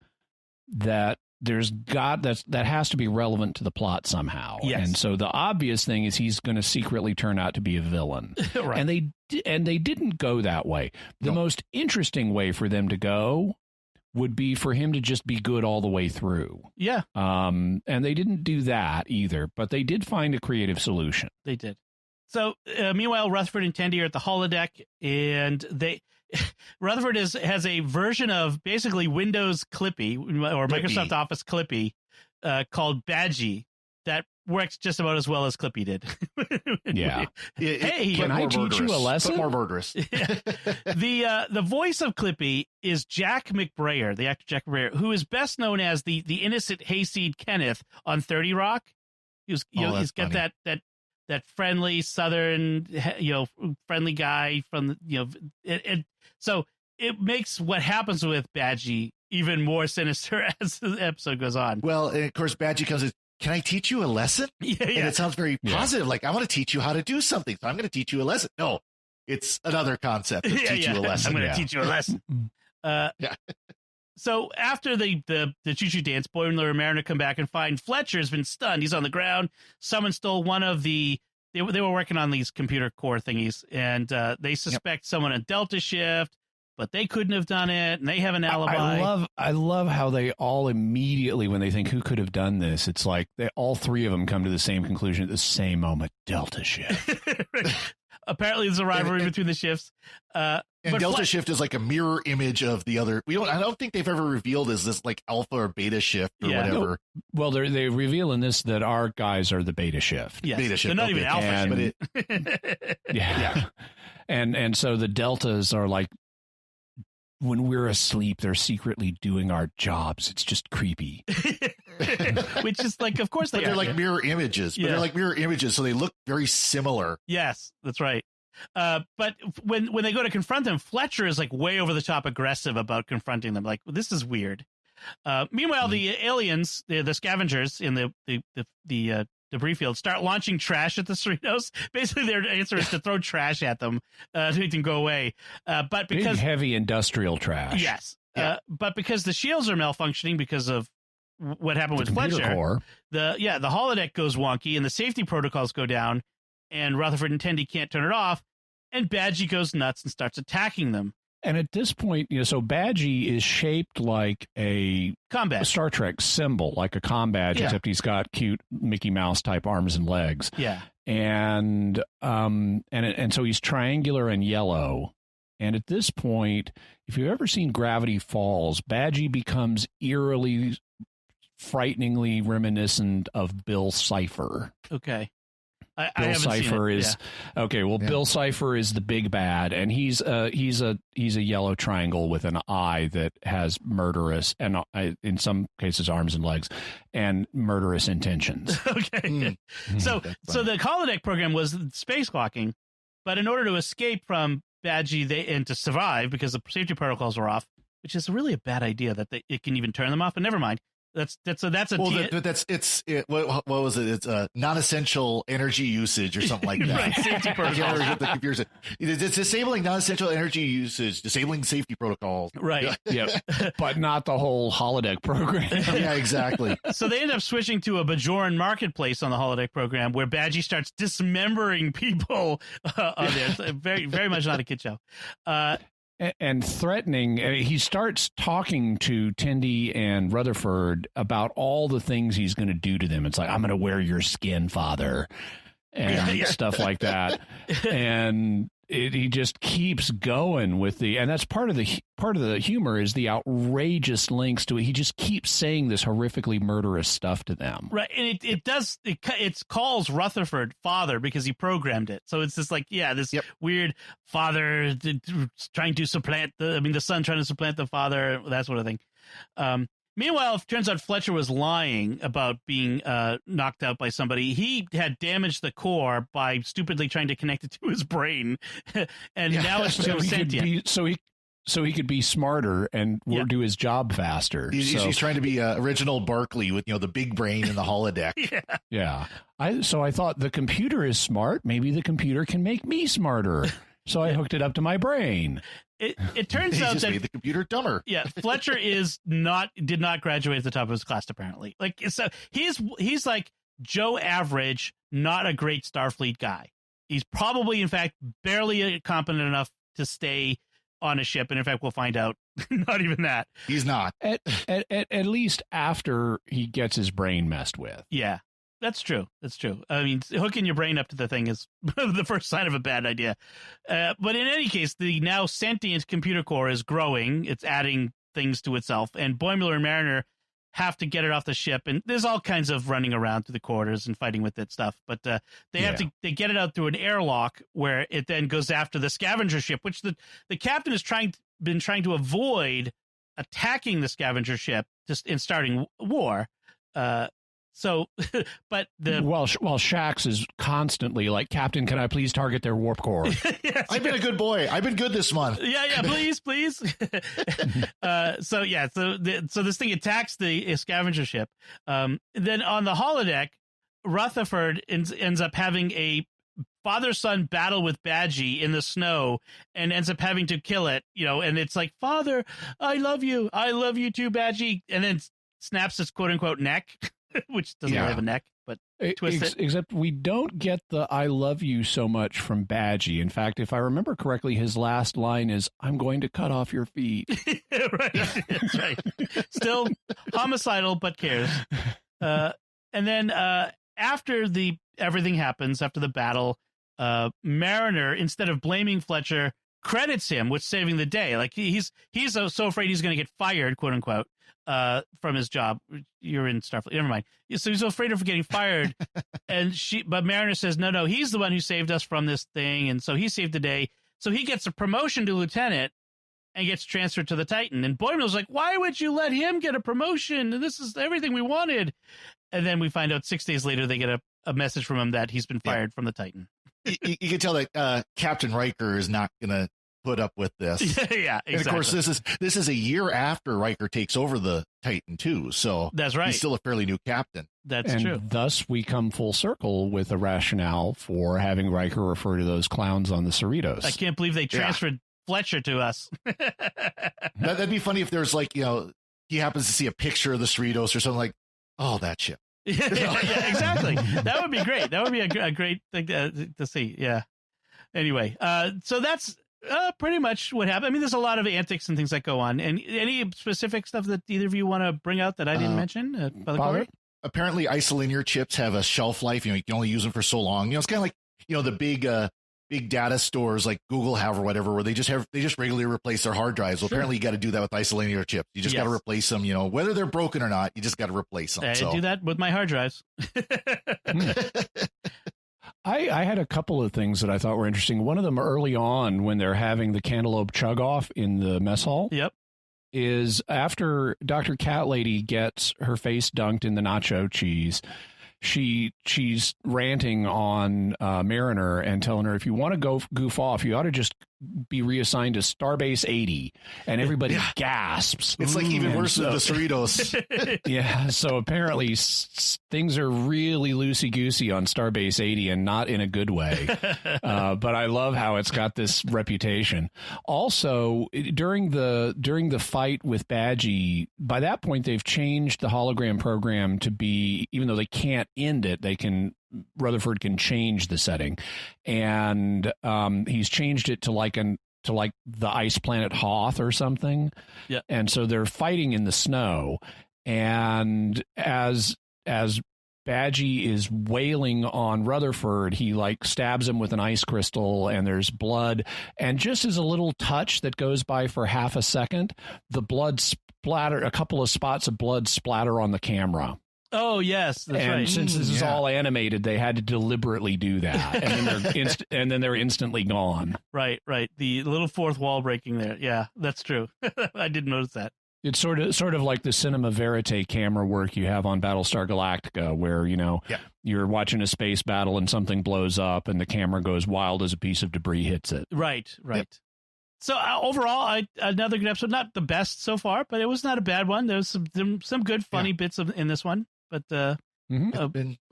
that that has to be relevant to the plot somehow.
Yes.
And so the obvious thing is he's going to secretly turn out to be a villain.
Right.
And they didn't go that way. The most interesting way for them to go would be for him to just be good all the way through.
Yeah.
And they didn't do that either, but they did find a creative solution.
They did. So meanwhile, Rutherford and Tendi are at the holodeck, and Rutherford has a version of basically Windows Clippy or Microsoft Office Clippy called Badgie that works just about as well as Clippy did.
Yeah.
Hey,
can I teach you a lesson?
But more murderous.
The voice of Clippy is Jack McBrayer, the actor Jack McBrayer, who is best known as the innocent hayseed Kenneth on 30 Rock. He's got that friendly Southern, friendly guy from so it makes what happens with Badgie even more sinister as the episode goes on.
Well, and of course, Badgie comes in. Can I teach you a lesson?
Yeah.
And it sounds very positive. Like, I want to teach you how to do something, so I'm going to teach you a lesson. No, it's another concept of teach you a lesson.
I'm going to teach you a lesson. So after the choo-choo dance, Boimler and Mariner come back and find Fletcher's been stunned. He's on the ground. Someone stole one of they were working on these computer core thingies, and they suspect someone at Delta Shift, but they couldn't have done it, and they have an alibi.
I love how they all immediately, when they think who could have done this, it's like all three of them come to the same conclusion at the same moment. Delta Shift.
Apparently, there's a rivalry between the shifts.
And Delta Shift is like a mirror image of the other. I don't think they've ever revealed is this like Alpha or Beta Shift or whatever.
No. Well, they reveal in this that our guys are the Beta Shift.
Yes.
Beta Shift.
They're not even Alpha Shift.
Yeah. And so the Deltas are like, when we're asleep, they're secretly doing our jobs. It's just creepy.
Which is like, of course
they're like mirror images. But they're like mirror images, so they look very similar.
Yes, that's right. But when they go to confront them, Fletcher is like way over the top aggressive about confronting them. Like, well, this is weird. Meanwhile, the aliens, the scavengers in the debris field, start launching trash at the Cerritos. Basically, their answer is to throw trash at them to make them go away. But because
big, heavy industrial trash.
Yes. But because the shields are malfunctioning because of what happened with Fletcher,
core.
the holodeck goes wonky and the safety protocols go down, and Rutherford and Tendi can't turn it off, and Badgie goes nuts and starts attacking them.
And at this point, so Badgie is shaped like a Star Trek symbol, like a comm badge, except he's got cute Mickey Mouse type arms and legs.
Yeah.
And so he's triangular and yellow. And at this point, if you've ever seen Gravity Falls, Badgie becomes eerily, frighteningly reminiscent of Bill Cipher.
Okay.
Bill Cipher is okay. Well, Bill Cipher is the big bad, and he's a yellow triangle with an eye that has murderous and in some cases arms and legs and murderous intentions.
Okay, so the holodeck program was spacewalking, but in order to escape from Badgie and to survive because the safety protocols were off, which is really a bad idea that it can even turn them off. But never mind. What was it? It's
non-essential energy usage or something like that.
Right, safety protocols.
It's disabling non-essential energy usage, disabling safety protocols.
Right.
Yep. But not the whole holodeck program.
Yeah, exactly.
So they end up switching to a Bajoran marketplace on the holodeck program, where Badgie starts dismembering people on there. It's very, very much not a kid show.
And threatening, he starts talking to Tendi and Rutherford about all the things he's going to do to them. It's like, I'm going to wear your skin, father, and stuff like that. And he just keeps going with and that's part of the humor is the outrageous links to it. He just keeps saying this horrifically murderous stuff to them.
Right, and it calls Rutherford father because he programmed it. So it's just like, this weird father trying to supplant the son trying to supplant the father, that sort of thing. Meanwhile, it turns out Fletcher was lying about being knocked out by somebody. He had damaged the core by stupidly trying to connect it to his brain, and now it's sentient.
So he could be smarter and do his job faster.
He's trying to be original Barkley with the big brain in the holodeck.
Yeah. I thought the computer is smart. Maybe the computer can make me smarter. So I hooked it up to my brain.
It turns out that
made the computer dumber.
Yeah, Fletcher did not graduate at the top of his class, apparently. Like, so he's like Joe Average, not a great Starfleet guy. He's probably, in fact, barely competent enough to stay on a ship, and in fact, we'll find out not even that.
He's not.
At least after he gets his brain messed with.
Yeah. That's true. I mean, hooking your brain up to the thing is the first sign of a bad idea. But in any case, the now sentient computer core is growing. It's adding things to itself. And Boimler and Mariner have to get it off the ship. And there's all kinds of running around through the corridors and fighting with it stuff. But they get it out through an airlock where it then goes after the scavenger ship, which the captain has been trying to avoid attacking the scavenger ship and starting war. So, but
while Shax is constantly like, Captain, can I please target their warp core?
Yes, I've been a good boy. I've been good this month.
Yeah, please. So this thing attacks the scavenger ship. Then on the holodeck, Rutherford ends up having a father-son battle with Badgie in the snow and ends up having to kill it. And it's like, Father, I love you too, Badgie, and then snaps his quote-unquote neck. Which doesn't really have a neck, but twist it.
Except we don't get the I love you so much from Badgie. In fact, if I remember correctly, his last line is, I'm going to cut off your feet.
Right. That's right. Still homicidal, but cares. And then after everything happens, after the battle, Mariner, instead of blaming Fletcher, credits him with saving the day. Like he's so afraid he's going to get fired, quote unquote, from his job. You're in Starfleet. Never mind. So he's so afraid of getting fired. But Mariner says, no, he's the one who saved us from this thing. And so he saved the day. So he gets a promotion to lieutenant and gets transferred to the Titan. And Boimler's like, why would you let him get a promotion? This is everything we wanted. And then we find out 6 days later, they get a message from him that he's been fired from the Titan.
You can tell that Captain Riker is not going to put up with this.
Yeah, exactly.
And of course, this is a year after Riker takes over the Titan too, so
that's right.
He's still a fairly new captain.
That's true.
Thus, we come full circle with a rationale for having Riker refer to those clowns on the Cerritos.
I can't believe they transferred Fletcher to us.
That'd be funny if there's he happens to see a picture of the Cerritos or something like, oh, that ship.
Yeah, exactly. That would be great. That would be a great thing to see. Yeah. Anyway, so that's pretty much what happened. I mean, there's a lot of antics and things that go on. And any specific stuff that either of you want to bring out that I didn't mention? Cory?
Apparently, isolinear chips have a shelf life. You can only use them for so long. It's kind of like the big data stores like Google have or whatever, where they just regularly replace their hard drives. Well, apparently, you got to do that with isolinear chips. You just got to replace them. Whether they're broken or not, you just got to replace them.
I do that with my hard drives.
I had a couple of things that I thought were interesting. One of them early on when they're having the cantaloupe chug off in the mess hall.
Yep.
Is after Dr. Cat Lady gets her face dunked in the nacho cheese, she's ranting on Mariner and telling her, if you want to go goof off, you ought to just be reassigned to Starbase 80, and everybody gasps.
It's like even worse than the Cerritos.
Yeah, so apparently things are really loosey-goosey on Starbase 80, and not in a good way. But I love how it's got this reputation. Also, during the fight with Badgie, by that point they've changed the hologram program to be, even though they can't end it, Rutherford can change the setting, and he's changed it to like the ice planet Hoth or something.
Yeah.
And so they're fighting in the snow, and as Badgie is wailing on Rutherford, he like stabs him with an ice crystal, and there's blood, and just as a little touch that goes by for half a second, the blood a couple of spots of blood splatter on the camera.
Oh, yes, that's right.
Since this is all animated, they had to deliberately do that, and then they're instantly gone.
Right. The little fourth wall breaking there. Yeah, that's true. I didn't notice that.
It's sort of like the cinema verite camera work you have on Battlestar Galactica, where you're watching a space battle and something blows up, and the camera goes wild as a piece of debris hits it.
Right. Yep. So overall, another good episode. Not the best so far, but it was not a bad one. There was some good, funny bits in this one. But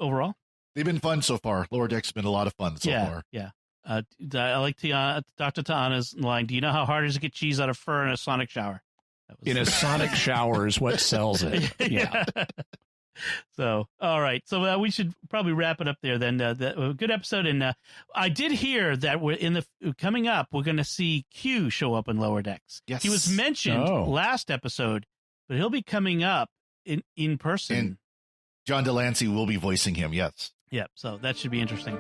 overall,
they've been fun so far. Lower Deck's been a lot of fun so far.
Yeah. I like Dr. Ta'ana's line. Do you know how hard it is to get cheese out of fur in a sonic shower?
In a sonic shower is what sells it. Yeah.
So, all right. So we should probably wrap it up there then. Good episode. And I did hear that coming up, we're going to see Q show up in Lower Decks.
Yes.
He was mentioned last episode, but he'll be coming up in person.
And John Delancey will be voicing him, yes.
Yeah, so that should be interesting.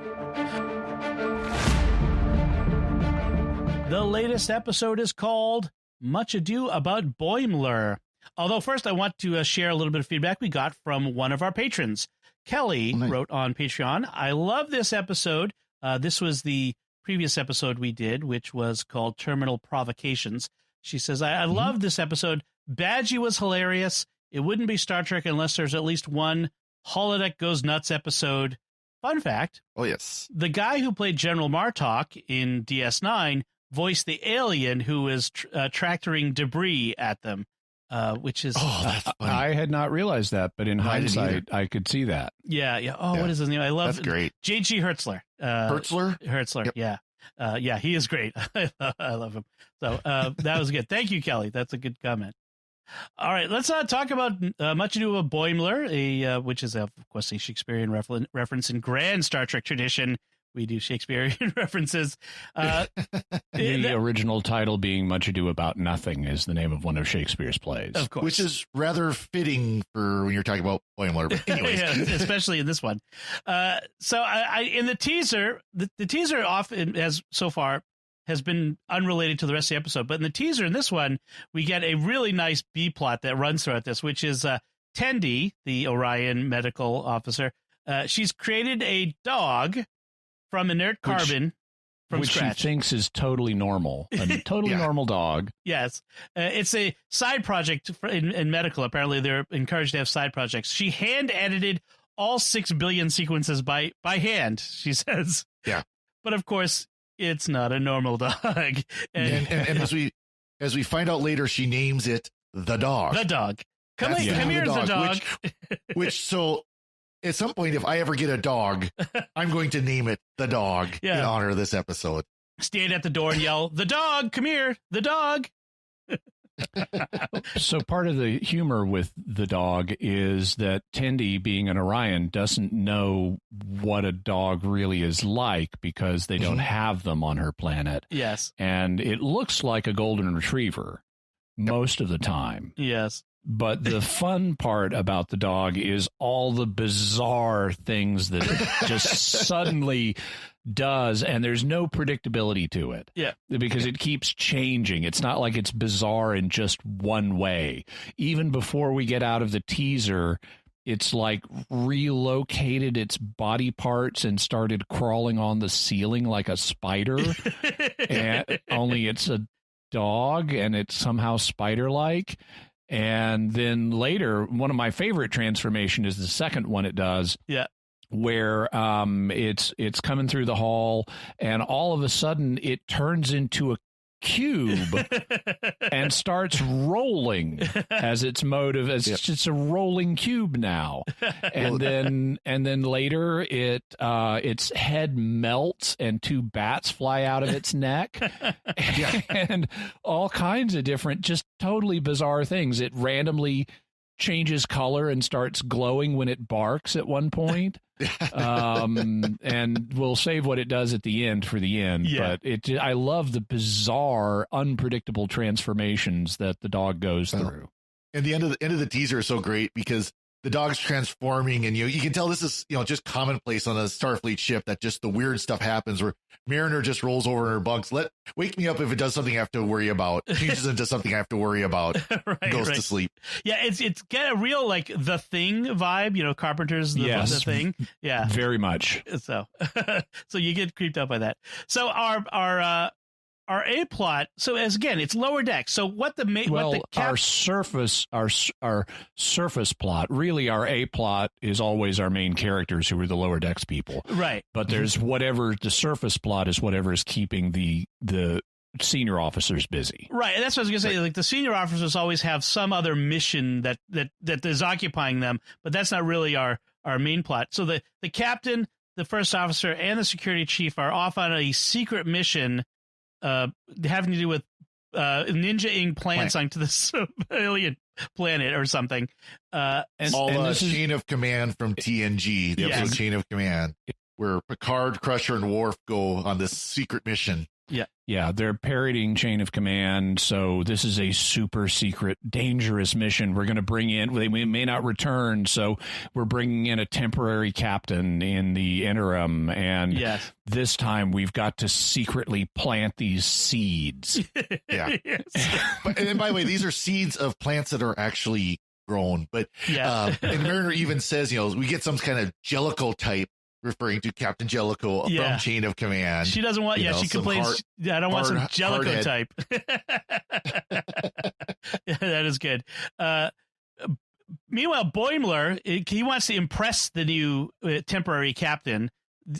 The latest episode is called Much Ado About Boimler. Although first I want to share a little bit of feedback we got from one of our patrons. Kelly wrote on Patreon, I love this episode. This was the previous episode we did, which was called Terminal Provocations. She says, I love this episode. Badgie was hilarious. It wouldn't be Star Trek unless there's at least one Holodeck Goes Nuts episode. Fun fact.
Oh, yes.
The guy who played General Martok in DS9 voiced the alien who was tractoring debris at them, which is...
Oh, that's funny.
I had not realized that, but in hindsight, I could see that.
Yeah. Oh, what is his name? I love...
That's great.
J.G. Hertzler.
Hertzler?
Yep. Yeah, he is great. I love him. So that was good. Thank you, Kelly. That's a good comment. All right, let's talk about Much Ado About Boimler, which is, of course, a Shakespearean reference in grand Star Trek tradition. We do Shakespearean references.
The original title being Much Ado About Nothing is the name of one of Shakespeare's plays.
Of course.
Which is rather fitting for when you're talking about Boimler. But anyways.
Yeah, especially in this one. So in the teaser, the teaser often has been unrelated to the rest of the episode. But in the teaser in this one, we get a really nice B-plot that runs throughout this, which is Tendi, the Orion medical officer. She's created a dog from inert carbon from scratch.
Which she thinks is totally normal. A totally normal dog.
Yes. It's a side project in medical. Apparently, they're encouraged to have side projects. She hand-edited all 6 billion sequences by hand, she says.
Yeah.
But, of course, it's not a normal dog.
And as we find out later, she names it the dog.
The dog. Come here, the dog.
Which so at some point, if I ever get a dog, I'm going to name it the dog in honor of this episode.
Stand at the door and yell, "The dog, come here, the dog."
So part of the humor with the dog is that Tendi, being an Orion, doesn't know what a dog really is like because they don't have them on her planet.
Yes.
And it looks like a golden retriever most of the time.
Yes.
But the fun part about the dog is all the bizarre things that it just suddenly does, and there's no predictability to it.
Yeah.
Because it keeps changing. It's not like it's bizarre in just one way. Even before we get out of the teaser, it's like relocated its body parts and started crawling on the ceiling like a spider. And only it's a dog and it's somehow spider-like. And then later, one of my favorite transformation is the second one it does.
Yeah.
where it's coming through the hall, and all of a sudden it turns into a cube and starts rolling as its motive. As it's a rolling cube now, and then later its head melts and 2 bats fly out of its neck, and all kinds of different, just totally bizarre things. It randomly changes color and starts glowing when it barks at one point. And we'll save what it does at the end for the end. But I love the bizarre, unpredictable transformations that the dog goes through.
And the end of the teaser is so great because the dog's transforming, and you can tell this is just commonplace on a Starfleet ship, that just the weird stuff happens where Mariner just rolls over in her bunks. Wake me up if it does something I have to worry about. Changes into something I have to worry about. Goes to sleep.
Yeah, it's got a real like The Thing vibe. Carpenter's the Thing. Yeah,
very much.
So you get creeped out by that. So our A plot. So it's lower deck. So our surface plot. Really, our A plot is always our main characters who are the lower decks people. Right.
But there's whatever the surface plot is. Whatever is keeping the senior officers busy.
Right. And that's what I was going to say. Like the senior officers always have some other mission that is occupying them, but that's not really our main plot. So the captain, the first officer, and the security chief are off on a secret mission having to do with ninja-ing plants onto this alien planet or something.
Chain of Command from TNG, the episode Chain of Command, where Picard, Crusher, and Worf go on this secret mission.
Yeah, they're parodying Chain of Command, so this is a super secret, dangerous mission. We're going to bring in, they may not return, so we're bringing in a temporary captain in the interim, and this time we've got to secretly plant these seeds.
And by the way, these are seeds of plants that are actually grown, but and Mariner even says, we get some kind of Jellicoe type, referring to Captain Jellicoe from Chain of Command.
She doesn't want, she complains, I don't want some Jellicoe type. That is good. Meanwhile, Boimler, he wants to impress the new temporary captain.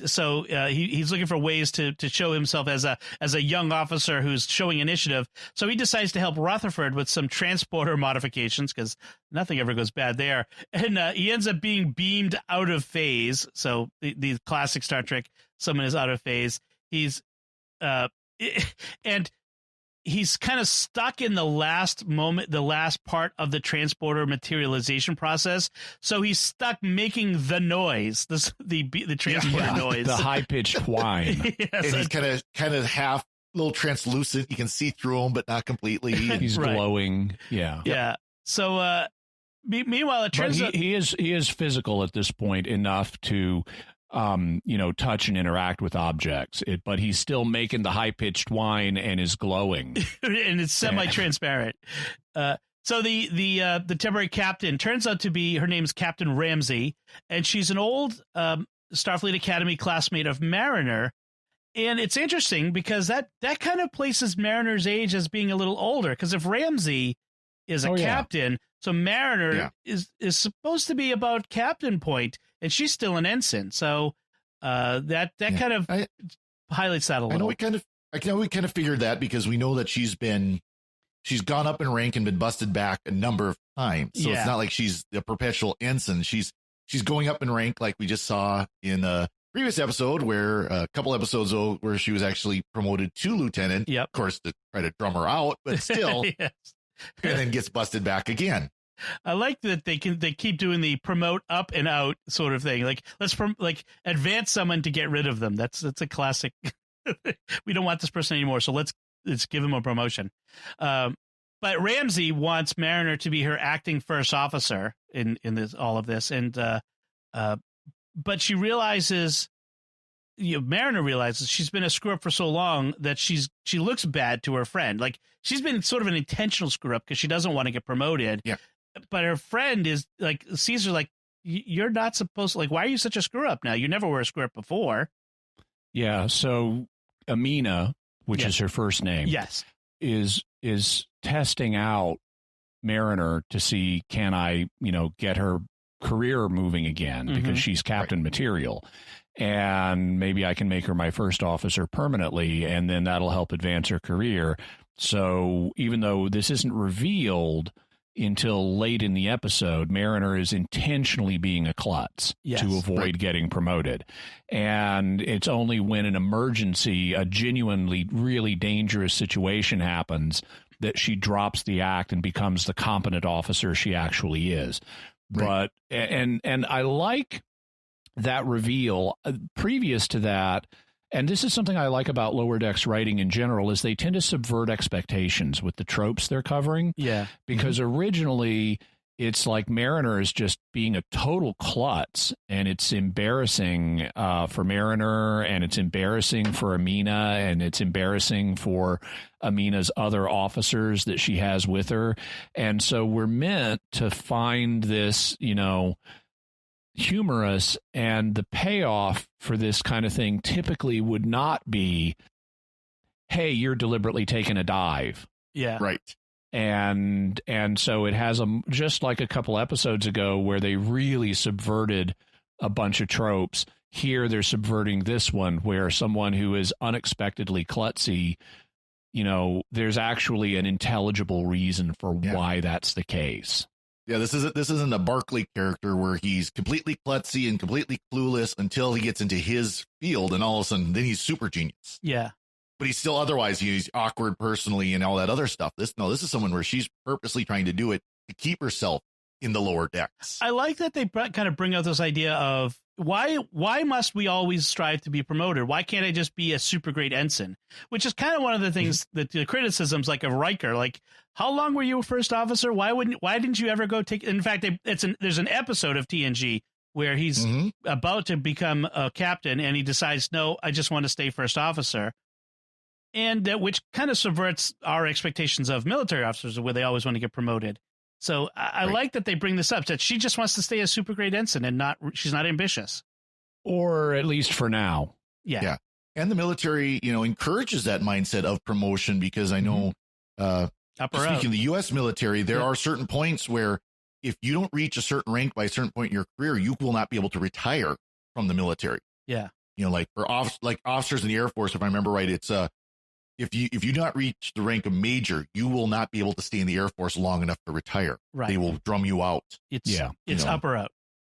So he's looking for ways to show himself as a young officer who's showing initiative. So he decides to help Rutherford with some transporter modifications because nothing ever goes bad there. And he ends up being beamed out of phase. So the classic Star Trek, someone is out of phase. He's he's kind of stuck in the last part of the transporter materialization process. So he's stuck making the noise, the transporter noise,
the high pitched whine.
And he's kind of half little translucent. You can see through him, but not completely.
He's glowing.
Yeah. So meanwhile, it turns out
he is physical at this point enough to touch and interact with objects, but he's still making the high-pitched whine and is glowing.
And it's semi-transparent. So the temporary captain turns out to be, her name's Captain Ramsey, and she's an old Starfleet Academy classmate of Mariner. And it's interesting because that kind of places Mariner's age as being a little older, because if Ramsey is a captain, so Mariner is supposed to be about captain point, and she's still an ensign. So that kind of highlights that a little.
I know we kind of figured that because we know that she's gone up in rank and been busted back a number of times. So it's not like she's a perpetual ensign. She's going up in rank, like we just saw in a previous episode, where a couple episodes ago, where she was actually promoted to lieutenant.
Yep.
Of course, to try to drum her out, but still, and then gets busted back again.
I like that they keep doing the promote up and out sort of thing. Like let's advance someone to get rid of them. That's a classic. We don't want this person anymore, so let's give him a promotion. But Ramsey wants Mariner to be her acting first officer in all of this, and but she realizes, Mariner realizes she's been a screw up for so long that she looks bad to her friend. Like she's been sort of an intentional screw up because she doesn't want to get promoted.
Yeah.
But her friend sees her like, you're not supposed to, like, why are you such a screw up now? You never were a screw up before.
Yeah. So Amina, which is her first name, is testing out Mariner to see, can I, get her career moving again because she's captain material. And maybe I can make her my first officer permanently, and then that'll help advance her career. So even though this isn't revealed until late in the episode, Mariner is intentionally being a klutz to avoid getting promoted. And it's only when an emergency, a genuinely really dangerous situation happens, that she drops the act and becomes the competent officer she actually is. But and I like that reveal. Previous to that, and this is something I like about Lower Decks writing in general, is they tend to subvert expectations with the tropes they're covering. Yeah. Because originally it's like Mariner is just being a total klutz, and it's embarrassing for Mariner, and it's embarrassing for Amina, and it's embarrassing for Amina's other officers that she has with her. And so we're meant to find this, you know, humorous, and the payoff for this kind of thing typically would not be, hey, you're deliberately taking a dive.
Yeah.
Right.
And so it has just like a couple episodes ago where they really subverted a bunch of tropes. Here they're subverting this one where someone who is unexpectedly klutzy, you know, there's actually an intelligible reason for why that's the case.
Yeah, this isn't a Barclay character where he's completely klutzy and completely clueless until he gets into his field, and all of a sudden then he's super genius.
Yeah.
But he's still otherwise he's awkward personally and all that other stuff. This is someone where she's purposely trying to do it to keep herself in the lower decks.
I like that they kind of bring out this idea of why must we always strive to be promoted? Why can't I just be a super great ensign? Which is kind of one of the things that the criticisms like of Riker, like, how long were you a first officer? Why didn't you ever go take? In fact, there's an episode of TNG where he's about to become a captain, and he decides, no, I just want to stay first officer. And which kind of subverts our expectations of military officers, where they always want to get promoted. So I like that they bring this up, that she just wants to stay a super great ensign and she's not ambitious.
Or at least for now.
Yeah.
And the military, you know, encourages that mindset of promotion, because I know, speaking of the U.S. military, there are certain points where if you don't reach a certain rank by a certain point in your career, you will not be able to retire from the military.
Yeah.
You know, like for officers in the Air Force, if I remember right, it's if you do not reach the rank of major, you will not be able to stay in the Air Force long enough to retire.
Right.
They will drum you out.
It's up or out.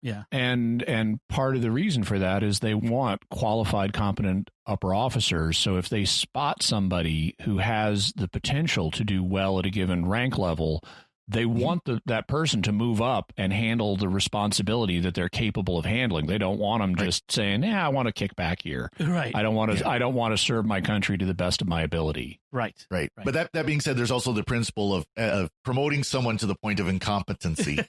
Yeah.
And part of the reason for that is they want qualified, competent upper officers. So if they spot somebody who has the potential to do well at a given rank level, they want that person to move up and handle the responsibility that they're capable of handling. They don't want them just saying, I want to kick back here.
Right.
I don't want to serve my country to the best of my ability.
Right. But that being said, there's also the principle of promoting someone to the point of incompetency.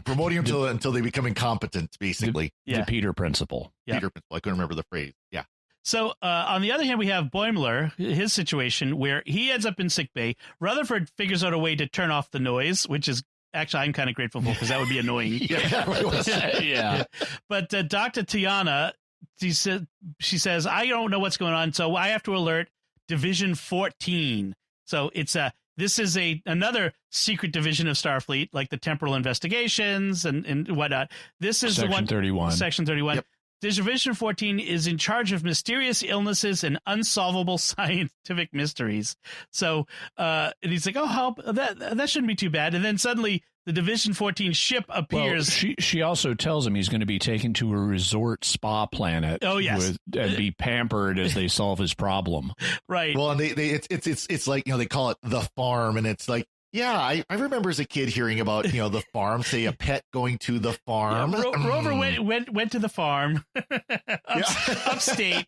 Promoting them until they become incompetent, basically.
The Peter principle.
Yeah. Peter principle. I couldn't remember the phrase. Yeah.
So on the other hand, we have Boimler, his situation where he ends up in sickbay. Rutherford figures out a way to turn off the noise, which is actually I'm kind of grateful for, because that would be annoying.
Yeah.
But Dr. Tiana, she says, I don't know what's going on, so I have to alert Division 14. So it's this is another secret division of Starfleet, like the Temporal Investigations and whatnot. This is
Section
the one
31.
Section 31.
Yep.
Division 14 is in charge of mysterious illnesses and unsolvable scientific mysteries. So and he's like, oh, that shouldn't be too bad. And then suddenly the Division 14 ship appears.
Well, she also tells him he's going to be taken to a resort spa planet.
Oh, yes.
And be pampered as they solve his problem.
Right.
Well, and it's like, you know, they call it the farm, and it's like, yeah, I remember as a kid hearing about, you know, the farm, say a pet going to the farm.
Yeah, Rover went to the farm upstate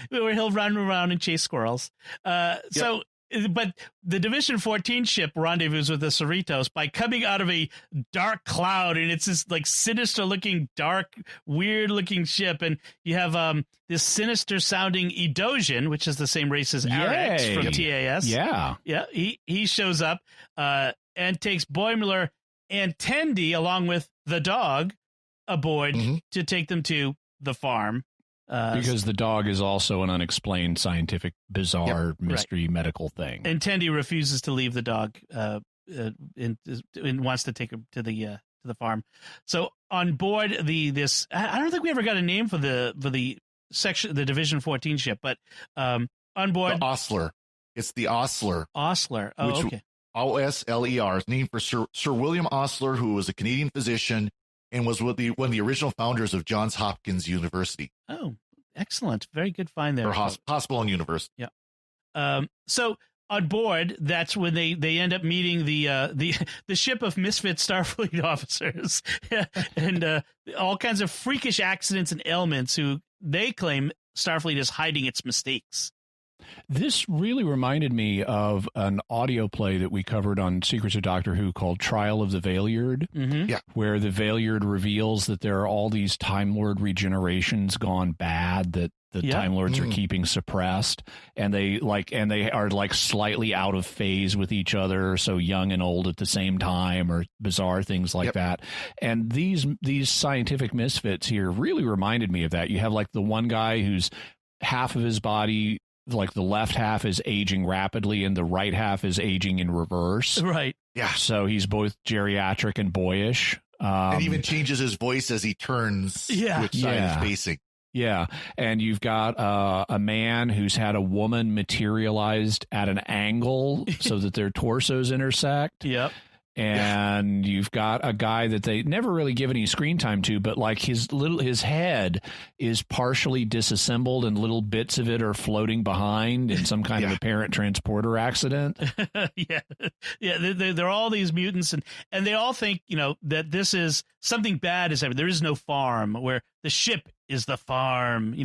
where he'll run around and chase squirrels. So, but the Division 14 ship rendezvous with the Cerritos by coming out of a dark cloud, and it's this like sinister looking, dark, weird looking ship. And you have this sinister sounding Edosian, which is the same race as Errant from TAS.
Yeah.
He shows up and takes Boimler and Tendi along with the dog aboard to take them to the farm.
Because the dog is also an unexplained scientific, bizarre mystery medical thing.
And Tendi refuses to leave the dog and wants to take him to the the farm. So on board this, I don't think we ever got a name for the section, the Division 14 ship, but on board
the Ostler. It's the Ostler.
Ostler. Oh, okay.
OSLER is named for Sir William Ostler, who was a Canadian physician and was one of the original founders of Johns Hopkins University.
Oh, excellent. Very good find there.
Or hospital and university.
Yeah. So on board, that's when they end up meeting the ship of misfit Starfleet officers and all kinds of freakish accidents and ailments who they claim Starfleet is hiding its mistakes.
This really reminded me of an audio play that we covered on Secrets of Doctor Who called Trial of the Valeyard, where the Valeyard reveals that there are all these Time Lord regenerations gone bad that the Time Lords are keeping suppressed, and they are like slightly out of phase with each other, so young and old at the same time, or bizarre things like that. And these scientific misfits here really reminded me of that. You have like the one guy who's half of his body, like the left half is aging rapidly and the right half is aging in reverse.
Right.
Yeah.
So he's both geriatric and boyish.
And even changes his voice as he turns which side he's facing.
Yeah. And you've got a man who's had a woman materialized at an angle so that their torsos intersect.
Yep.
And you've got a guy that they never really give any screen time to, but like his head is partially disassembled and little bits of it are floating behind in some kind of apparent transporter accident.
They're all these mutants, and they all think, that this is something bad is happening. There is no farm, where the ship is the farm,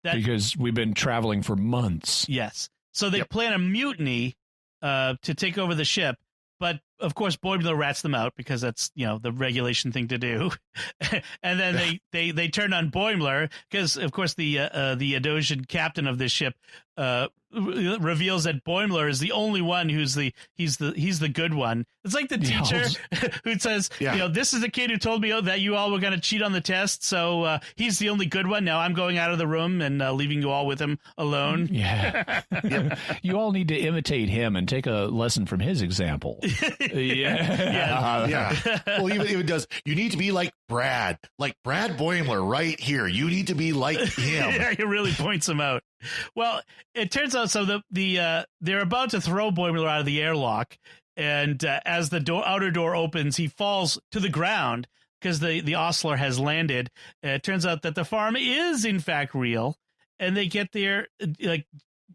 because we've been traveling for months.
Yes. So they plan a mutiny to take over the ship. But of course, Boimler rats them out because that's the regulation thing to do, and then they turn on Boimler because of course the Adosian captain of this ship reveals that Boimler is the only one he's the good one. It's like the teacher who says, this is the kid who told me that you all were going to cheat on the test, so he's the only good one. Now I'm going out of the room and leaving you all with him alone.
Yeah, you all need to imitate him and take a lesson from his example.
Well, even does. You need to be like Brad Boimler right here. You need to be like him.
Yeah, he really points him out. Well, it turns out they're about to throw Boimler out of the airlock, and as the outer door opens, he falls to the ground because the Ostler has landed. It turns out that the farm is in fact real, and they get there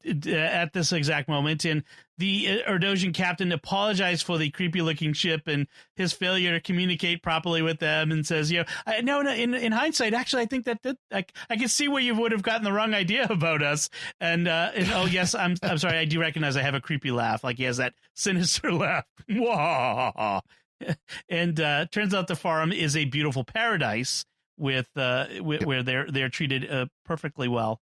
at this exact moment, and the Erdosian captain apologized for the creepy-looking ship and his failure to communicate properly with them, and says, no, in hindsight, actually, I think that I can see where you would have gotten the wrong idea about us. And oh yes, I'm sorry, I do recognize I have a creepy laugh, like he has that sinister laugh. And turns out the farm is a beautiful paradise with where they're treated perfectly well.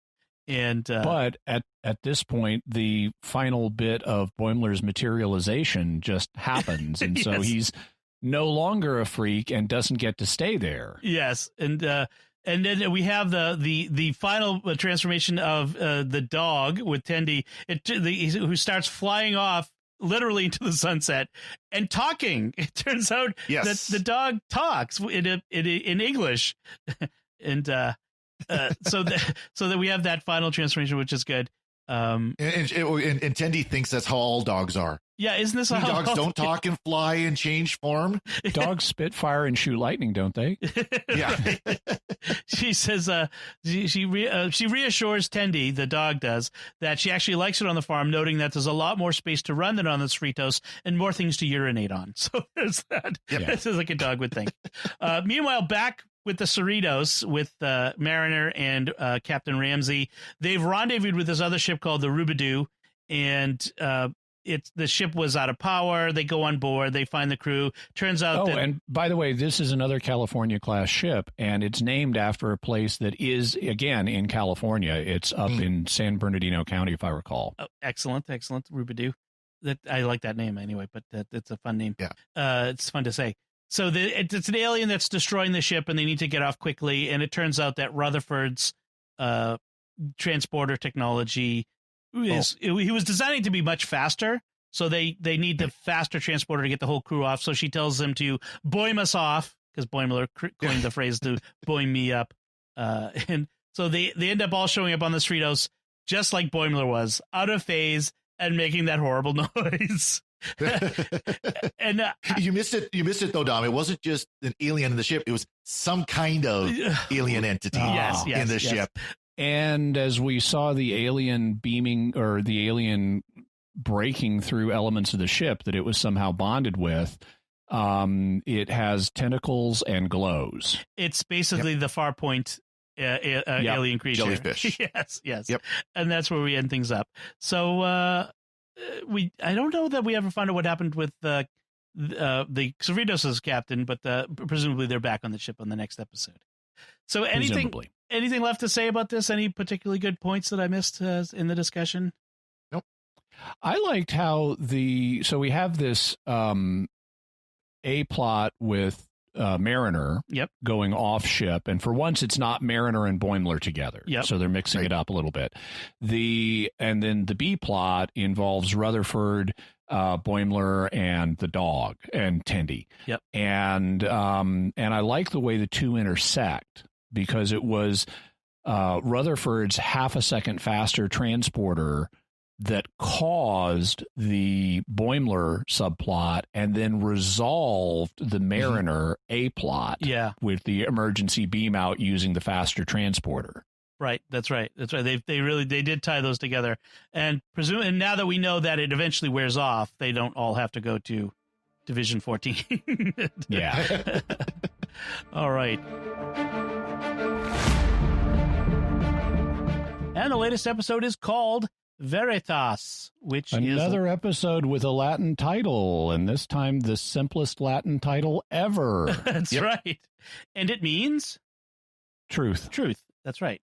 And
but at this point, the final bit of Boimler's materialization just happens, and so he's no longer a freak and doesn't get to stay there.
Yes, and then we have the final transformation of the dog with Tendi, who starts flying off literally into the sunset and talking. It turns out that the dog talks in English, and. So that we have that final transformation, which is good.
And Tendi thinks that's how all dogs are.
Yeah, isn't this how
dogs don't talk and fly and change form?
Dogs spit fire and shoot lightning, don't they?
Yeah.
She says she reassures Tendi, the dog does, that she actually likes it on the farm, noting that there's a lot more space to run than on the Cerritos and more things to urinate on. So there's that. Yep. This is like a dog would think. Meanwhile, back with the Cerritos, with Mariner and Captain Ramsey, they've rendezvoused with this other ship called the Rubidou, and the ship was out of power. They go on board. They find the crew. Turns out
and by the way, this is another California class ship, and it's named after a place that is, again, in California. It's up in San Bernardino County, if I recall.
Oh, excellent. Rubidou. I like that name anyway, but it's a fun name.
Yeah.
It's fun to say. So it's an alien that's destroying the ship, and they need to get off quickly. And it turns out that Rutherford's transporter technology he was designing to be much faster. So they need the faster transporter to get the whole crew off. So she tells them to boim us off, because Boimler coined the phrase to boing me up. And so they end up all showing up on the Cerritos just like Boimler was, out of phase and making that horrible noise. And
you missed it though, Dom. It wasn't just an alien in the ship. It was some kind of alien entity in the ship.
And as we saw the alien beaming or the alien breaking through elements of the ship that it was somehow bonded with, it has tentacles and glows. It's basically
the Farpoint alien creature.
Jellyfish.
yes.
Yep.
And that's where we end things up. So I don't know that we ever found out what happened with the Cerritos' captain, but presumably they're back on the ship on the next episode. So anything left to say about this? Any particularly good points that I missed in the discussion?
Nope.
I liked how so we have this A plot with Mariner going off ship, and for once it's not Mariner and Boimler together. So they're mixing it up a little bit. And then the B plot involves Rutherford, Boimler, and the dog and Tendi. And I like the way the two intersect, because it was Rutherford's half a second faster transporter that caused the Boimler subplot and then resolved the Mariner A plot with the emergency beam out using the faster transporter.
Right. That's right. They did tie those together, and now that we know that it eventually wears off, they don't all have to go to Division 14.
Yeah.
All right. And the latest episode is called Veritas, which is
another episode with a Latin title, and this time the simplest Latin title ever.
That's right. And it means
truth.
That's right.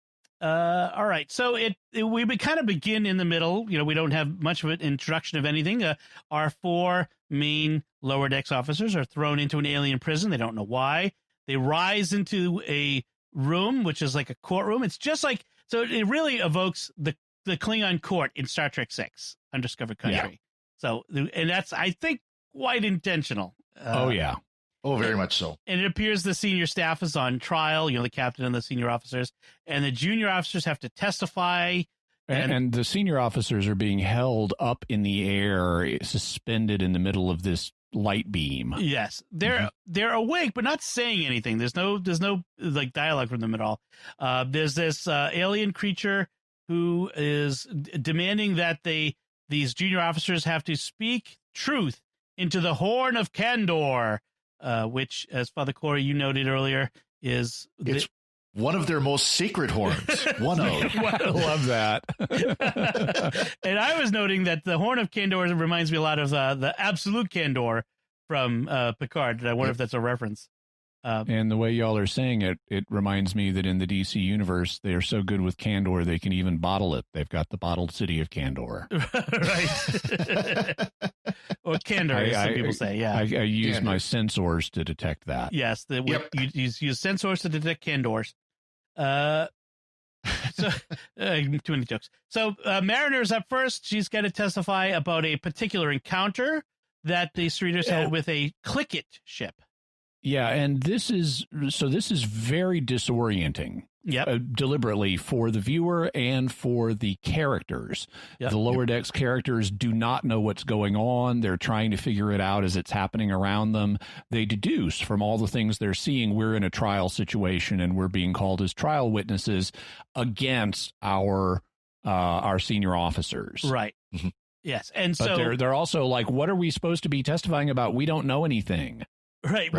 All right. So we kind of begin in the middle. We don't have much of an introduction of anything. Our four main lower decks officers are thrown into an alien prison. They don't know why. They rise into a room, which is like a courtroom. It's just like, so it really evokes the Klingon court in Star Trek VI, Undiscovered Country. Yeah. So, and that's, I think, quite intentional.
Very much so.
And it appears the senior staff is on trial, the captain and the senior officers, and the junior officers have to testify.
And the senior officers are being held up in the air, suspended in the middle of this light beam.
Yes, they're awake, but not saying anything. There's no like dialogue from them at all. There's this alien creature who is demanding that these junior officers have to speak truth into the horn of Candor, which, as Father Cory, you noted earlier, it's
one of their most secret horns. One of.
I love that.
And I was noting that the horn of Candor reminds me a lot of the absolute Candor from Picard. I wonder if that's a reference.
And the way y'all are saying it, it reminds me that in the DC universe, they are so good with Candor, they can even bottle it. They've got the bottled city of Candor.
Right. Or Candor, as some people say, yeah.
I use my sensors to detect that.
Yes, you use sensors to detect Candors. So too many jokes. So Mariner's up first. She's got to testify about a particular encounter that the Cerritos had with a Clickit ship.
Yeah, and this is very disorienting. Deliberately for the viewer and for the characters. The lower decks characters do not know what's going on. They're trying to figure it out as it's happening around them. They deduce from all the things they're seeing, we're in a trial situation and we're being called as trial witnesses against our senior officers.
Right.
Mm-hmm.
Yes, and
so they're also like, what are we supposed to be testifying about? We don't know anything.
Right.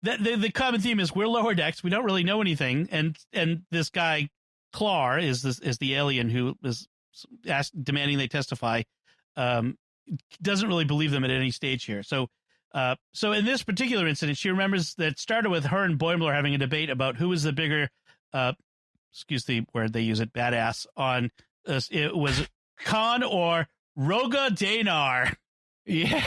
The common theme is we're lower decks. We don't really know anything. And this guy, Clar, is the alien who is demanding they testify, doesn't really believe them at any stage here. So in this particular incident, she remembers that it started with her and Boimler having a debate about who was the bigger, excuse the word they use it, badass on, it was Khan or Roga Danar. Yeah.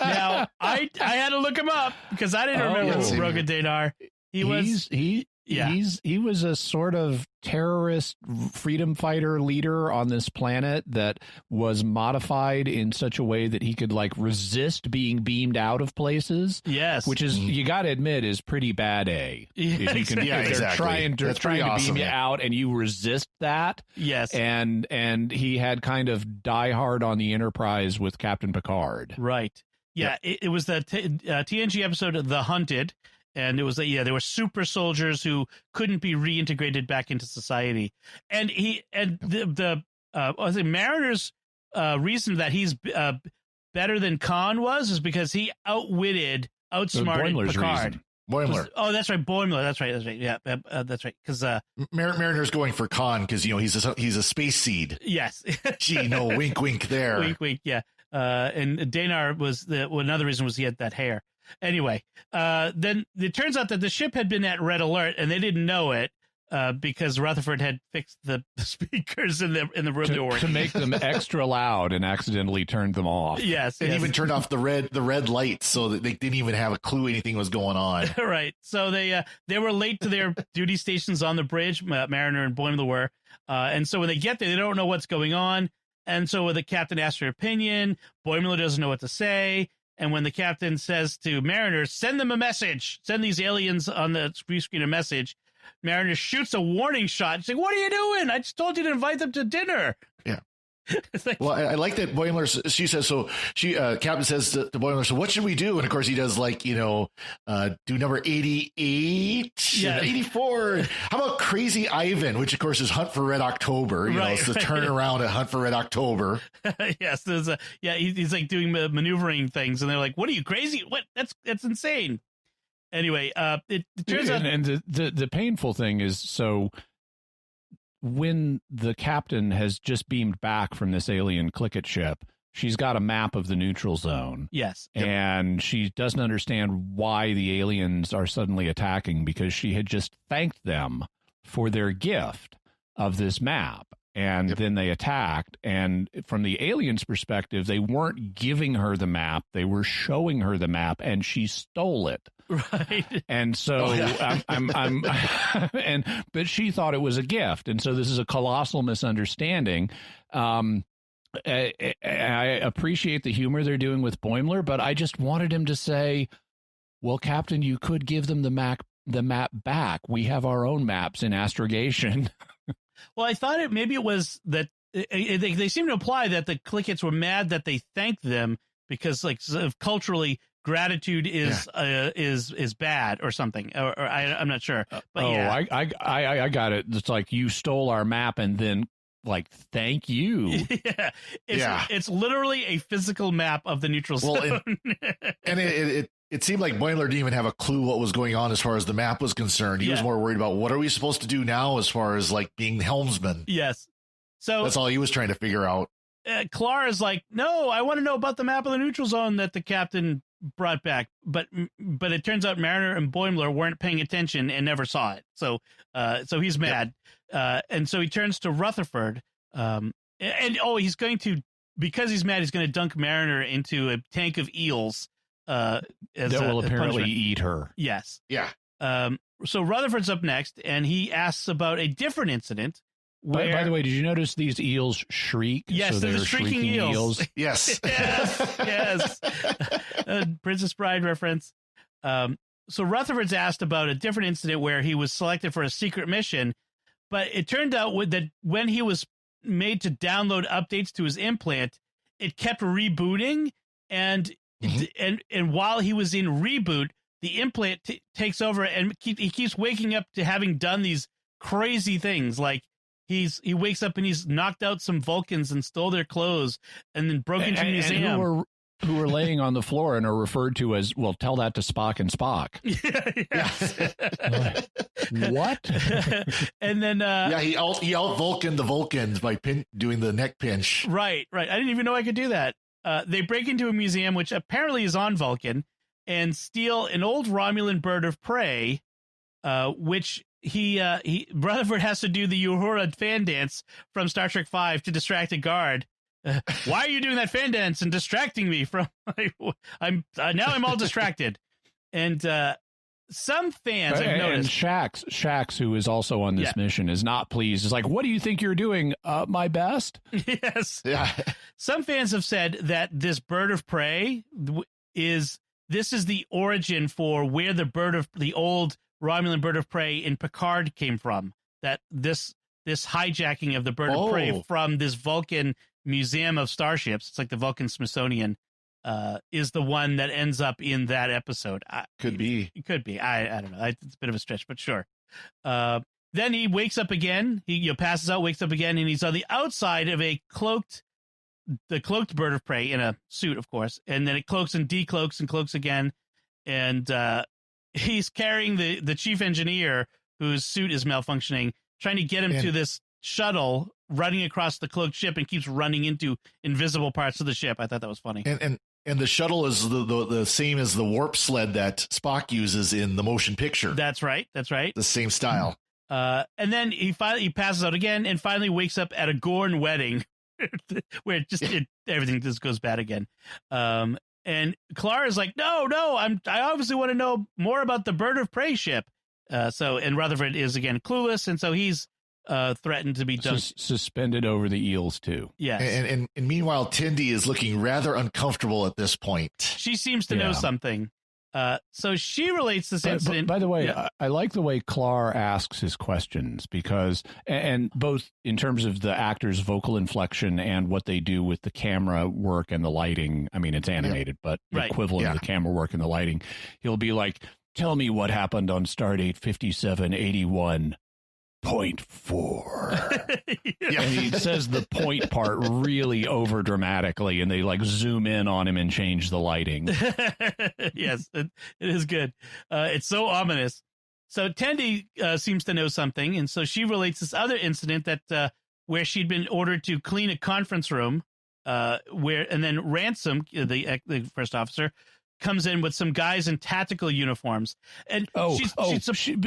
Now I had to look him up because I didn't remember Roga Danar. Yeah.
He was a sort of terrorist freedom fighter leader on this planet that was modified in such a way that he could like resist being beamed out of places.
Yes.
Which is, you got to admit, is pretty bad. If they're trying to beam you out and you resist that.
Yes.
And he had kind of Die Hard on the Enterprise with Captain Picard.
Right. Yeah. Yep. It was the TNG episode The Hunted. And it was there were super soldiers who couldn't be reintegrated back into society, and the Mariner's reason that he's better than Khan is because he outsmarted Picard.
Boimler.
Oh, that's right, Boimler. That's right. Yeah, that's right. Because
Mariner's going for Khan because he's a space seed.
Yes.
Gee, no, wink, wink there.
Wink, wink. Yeah. And Danar was another reason was he had that hair. Anyway, then it turns out that the ship had been at red alert, and they didn't know it because Rutherford had fixed the speakers in the room
to make them extra loud and accidentally turned them off.
Yes,
and even turned off the red lights so that they didn't even have a clue anything was going on.
Right. So they were late to their duty stations on the bridge. Mariner and Boimler were, and so when they get there, they don't know what's going on. And so when the captain asks her opinion, Boimler doesn't know what to say. And when the captain says to Mariner, send them a message, send these aliens on the screen a message, Mariner shoots a warning shot. She's like, what are you doing? I just told you to invite them to dinner.
Yeah.
Like,
well, I like that Boimler, she says, so Captain says to Boimler, so what should we do? And of course he does do number 88, 84. How about Crazy Ivan, which of course is Hunt for Red October. It's the turnaround at Hunt for Red October.
Yes. He's like doing maneuvering things and they're like, what are you crazy? What? That's insane. Anyway, it turns out.
And the painful thing is, so when the captain has just beamed back from this alien clicket ship, she's got a map of the neutral zone.
Yes.
And she doesn't understand why the aliens are suddenly attacking because she had just thanked them for their gift of this map. And then they attacked. And from the aliens' perspective, they weren't giving her the map. They were showing her the map, and she stole it.
Right.
And so but she thought it was a gift. And so this is a colossal misunderstanding. I appreciate the humor they're doing with Boimler, but I just wanted him to say, well, Captain, you could give them the map back. We have our own maps in astrogation.
Well, I thought maybe it was that they seem to imply that the Clickets were mad that they thanked them because, like, culturally, gratitude is bad or something. Or I'm not sure. But
I got it. It's like you stole our map and then, like, thank you.
It's literally a physical map of the neutral zone.
And it seemed like Boimler didn't even have a clue what was going on as far as the map was concerned. He was more worried about what are we supposed to do now as far as like being the helmsman.
Yes. So
that's all he was trying to figure out.
Clara's like, no, I want to know about the map of the neutral zone that the captain brought back. But it turns out Mariner and Boimler weren't paying attention and never saw it. So he's mad. And so he turns to Rutherford. He's going to, because he's mad, he's going to dunk Mariner into a tank of eels. That
will apparently eat her.
Yes.
Yeah.
So Rutherford's up next, and he asks about a different incident.
By the way, did you notice these eels shriek?
Yes, so they're shrieking eels.
Yes.
yes. Princess Bride reference. So Rutherford's asked about a different incident where he was selected for a secret mission, but it turned out that when he was made to download updates to his implant, it kept rebooting, and while he was in reboot, the implant takes over, and he keeps waking up to having done these crazy things. Like he wakes up and he's knocked out some Vulcans and stole their clothes, and then broke into a museum.
Who are laying on the floor and are referred to as, well, tell that to Spock and Spock.
What? And then
he out Vulcan the Vulcans by doing the neck pinch.
Right. I didn't even know I could do that. They break into a museum, which apparently is on Vulcan, and steal an old Romulan bird of prey, which Rutherford has to do the Uhura fan dance from Star Trek V to distract a guard. Why are you doing that fan dance and distracting me from? I'm all distracted, and some fans have noticed.
Shax, who is also on this mission, is not pleased. It's like, what do you think you're doing? My best?
Yes.
Yeah.
Some fans have said that this bird of prey is the origin for where the old Romulan bird of prey in Picard came from. That this hijacking of the bird of prey from this Vulcan Museum of Starships, it's like the Vulcan Smithsonian, is the one that ends up in that episode.
Could be.
It could be. I don't know. It's a bit of a stretch, but sure. Then he wakes up again. He passes out, wakes up again, and he's on the outside of the cloaked bird of prey in a suit, of course. And then it cloaks and decloaks and cloaks again. And he's carrying the chief engineer whose suit is malfunctioning, trying to get him to this shuttle running across the cloaked ship, and keeps running into invisible parts of the ship. I thought that was funny.
And the shuttle is the same as the warp sled that Spock uses in the motion picture.
That's right.
The same style.
And then he passes out again and finally wakes up at a Gorn wedding where everything just goes bad again. And Clara is like, no, I obviously want to know more about the bird of prey ship. And Rutherford is again clueless, and so he's threatened to be
suspended over the eels too.
Yes.
And meanwhile, Tendi is looking rather uncomfortable at this point.
She seems to know something. So she relates this incident.
By the way, I like the way Clar asks his questions, because, and both in terms of the actor's vocal inflection and what they do with the camera work and the lighting. I mean, it's animated, but the equivalent of the camera work and the lighting. He'll be like, tell me what happened on Stardate 5781.4. And he says the point part really over dramatically, and they like zoom in on him and change the lighting.
Yes, it is good. It's so ominous. So Tendi seems to know something, and so she relates this other incident that where she'd been ordered to clean a conference room, and then Ransom, the first officer, comes in with some guys in tactical uniforms, and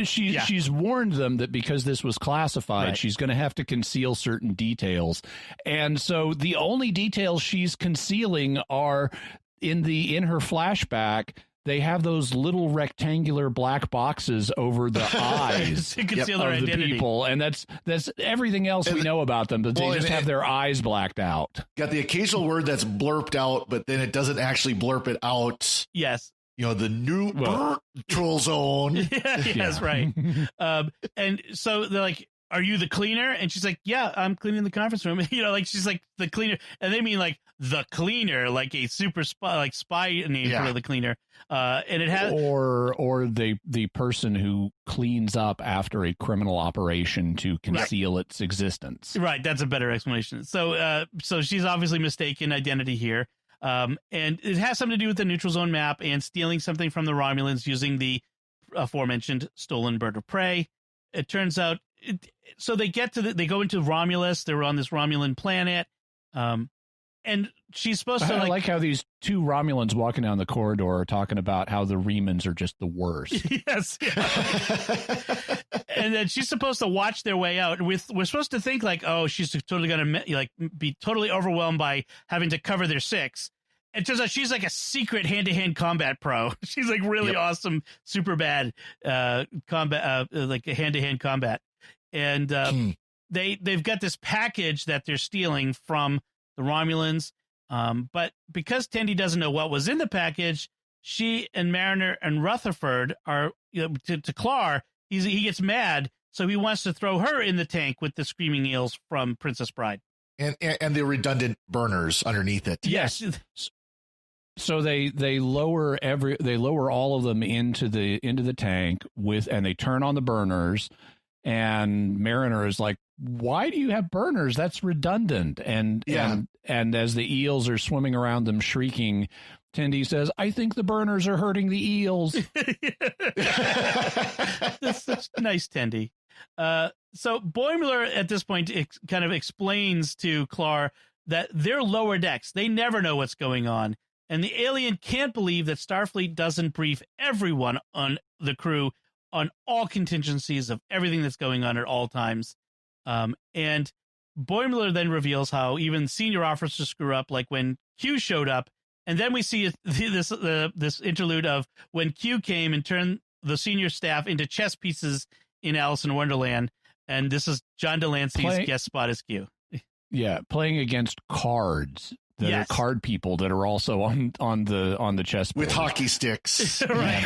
she's warned them that because this was classified, she's going to have to conceal certain details, and so the only details she's concealing are in her flashback. They have those little rectangular black boxes over the eyes to conceal their
of
identity.
The people, and that's everything else we know about them. But they just have their eyes blacked out.
Got the occasional word that's blurped out, but then it doesn't actually blurp it out.
Yes.
The neutral zone.
Yes, right. And so they're like, are you the cleaner? And she's like, yeah, I'm cleaning the conference room. She's like the cleaner. And they mean like the cleaner, like a super spy, like spy name for the cleaner. And it has
or the person who cleans up after a criminal operation to conceal its existence.
Right. That's a better explanation. So she's obviously mistaken identity here. And it has something to do with the neutral zone map and stealing something from the Romulans using the aforementioned stolen bird of prey. It turns out, so they go into Romulus. They're on this Romulan planet. And she's supposed to
like how these two Romulans walking down the corridor are talking about how the Remans are just the worst.
Yes. Yeah. And then she's supposed to watch their way out. We're supposed to think like, oh, she's totally going to be totally overwhelmed by having to cover their six. It turns out she's like a secret hand-to-hand combat pro. She's like really awesome, super bad combat, like hand-to-hand combat. And they've got this package that they're stealing from the Romulans. But because Tendi doesn't know what was in the package, she and Mariner and Rutherford are to Clar. He gets mad, so he wants to throw her in the tank with the screaming eels from Princess Bride
and the redundant burners underneath it.
Yes.
So they lower all of them into the tank and they turn on the burners, and Mariner is like, why do you have burners? That's redundant. And as the eels are swimming around them shrieking, Tendi says, I think the burners are hurting the eels.
That's such nice, Tendi. So Boimler at this point kind of explains to Clar that they're lower decks. They never know what's going on. And the alien can't believe that Starfleet doesn't brief everyone on the crew on all contingencies of everything that's going on at all times. And Boimler then reveals how even senior officers screw up, like when Q showed up. And then we see this interlude of when Q came and turned the senior staff into chess pieces in Alice in Wonderland. And this is John Delancey's guest spot as Q.
Yeah, playing against cards. That are card people that are also on the chessboard
with hockey sticks.
Right.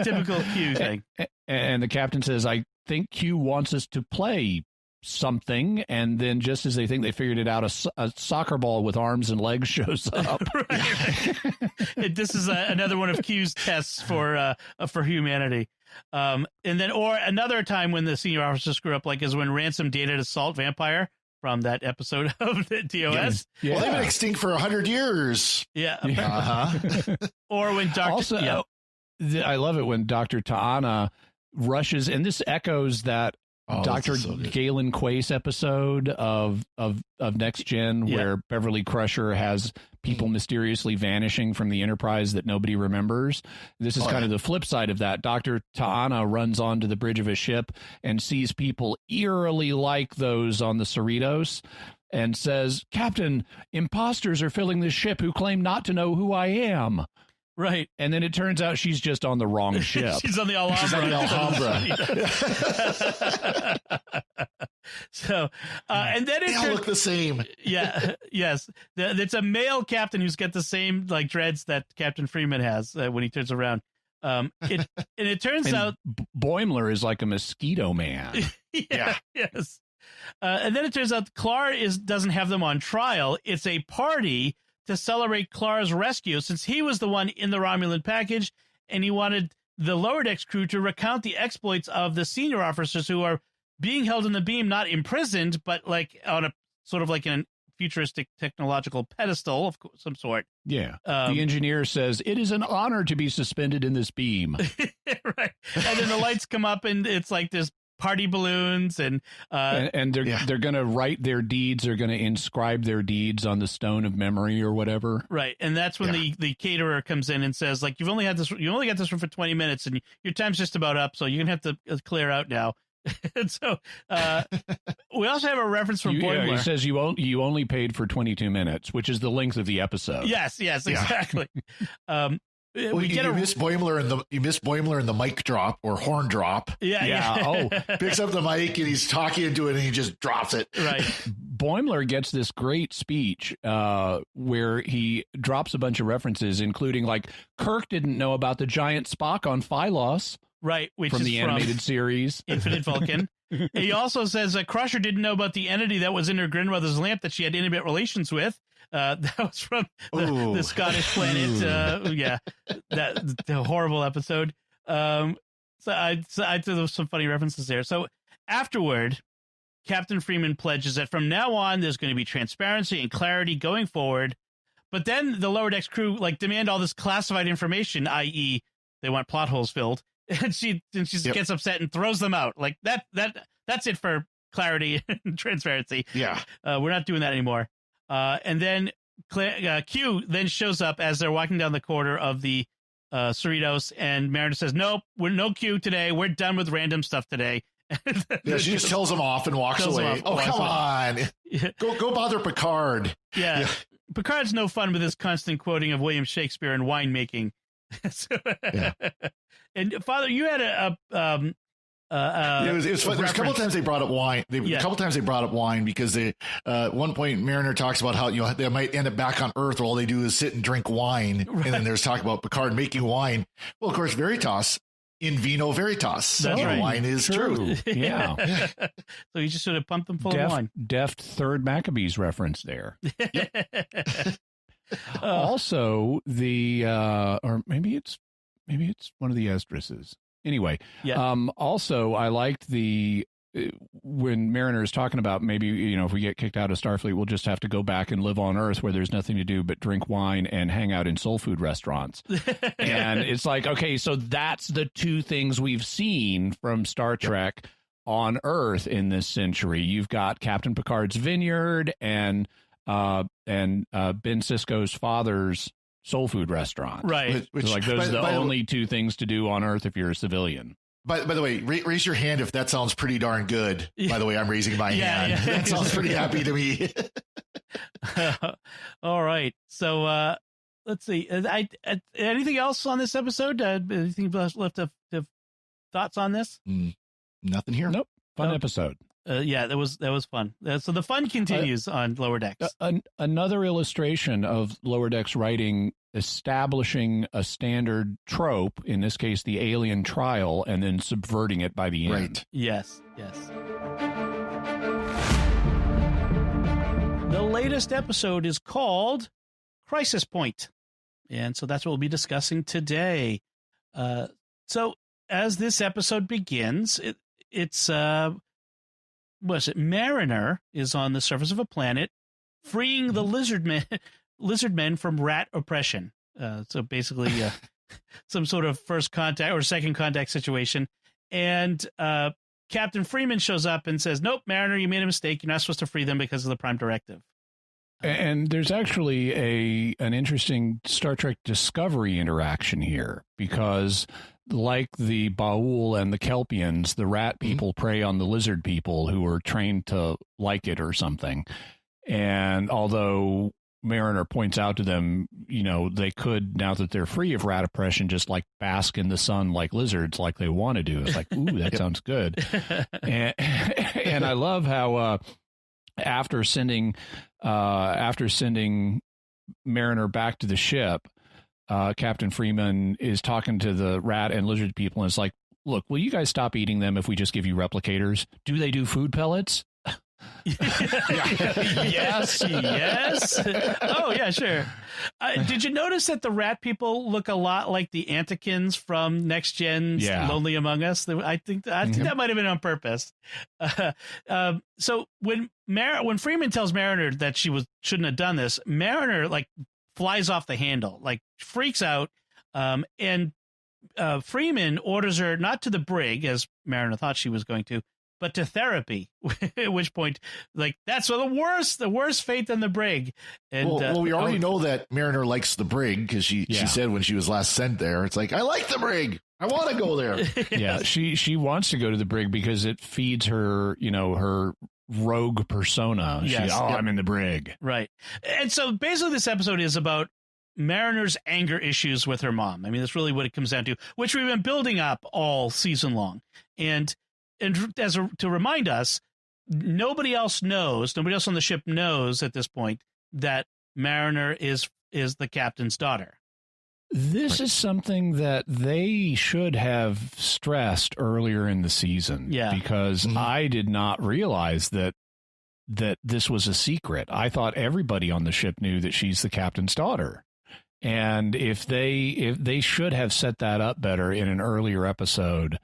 Typical Q thing.
And the captain says, I think Q wants us to play something, and then just as they think they figured it out, a soccer ball with arms and legs shows up.
Right. This is another one of Q's tests for humanity. And then, or another time when the senior officers screw up, like is when Ransom dated a salt vampire from that episode of the DOS.
Yeah. Well, they've been extinct for 100 years.
Yeah. Or when Dr.
Also, I love it when Dr. Ta'ana rushes, and this echoes that Dr. Galen Quace episode of Next Gen, where Beverly Crusher has people mysteriously vanishing from the Enterprise that nobody remembers. This is kind of the flip side of that. Dr. Ta'ana runs onto the bridge of a ship and sees people eerily like those on the Cerritos and says, Captain, imposters are filling this ship who claim not to know who I am.
Right.
And then it turns out she's just on the wrong ship.
She's on the Alhambra. So, and then
they all look the same.
Yeah. Yes. It's a male captain who's got the same like dreads that Captain Freeman has when he turns around. It turns out
Boimler is like a mosquito man.
Yeah. Yes. And then it turns out Klar doesn't have them on trial. It's a party to celebrate Klar's rescue, since he was the one in the Romulan package, and he wanted the Lower Decks crew to recount the exploits of the senior officers who are being held in the beam, not imprisoned, but like on a sort of like an futuristic technological pedestal of some sort.
Yeah. The engineer says, it is an honor to be suspended in this beam.
Right. And then the lights come up, and it's like this party balloons and
they're going to write their deeds. They're going to inscribe their deeds on the stone of memory or whatever.
Right. And that's when the caterer comes in and says, like, you only got this room for 20 minutes and your time's just about up. So you're going to have to clear out now. And so we also have a reference from Boimler.
He says you only paid for 22 minutes, which is the length of the episode.
Yes, exactly.
Well, you miss Boimler in the mic drop or horn drop.
Yeah.
Picks up the mic and he's talking into it and he just drops it.
Right.
Boimler gets this great speech where he drops a bunch of references, including like Kirk didn't know about the giant Spock on Phylos.
Right. Which
from
is
the animated series.
Infinite Vulcan. He also says that Crusher didn't know about the entity that was in her grandmother's lamp that she had intimate relations with. That was from the Scottish planet. The horrible episode. So I threw there some funny references there. So afterward, Captain Freeman pledges that from now on, there's going to be transparency and clarity going forward. But then the Lower Decks crew demand all this classified information, i.e., they want plot holes filled. And she gets upset and throws them out. Like that's it for clarity and transparency.
Yeah,
we're not doing that anymore. And then Q then shows up as they're walking down the corridor of the Cerritos, and Mariner says, "Nope, we're no Q today. We're done with random stuff today."
She just tells him off and walks away. Oh, come on, go bother Picard.
Yeah, Picard's no fun with his constant quoting of William Shakespeare and winemaking. And Father, you had it was
fun. There's a couple of times they brought up wine. A couple times they brought up wine because they at one point Mariner talks about how they might end up back on Earth where all they do is sit and drink wine, right. And then there's talk about Picard making wine. Well, of course, Veritas in vino veritas.
That's right.
Wine is true.
Yeah.
So you just sort of pumped them full of wine.
Deft third Maccabees reference there. Also, the or maybe it's one of the Esdruses. Anyway, also I liked when Mariner is talking about maybe, if we get kicked out of Starfleet, we'll just have to go back and live on Earth where there's nothing to do but drink wine and hang out in soul food restaurants. And it's like, okay, so that's the two things we've seen from Star Trek on Earth in this century. You've got Captain Picard's vineyard and Ben Sisko's father's soul food restaurant.
Right.
Which, so those are the only two things to do on Earth if you're a civilian.
By the way, raise your hand if that sounds pretty darn good. By the way, I'm raising my hand. Yeah. That sounds pretty happy to me.
All right. So let's see. Anything else on this episode? Anything left of thoughts on this?
Nothing here.
Nope. Fun episode.
Yeah, that was fun. So the fun continues on Lower Decks.
Another illustration of Lower Decks writing establishing a standard trope, in this case, the alien trial, and then subverting it by the end.
Right.
Yes. The latest episode is called Crisis Point. And so that's what we'll be discussing today. So as this episode begins, it's Mariner is on the surface of a planet freeing the lizard men from rat oppression. So basically some sort of first contact or second contact situation. And Captain Freeman shows up and says, nope, Mariner, you made a mistake. You're not supposed to free them because of the Prime Directive.
And there's actually an interesting Star Trek Discovery interaction here, because like the Baul and the Kelpians, the rat people prey on the lizard people who are trained to like it or something. And although Mariner points out to them, they could, now that they're free of rat oppression, just like bask in the sun like lizards, like they want to do. It's like, ooh, that sounds good. And I love how after sending Mariner back to the ship, Captain Freeman is talking to the rat and lizard people, and it's like, look, will you guys stop eating them if we just give you replicators? Do they do food pellets?
Yes. Oh, yeah, sure. Did you notice that the rat people look a lot like the Antikins from Next Gen's Lonely Among Us? I think that might have been on purpose. So when Freeman tells Mariner that she shouldn't have done this, Mariner flies off the handle, freaks out, and Freeman orders her not to the brig, as Mariner thought she was going to, but to therapy, at which point, that's the worst fate than the brig. And
we already know that Mariner likes the brig, because she said when she was last sent there, it's like, I like the brig. I want to go there.
Yeah, she wants to go to the brig because it feeds her, her rogue persona.
Yes.
I'm in the brig.
Right. And so basically this episode is about Mariner's anger issues with her mom. I mean, that's really what it comes down to, which we've been building up all season long. And to remind us, nobody else on the ship knows at this point that Mariner is the captain's daughter.
This is something that they should have stressed earlier in the season.
Yeah.
Because I did not realize that this was a secret. I thought everybody on the ship knew that she's the captain's daughter. And if they should have set that up better in an earlier episode,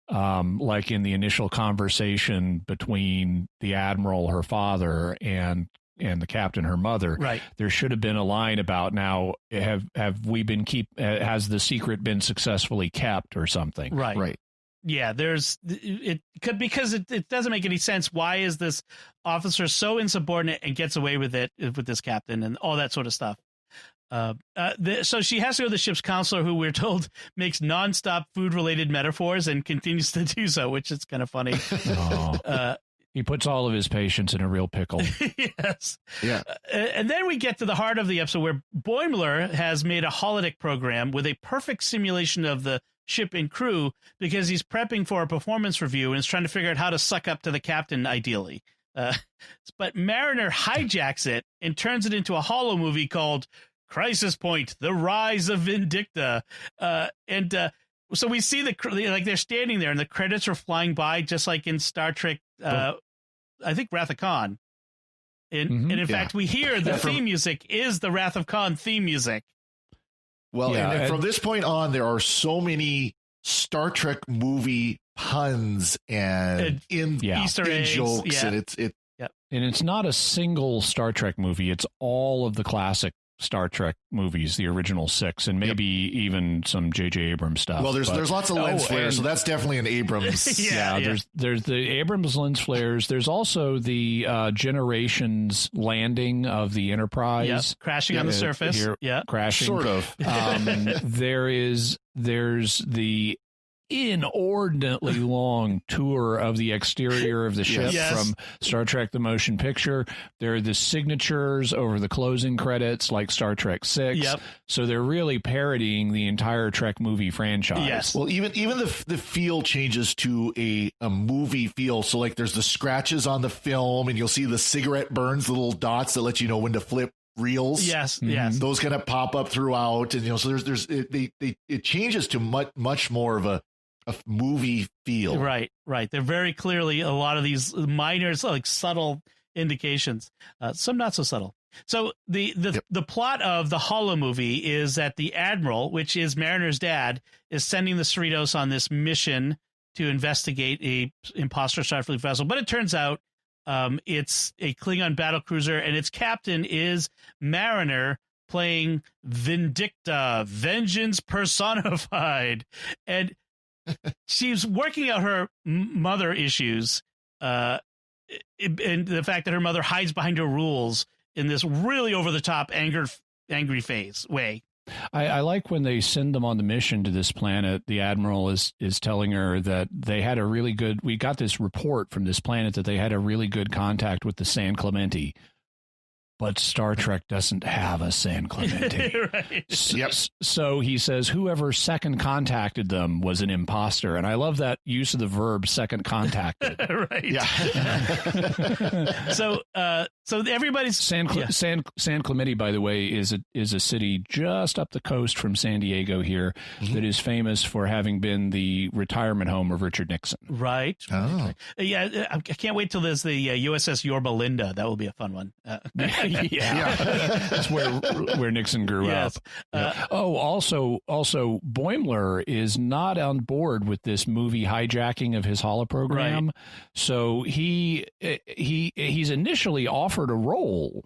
like in the initial conversation between the admiral, her father, and the captain, her mother,
right? There
should have been a line about, now has the secret been successfully kept or something?
Right. Yeah, because it doesn't make any sense. Why is this officer so insubordinate and gets away with it with this captain and all that sort of stuff? So she has to go to the ship's counselor, who we're told makes nonstop food-related metaphors and continues to do so, which is kind of funny.
He puts all of his patients in a real pickle.
Yes.
Yeah.
And then we get to the heart of the episode, where Boimler has made a holodeck program with a perfect simulation of the ship and crew, because he's prepping for a performance review and is trying to figure out how to suck up to the captain, ideally. But Mariner hijacks it and turns it into a holo movie called Crisis Point: The Rise of Vindicta. So we see they're standing there and the credits are flying by, just like in Star Trek, I think Wrath of Khan. And in fact, we hear the theme music is the Wrath of Khan theme music.
Well, and from this point on, there are so many Star Trek movie puns and
Easter eggs,
jokes, and
and it's not a single Star Trek movie; it's all of the classic Star Trek movies, the original 6, and maybe even some J.J. Abrams stuff.
Well, there's lots of lens flares, so that's definitely an Abrams.
There's the Abrams lens flares. There's also the Generations landing of the Enterprise,
crashing on the surface.
Crashing,
sort of.
There's the inordinately long tour of the exterior of the ship from Star Trek the Motion Picture. There are the signatures over the closing credits like Star Trek 6.
Yep.
So they're really parodying the entire Trek movie franchise.
Yes.
Well, even the feel changes to a movie feel. So like there's the scratches on the film and you'll see the cigarette burns, the little dots that let you know when to flip reels.
Yes.
Those kind of pop up throughout, and so it changes to much more of a movie feel.
Right. They're very clearly a lot of these minor, like subtle indications. Some not so subtle. So the plot of the Holo movie is that the Admiral, which is Mariner's dad, is sending the Cerritos on this mission to investigate a imposter Starfleet vessel. But it turns out it's a Klingon battlecruiser, and its captain is Mariner, playing Vindicta, vengeance personified. And she's working out her mother issues and the fact that her mother hides behind her rules in this really over-the-top angry way.
I like when they send them on the mission to this planet, the Admiral is telling her that they had we got this report from this planet that they had a really good contact with the San Clemente. But Star Trek doesn't have a San Clemente.
Right.
So he says whoever second contacted them was an imposter. And I love that use of the verb second contacted.
Right. Yeah. So everybody's
San Clemente, by the way, is a city just up the coast from San Diego here that is famous for having been the retirement home of Richard Nixon.
Right.
Oh.
Yeah. I can't wait till there's the USS Yorba Linda. That will be a fun one.
That's where Nixon grew up. Also Boimler is not on board with this movie hijacking of his holoprogram. Right. So he's initially offered a role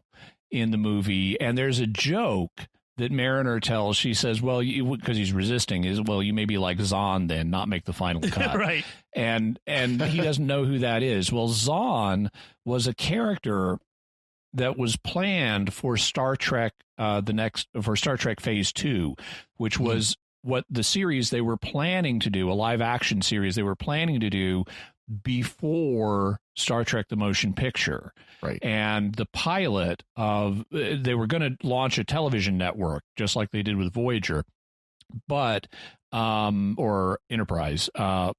in the movie, and there's a joke that Mariner tells. She says, well, because he's resisting, you may be like Zahn then, not make the final cut.
Right.
And he doesn't know who that is. Well, Zahn was a character that was planned for Star Trek, for Star Trek Phase 2, which was what the series they were planning to do, a live action series they were planning to do before Star Trek the Motion Picture.
Right.
And the pilot they were going to launch a television network just like they did with Voyager, or Enterprise,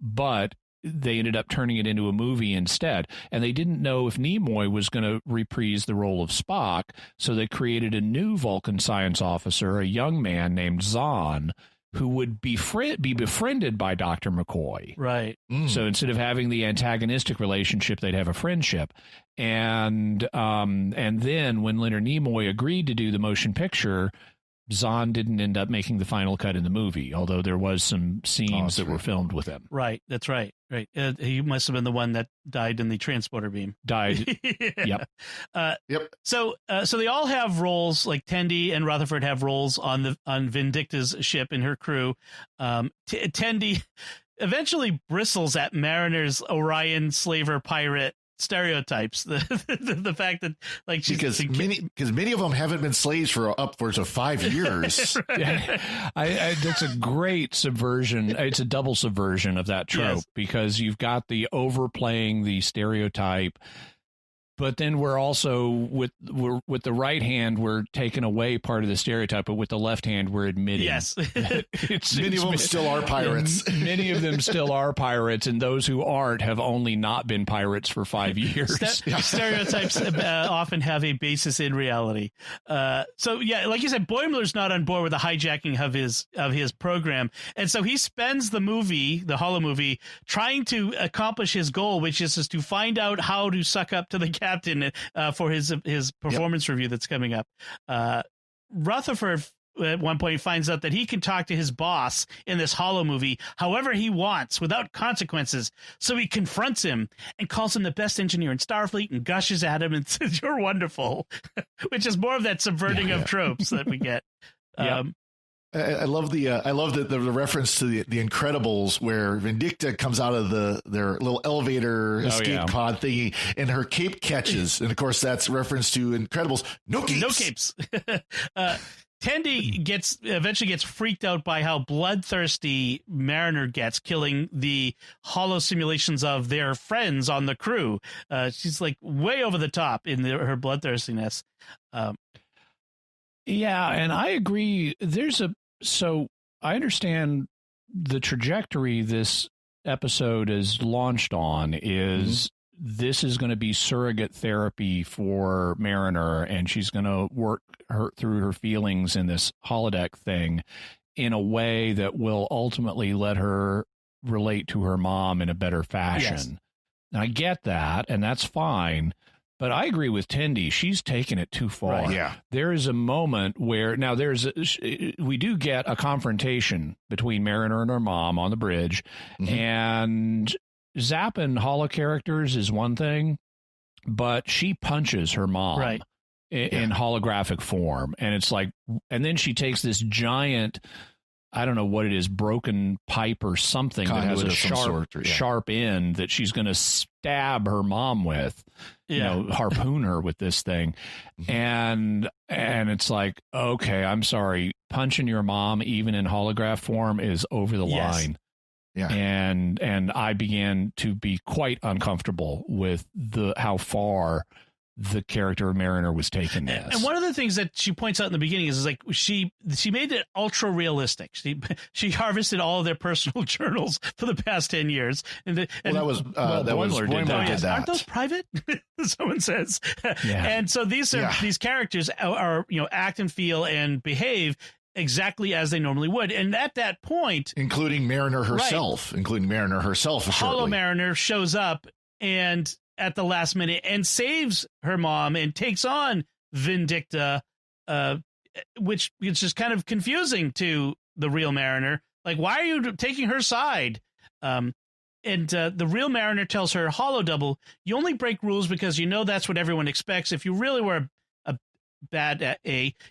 but they ended up turning it into a movie instead. And they didn't know if Nimoy was going to reprise the role of Spock. So they created a new Vulcan science officer, a young man named Zahn, who would be befriended by Dr. McCoy.
Right.
So instead of having the antagonistic relationship, they'd have a friendship. And then when Leonard Nimoy agreed to do the motion picture, Zahn didn't end up making the final cut in the movie, although there was some scenes that were filmed with him.
Right. That's right. Right. He must have been the one that died in the transporter beam.
Yep.
Yep.
So they all have roles, like Tendi and Rutherford have roles on Vindicta's ship and her crew. Tendi eventually bristles at Mariner's Orion slaver pirate stereotypes, the fact that
because many of them haven't been slaves for upwards of 5 years.
That's a great subversion. It's a double subversion of that trope, because you've got the overplaying the stereotype, but then we're also with the right hand we're taking away part of the stereotype, but with the left hand we're admitting
many of them still are pirates.
Many of them still are pirates, and those who aren't have only not been pirates for 5 years.
Stereotypes often have a basis in reality. So like you said, Boimler's not on board with the hijacking of his program, and so he spends the Holo movie, trying to accomplish his goal, which is to find out how to suck up to the captain for his performance review that's coming up. Rutherford at one point finds out that he can talk to his boss in this Holo movie however he wants without consequences. So he confronts him and calls him the best engineer in Starfleet and gushes at him and says, "You're wonderful," which is more of that subverting of tropes that we get.
I love the reference to the Incredibles, where Vindicta comes out of their little elevator escape pod thingy, and her cape catches, and of course that's reference to Incredibles. No capes.
Tendi eventually gets freaked out by how bloodthirsty Mariner gets, killing the hollow simulations of their friends on the crew. She's like way over the top in her bloodthirstiness.
Yeah, and I agree. So I understand the trajectory this episode is launched on is this is going to be surrogate therapy for Mariner, and she's going to work through her feelings in this holodeck thing in a way that will ultimately let her relate to her mom in a better fashion. Yes. And I get that, and that's fine. But I agree with Tendi. She's taken it too far.
Right, yeah.
There is a moment where now we do get a confrontation between Mariner and her mom on the bridge, and zapping holo characters is one thing, but she punches her mom in holographic form, and it's like, and then she takes this giant, I don't know what it is, broken pipe or something that has a sharp end that she's going to stab her mom with, harpoon her with this thing. And it's like, okay, I'm sorry, punching your mom even in holograph form is over the line.
Yeah.
And I began to be quite uncomfortable with how far the character of Mariner was taking this.
And one of the things that she points out in the beginning is like she made it ultra realistic. She harvested all of their personal journals for the past 10 years. And
Boimler did that.
Aren't those private? Someone says. Yeah. And so these characters are act and feel and behave exactly as they normally would. And at that point,
including Mariner herself,
Hollow Mariner shows up and at the last minute and saves her mom and takes on Vindicta, which is just kind of confusing to the real Mariner. Like, why are you taking her side? And the real Mariner tells her, Hollow Double, you only break rules because you know that's what everyone expects. If you really were a bad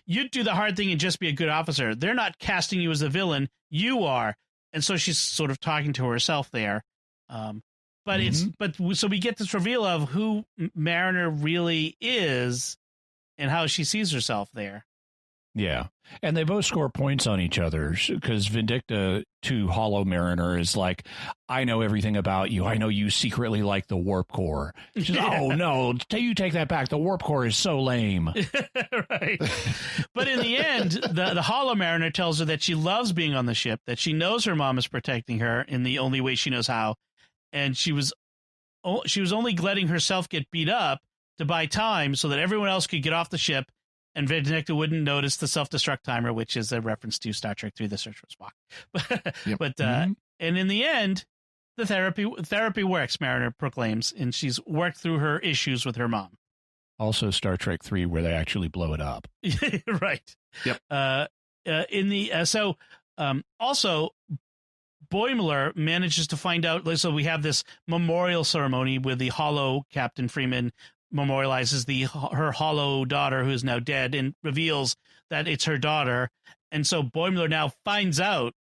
you'd do the hard thing and just be a good officer. They're not casting you as a villain. You are. And so she's sort of talking to herself there. So we get this reveal of who Mariner really is and how she sees herself there.
Yeah. And they both score points on each other because Vindicta to Hollow Mariner is like, I know everything about you. I know you secretly like the warp core. She's, oh, no, you take that back. The warp core is so lame.
Right. But in the end, the Hollow Mariner tells her that she loves being on the ship, that she knows her mom is protecting her in the only way she knows how. And she was only letting herself get beat up to buy time so that everyone else could get off the ship and Vindicta wouldn't notice the self-destruct timer, which is a reference to Star Trek III: The Search for Spock. And in the end, the therapy works, Mariner proclaims, and she's worked through her issues with her mom.
Also Star Trek III, where they actually blow it up.
Right.
Yep.
Also, Boimler manages to find out, so we have this memorial ceremony where the Hollow Captain Freeman memorializes her Hollow daughter, who is now dead, and reveals that it's her daughter. And so Boimler now finds out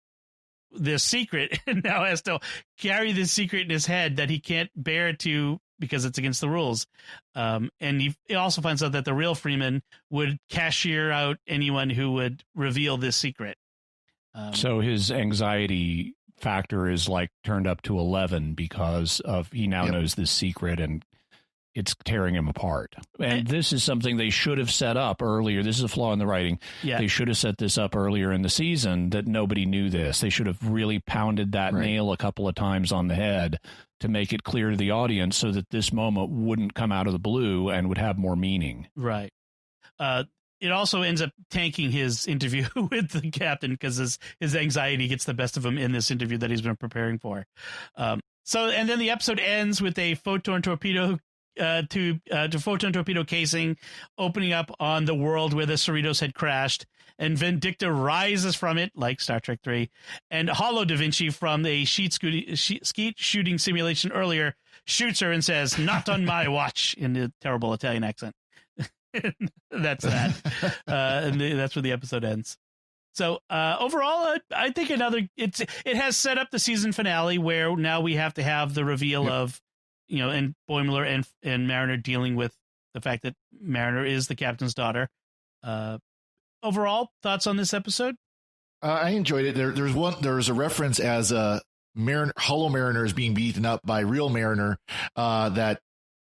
this secret and now has to carry this secret in his head that he can't bear to because it's against the rules. And he also finds out that the real Freeman would cashier out anyone who would reveal this secret.
So his anxiety factor is like turned up to 11 because of he now knows this secret and it's tearing him apart. And this is something they should have set up earlier. This is a flaw in the writing. Yeah. They should have set this up earlier in the season that nobody knew this. They should have really pounded that nail a couple of times on the head to make it clear to the audience so that this moment wouldn't come out of the blue and would have more meaning. Right.
It also ends up tanking his interview with the captain because his anxiety gets the best of him in this interview that he's been preparing for. And then the episode ends with a photon torpedo to photon torpedo casing opening up on the world where the Cerritos had crashed, and Vindicta rises from it like Star Trek 3, and Hollow Da Vinci from a skeet shooting simulation earlier shoots her and says, "Not on my watch," in a terrible Italian accent. That's that. And that's where the episode ends. So overall, I think it has set up the season finale where now we have to have the reveal of, and Boimler and Mariner dealing with the fact that Mariner is the captain's daughter. overall, thoughts on this episode?
I enjoyed it. There's a reference as Hollow Mariner is being beaten up by Real Mariner, that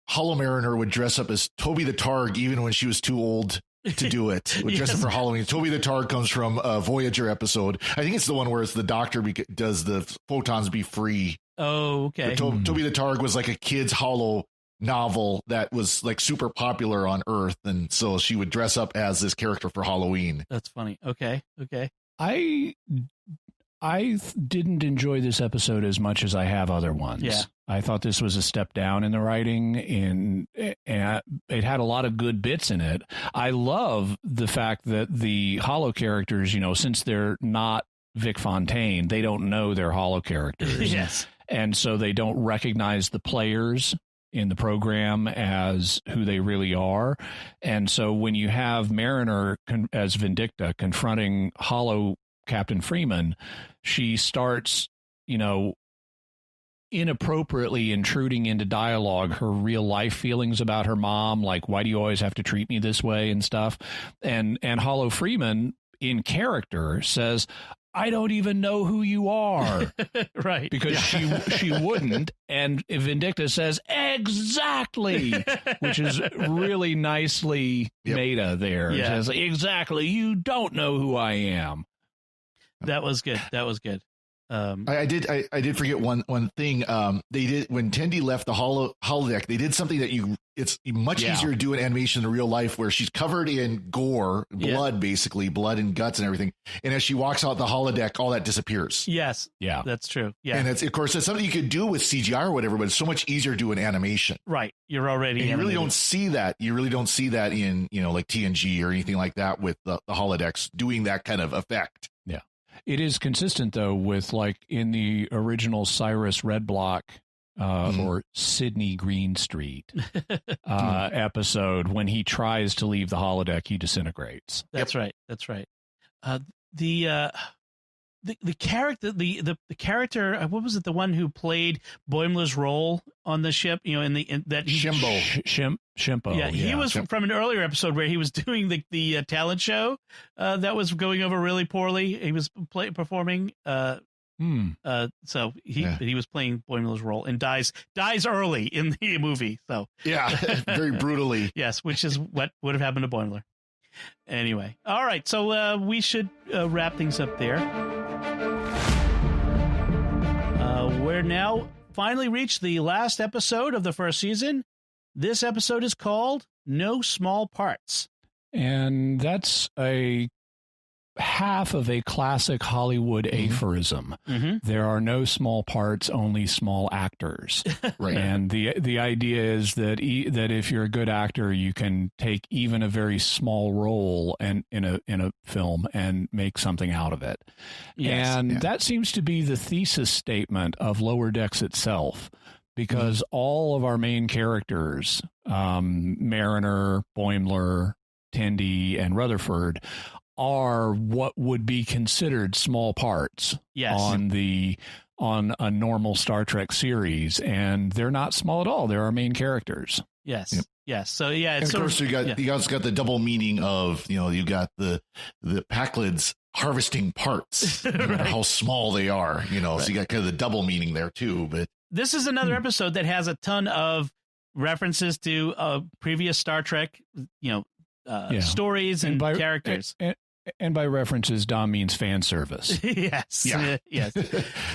Hollow Mariner would dress up as Toby the Targ even when she was too old to do it. Would dress up for Halloween. Toby the Targ comes from a Voyager episode. I think it's the one where it's the doctor does the photons be free.
Oh, okay.
Toby the Targ was like a kid's Hollow novel that was like super popular on Earth, and so she would dress up as this character for Halloween.
That's funny. Okay.
I didn't enjoy this episode as much as I have other ones.
Yeah.
I thought this was a step down in the writing, and it had a lot of good bits in it. I love the fact that the Hollow characters, since they're not Vic Fontaine, they don't know they're Hollow characters.
Yes.
And so they don't recognize the players in the program as who they really are. And so when you have Mariner as Vindicta confronting Hollow Captain Freeman, she starts, inappropriately intruding into dialogue her real life feelings about her mom, like, why do you always have to treat me this way and stuff. And Hollow Freeman in character says, I don't even know who you are.
Right.
Because she wouldn't. And Vindicta says, exactly, which is really nicely meta there.
Yeah.
It says, exactly. You don't know who I am.
That was good.
I did forget one thing. They did, when Tendi left the holodeck, they did something that it's much easier to do in animation in real life, where she's covered in gore, blood, basically blood and guts and everything. And as she walks out the holodeck, all that disappears.
Yes.
Yeah,
that's true. Yeah.
And it's something you could do with CGI or whatever, but it's so much easier to do in animation.
Right. You're already,
and you really don't see that. You really don't see that in, like TNG or anything like that with the holodecks doing that kind of effect.
Yeah. It is consistent, though, with like in the original Cyrus Red Block or Sydney Greenstreet episode, when he tries to leave the holodeck, he disintegrates.
That's right. The character, the character, what was it? The one who played Boimler's role on the ship,
Shimpo.
Yeah, he was from an earlier episode where he was doing the talent show that was going over really poorly. He was performing. So he was playing Boimler's role and dies early in the movie. So
very brutally.
Yes, which is what would have happened to Boimler. Anyway, all right, so we should wrap things up there. We're now finally reached the last episode of the first season. This episode is called No Small Parts.
And that's a half of a classic Hollywood aphorism.
Mm-hmm.
There are no small parts, only small actors.
Right.
And the idea is that that if you're a good actor, you can take even a very small role and in a film and make something out of it.
Yes.
And that seems to be the thesis statement of Lower Decks itself, because all of our main characters, Mariner, Boimler, Tendi, and Rutherford, are what would be considered small parts on a normal Star Trek series, and they're not small at all. They're our main characters.
Yes. Yes. So it's
and of course you guys got the double meaning of, you got the Packlids harvesting parts, no matter how small they are, so you got kind of the double meaning there too. But
this is another episode that has a ton of references to previous Star Trek, stories and characters.
And by references, Dom means fan service.
Yes.
Yeah.
Yes.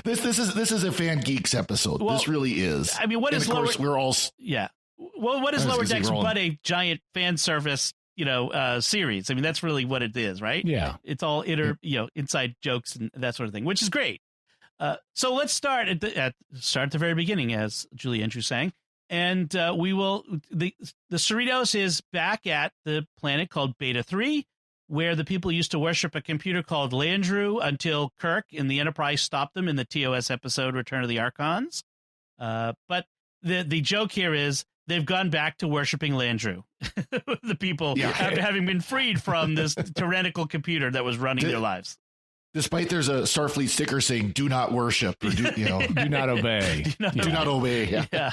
This is a Fan Geeks episode. This really is.
I mean, what is Lower?
We're all.
Yeah. Well, what is Lower Decks but a giant fan service, series? I mean, that's really what it is, right?
Yeah.
It's all inside jokes and that sort of thing, which is great. So let's start at the very beginning, as Julie Andrews sang. And we will the Cerritos is back at the planet called Beta 3, where the people used to worship a computer called Landru until Kirk in the Enterprise stopped them in the TOS episode Return of the Archons. But the joke here is they've gone back to worshiping Landru, the people after having been freed from this tyrannical computer that was running their lives.
Despite there's a Starfleet sticker saying "Do not worship," or do not obey.
Do not obey.
Yeah.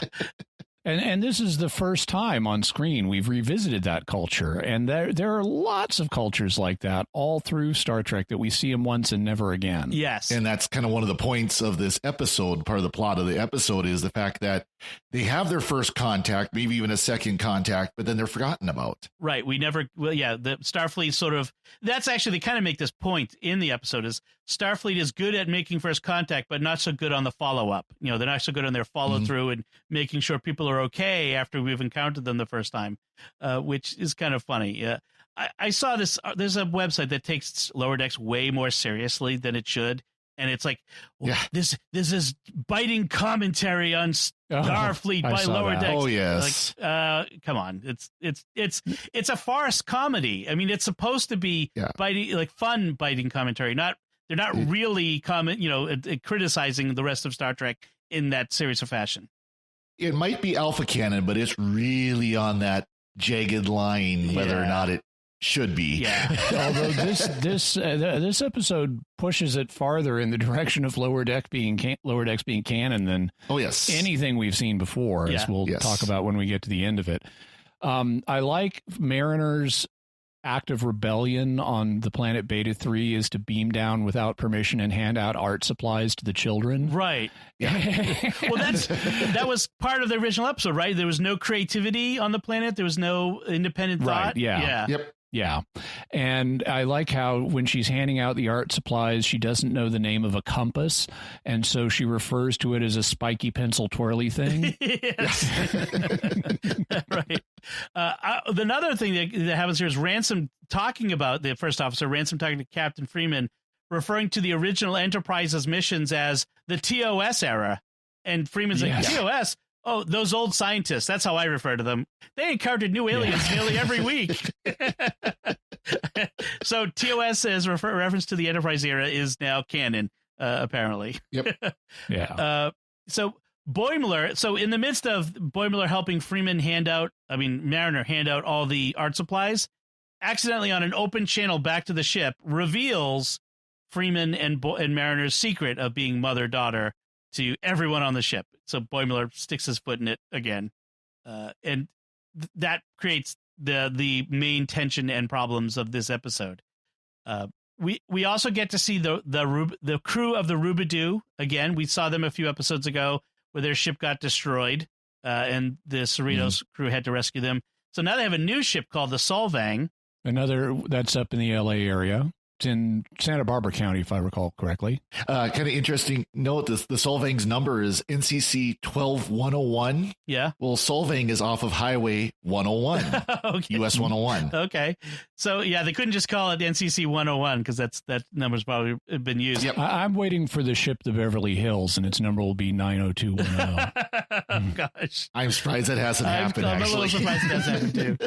And this is the first time on screen we've revisited that culture. And there are lots of cultures like that all through Star Trek that we see them once and never again.
Yes.
And that's kind of one of the points of this episode. Part of the plot of the episode is the fact that they have their first contact, maybe even a second contact, but then they're forgotten about.
Right. The Starfleet sort of, that's actually, they kind of make this point in the episode is Starfleet is good at making first contact, but not so good on the follow-up. They're not so good on their follow-through and making sure people are okay after we've encountered them the first time, which is kind of funny. I saw this, there's a website that takes Lower Decks way more seriously than it should. And it's like, this is biting commentary on Starfleet by Lower Decks.
Oh yes,
like, come on, it's a farce comedy. I mean, it's supposed to be biting, like fun biting commentary. They're not really criticizing the rest of Star Trek in that serious of fashion.
It might be alpha canon, but it's really on that jagged line whether or not it should be.
Yeah.
Although this episode pushes it farther in the direction of Lower Decks being canon than anything we've seen before, as we'll talk about when we get to the end of it. I like Mariner's act of rebellion on the planet Beta 3 is to beam down without permission and hand out art supplies to the children.
Right. Yeah. Well, that was part of the original episode, right? There was no creativity on the planet. There was no independent thought.
Right. Yeah.
Yep.
Yeah. And I like how when she's handing out the art supplies, she doesn't know the name of a compass. And so she refers to it as a spiky pencil twirly thing.
Right. Another thing that happens here is Ransom talking about the first officer, Ransom talking to Captain Freeman, referring to the original Enterprise's missions as the TOS era. And Freeman's like, TOS? Oh, those old scientists. That's how I refer to them. They encountered new aliens nearly every week. So TOS, as reference to the Enterprise era, is now canon, apparently.
Yep.
Yeah.
So Boimler, in the midst of Boimler helping Mariner hand out all the art supplies, accidentally on an open channel back to the ship, reveals Freeman and Mariner's secret of being mother-daughter to everyone on the ship. So Boimler sticks his foot in it again. And that creates the main tension and problems of this episode. We also get to see the crew of the Rubidoo again. We saw them a few episodes ago where their ship got destroyed, and the Cerritos crew had to rescue them. So now they have a new ship called the Solvang.
That's up in the LA area. It's in Santa Barbara County, if I recall correctly.
Kind of interesting note, the Solvang's number is NCC 12101.
Yeah.
Well, Solvang is off of Highway 101,
okay.
US 101.
Okay. So, they couldn't just call it NCC 101 because that number's probably been used.
Yep.
I'm waiting for the ship, the Beverly Hills, and its number will be 90210.
Oh, gosh.
I'm surprised that hasn't happened,
I'm
actually.
a little surprised that's happened, too.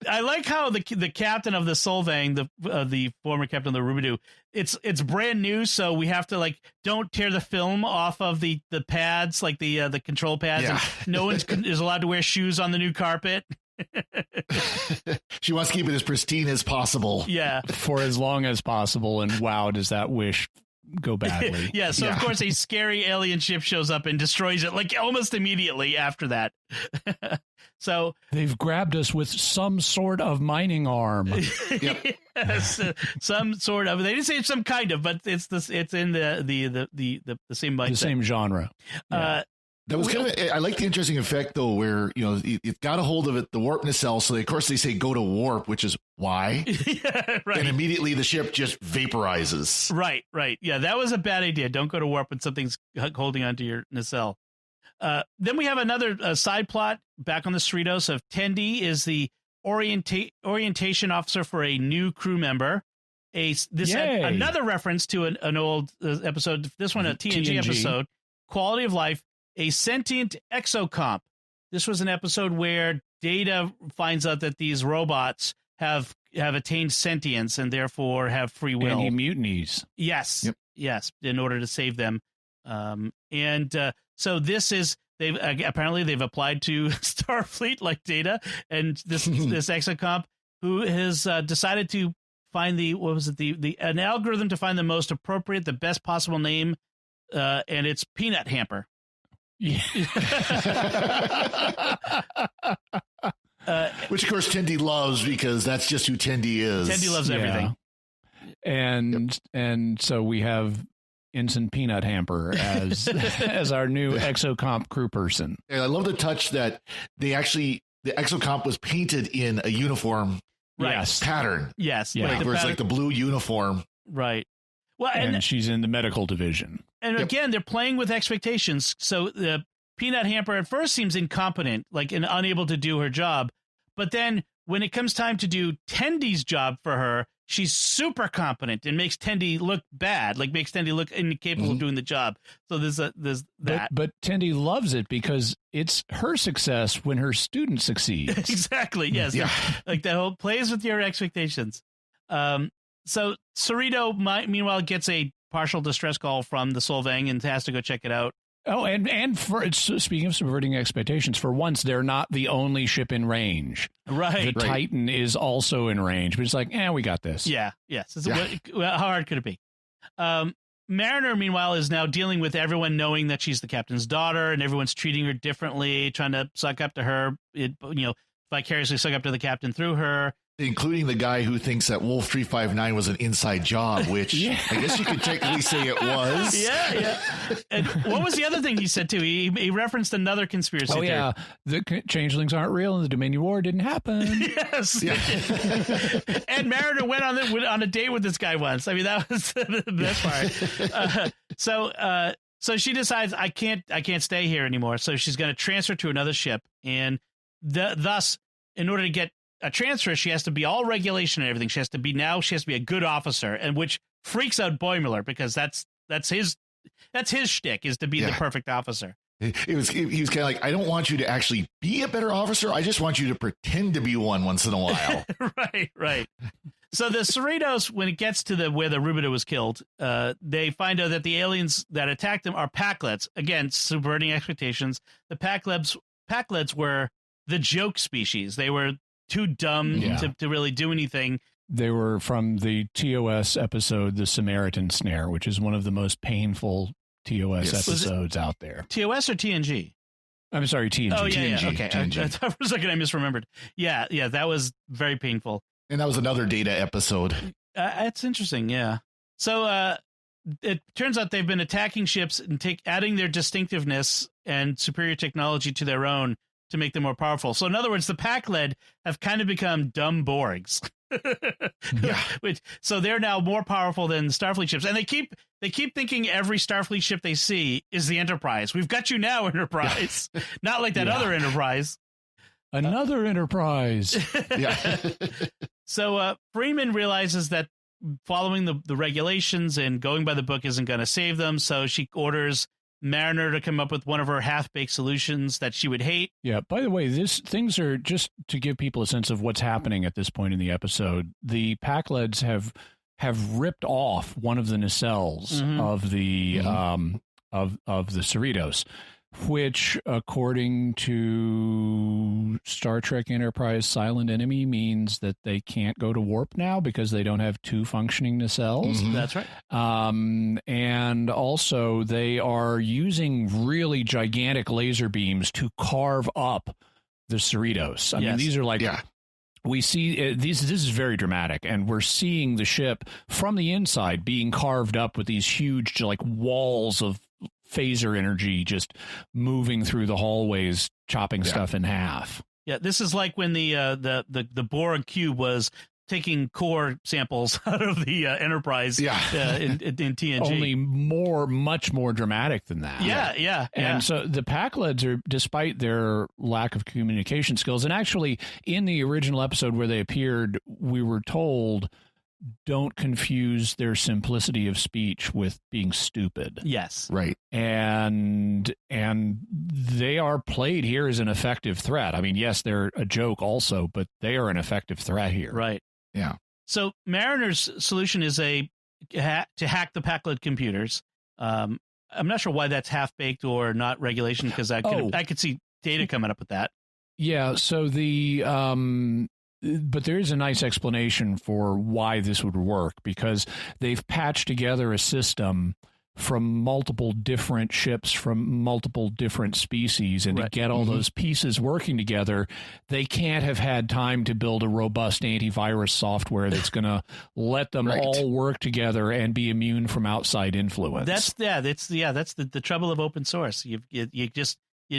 I like how the captain of the Solvang, the former captain of the Rubidoo, it's brand new, so we have to don't tear the film off of the pads, like the control pads.
Yeah.
And no one is allowed to wear shoes on the new carpet.
She wants to keep it as pristine as possible.
Yeah,
for as long as possible. And wow, does that wish go badly?
Yeah. So of course a scary alien ship shows up and destroys it almost immediately after that. So
they've grabbed us with some sort of mining arm.
Yep.
Yes, some sort of. They didn't say some kind of, but it's in the same mindset.
The same genre.
That was kind of. I like the interesting effect though, where it got a hold of it, the warp nacelle. So of course they say go to warp, which is why.
Yeah, right.
And immediately the ship just vaporizes.
Right. Yeah, that was a bad idea. Don't go to warp when something's holding onto your nacelle. Then we have another side plot back on the Cerritos of Tendi is the orientation officer for a new crew member. Another reference to an old episode. This one a TNG episode. Quality of life. A sentient exocomp. This was an episode where Data finds out that these robots have attained sentience and therefore have free will.
And he mutinies.
Yes. Yep. Yes. In order to save them. So this is they've applied to Starfleet like Data, and this exocomp who has decided to find an algorithm to find the most appropriate, the best possible name, and it's Peanut Hamper.
Yeah.
Which, of course, Tendi loves because that's just who Tendi is.
Tendi loves everything.
And so we have Ensign Peanut Hamper as as our new exocomp crew person.
And I love the touch that the exocomp was painted in a uniform pattern.
Yes.
Like, where it's like the blue uniform.
Right. Well,
and she's in the medical division.
And again, they're playing with expectations. So the Peanut Hamper at first seems incompetent, like and unable to do her job. But then when it comes time to do Tendi's job for her, she's super competent and makes Tendi look bad, like makes Tendi look incapable of doing the job. So there's that.
But Tendi loves it because it's her success when her student succeeds.
Exactly. Yes. Yeah. Like the whole plays with your expectations. So Cerrito meanwhile gets a partial distress call from the Solvang and has to go check it out.
Oh, and speaking of subverting expectations, for once they're not the only ship in range.
Right.
The Titan is also in range, but it's like, we got this.
Yeah. Yes. How hard could it be? Mariner, meanwhile, is now dealing with everyone knowing that she's the captain's daughter, and everyone's treating her differently, trying to suck up to her. Vicariously suck up to the captain through her.
Including the guy who thinks that Wolf 359 was an inside job, which I guess you could technically say it was.
Yeah. And what was the other thing he said, too? He referenced another conspiracy theory.
Yeah. The changelings aren't real and the Dominion War didn't happen.
Yes. Yeah. And Mariner went on a date with this guy once. I mean, that was the best part. So she decides, I can't stay here anymore. So she's going to transfer to another ship. And thus, in order to get a transfer, she has to be all regulation and everything. She has to be a good officer, and which freaks out Boimler because that's his shtick, is to be the perfect officer.
He was kind of like, I don't want you to actually be a better officer. I just want you to pretend to be one once in a while.
Right. So the Cerritos, when it gets to where the Rubida was killed, they find out that the aliens that attacked them are Packlets. Again, subverting expectations. The Packlets were the joke species. They were too dumb to really do anything.
They were from the TOS episode, The Samaritan Snare, which is one of the most painful TOS episodes out there.
TOS or TNG?
I'm sorry, TNG.
Oh, yeah,
TNG,
okay.
TNG.
For a second, I misremembered. Yeah, that was very painful.
And that was another Data episode.
It's interesting, yeah. So it turns out they've been attacking ships and adding their distinctiveness and superior technology to their own to make them more powerful. So in other words, the Pakled have kind of become dumb Borgs. So they're now more powerful than Starfleet ships, and they keep thinking every Starfleet ship they see is the Enterprise. We've got you now, Enterprise. Not like that other Enterprise.
Another Enterprise.
So Freeman realizes that following the regulations and going by the book isn't going to save them, so she orders Mariner to come up with one of her half-baked solutions that she would hate.
Yeah, by the way, things are, just to give people a sense of what's happening at this point in the episode, the Packleds have ripped off one of the nacelles of the of the Cerritos, which, according to Star Trek Enterprise Silent Enemy, means that they can't go to warp now because they don't have two functioning nacelles.
That's right.
And also they are using really gigantic laser beams to carve up the Cerritos. I mean, these are like... We see this is very dramatic, and we're seeing the ship from the inside being carved up with these huge like walls of phaser energy just moving through the hallways, chopping stuff in half.
Yeah, this is like when the Borg cube was taking core samples out of the Enterprise in TNG.
Only much more dramatic than that.
Yeah.
And so the Packleds are, despite their lack of communication skills, and actually in the original episode where they appeared, we were told, don't confuse their simplicity of speech with being stupid.
Yes.
Right.
And they are played here as an effective threat. I mean, yes, they're a joke also, but they are an effective threat here.
Right.
Yeah.
So Mariner's solution is to hack the Packlet computers. I'm not sure why that's half-baked or not regulation, because I could see Data coming up with that.
Yeah, so but there is a nice explanation for why this would work, because they've patched together a system from multiple different ships from multiple different species, and to get all those pieces working together, they can't have had time to build a robust antivirus software that's going to let them all work together and be immune from outside influence.
That's the trouble of open source. You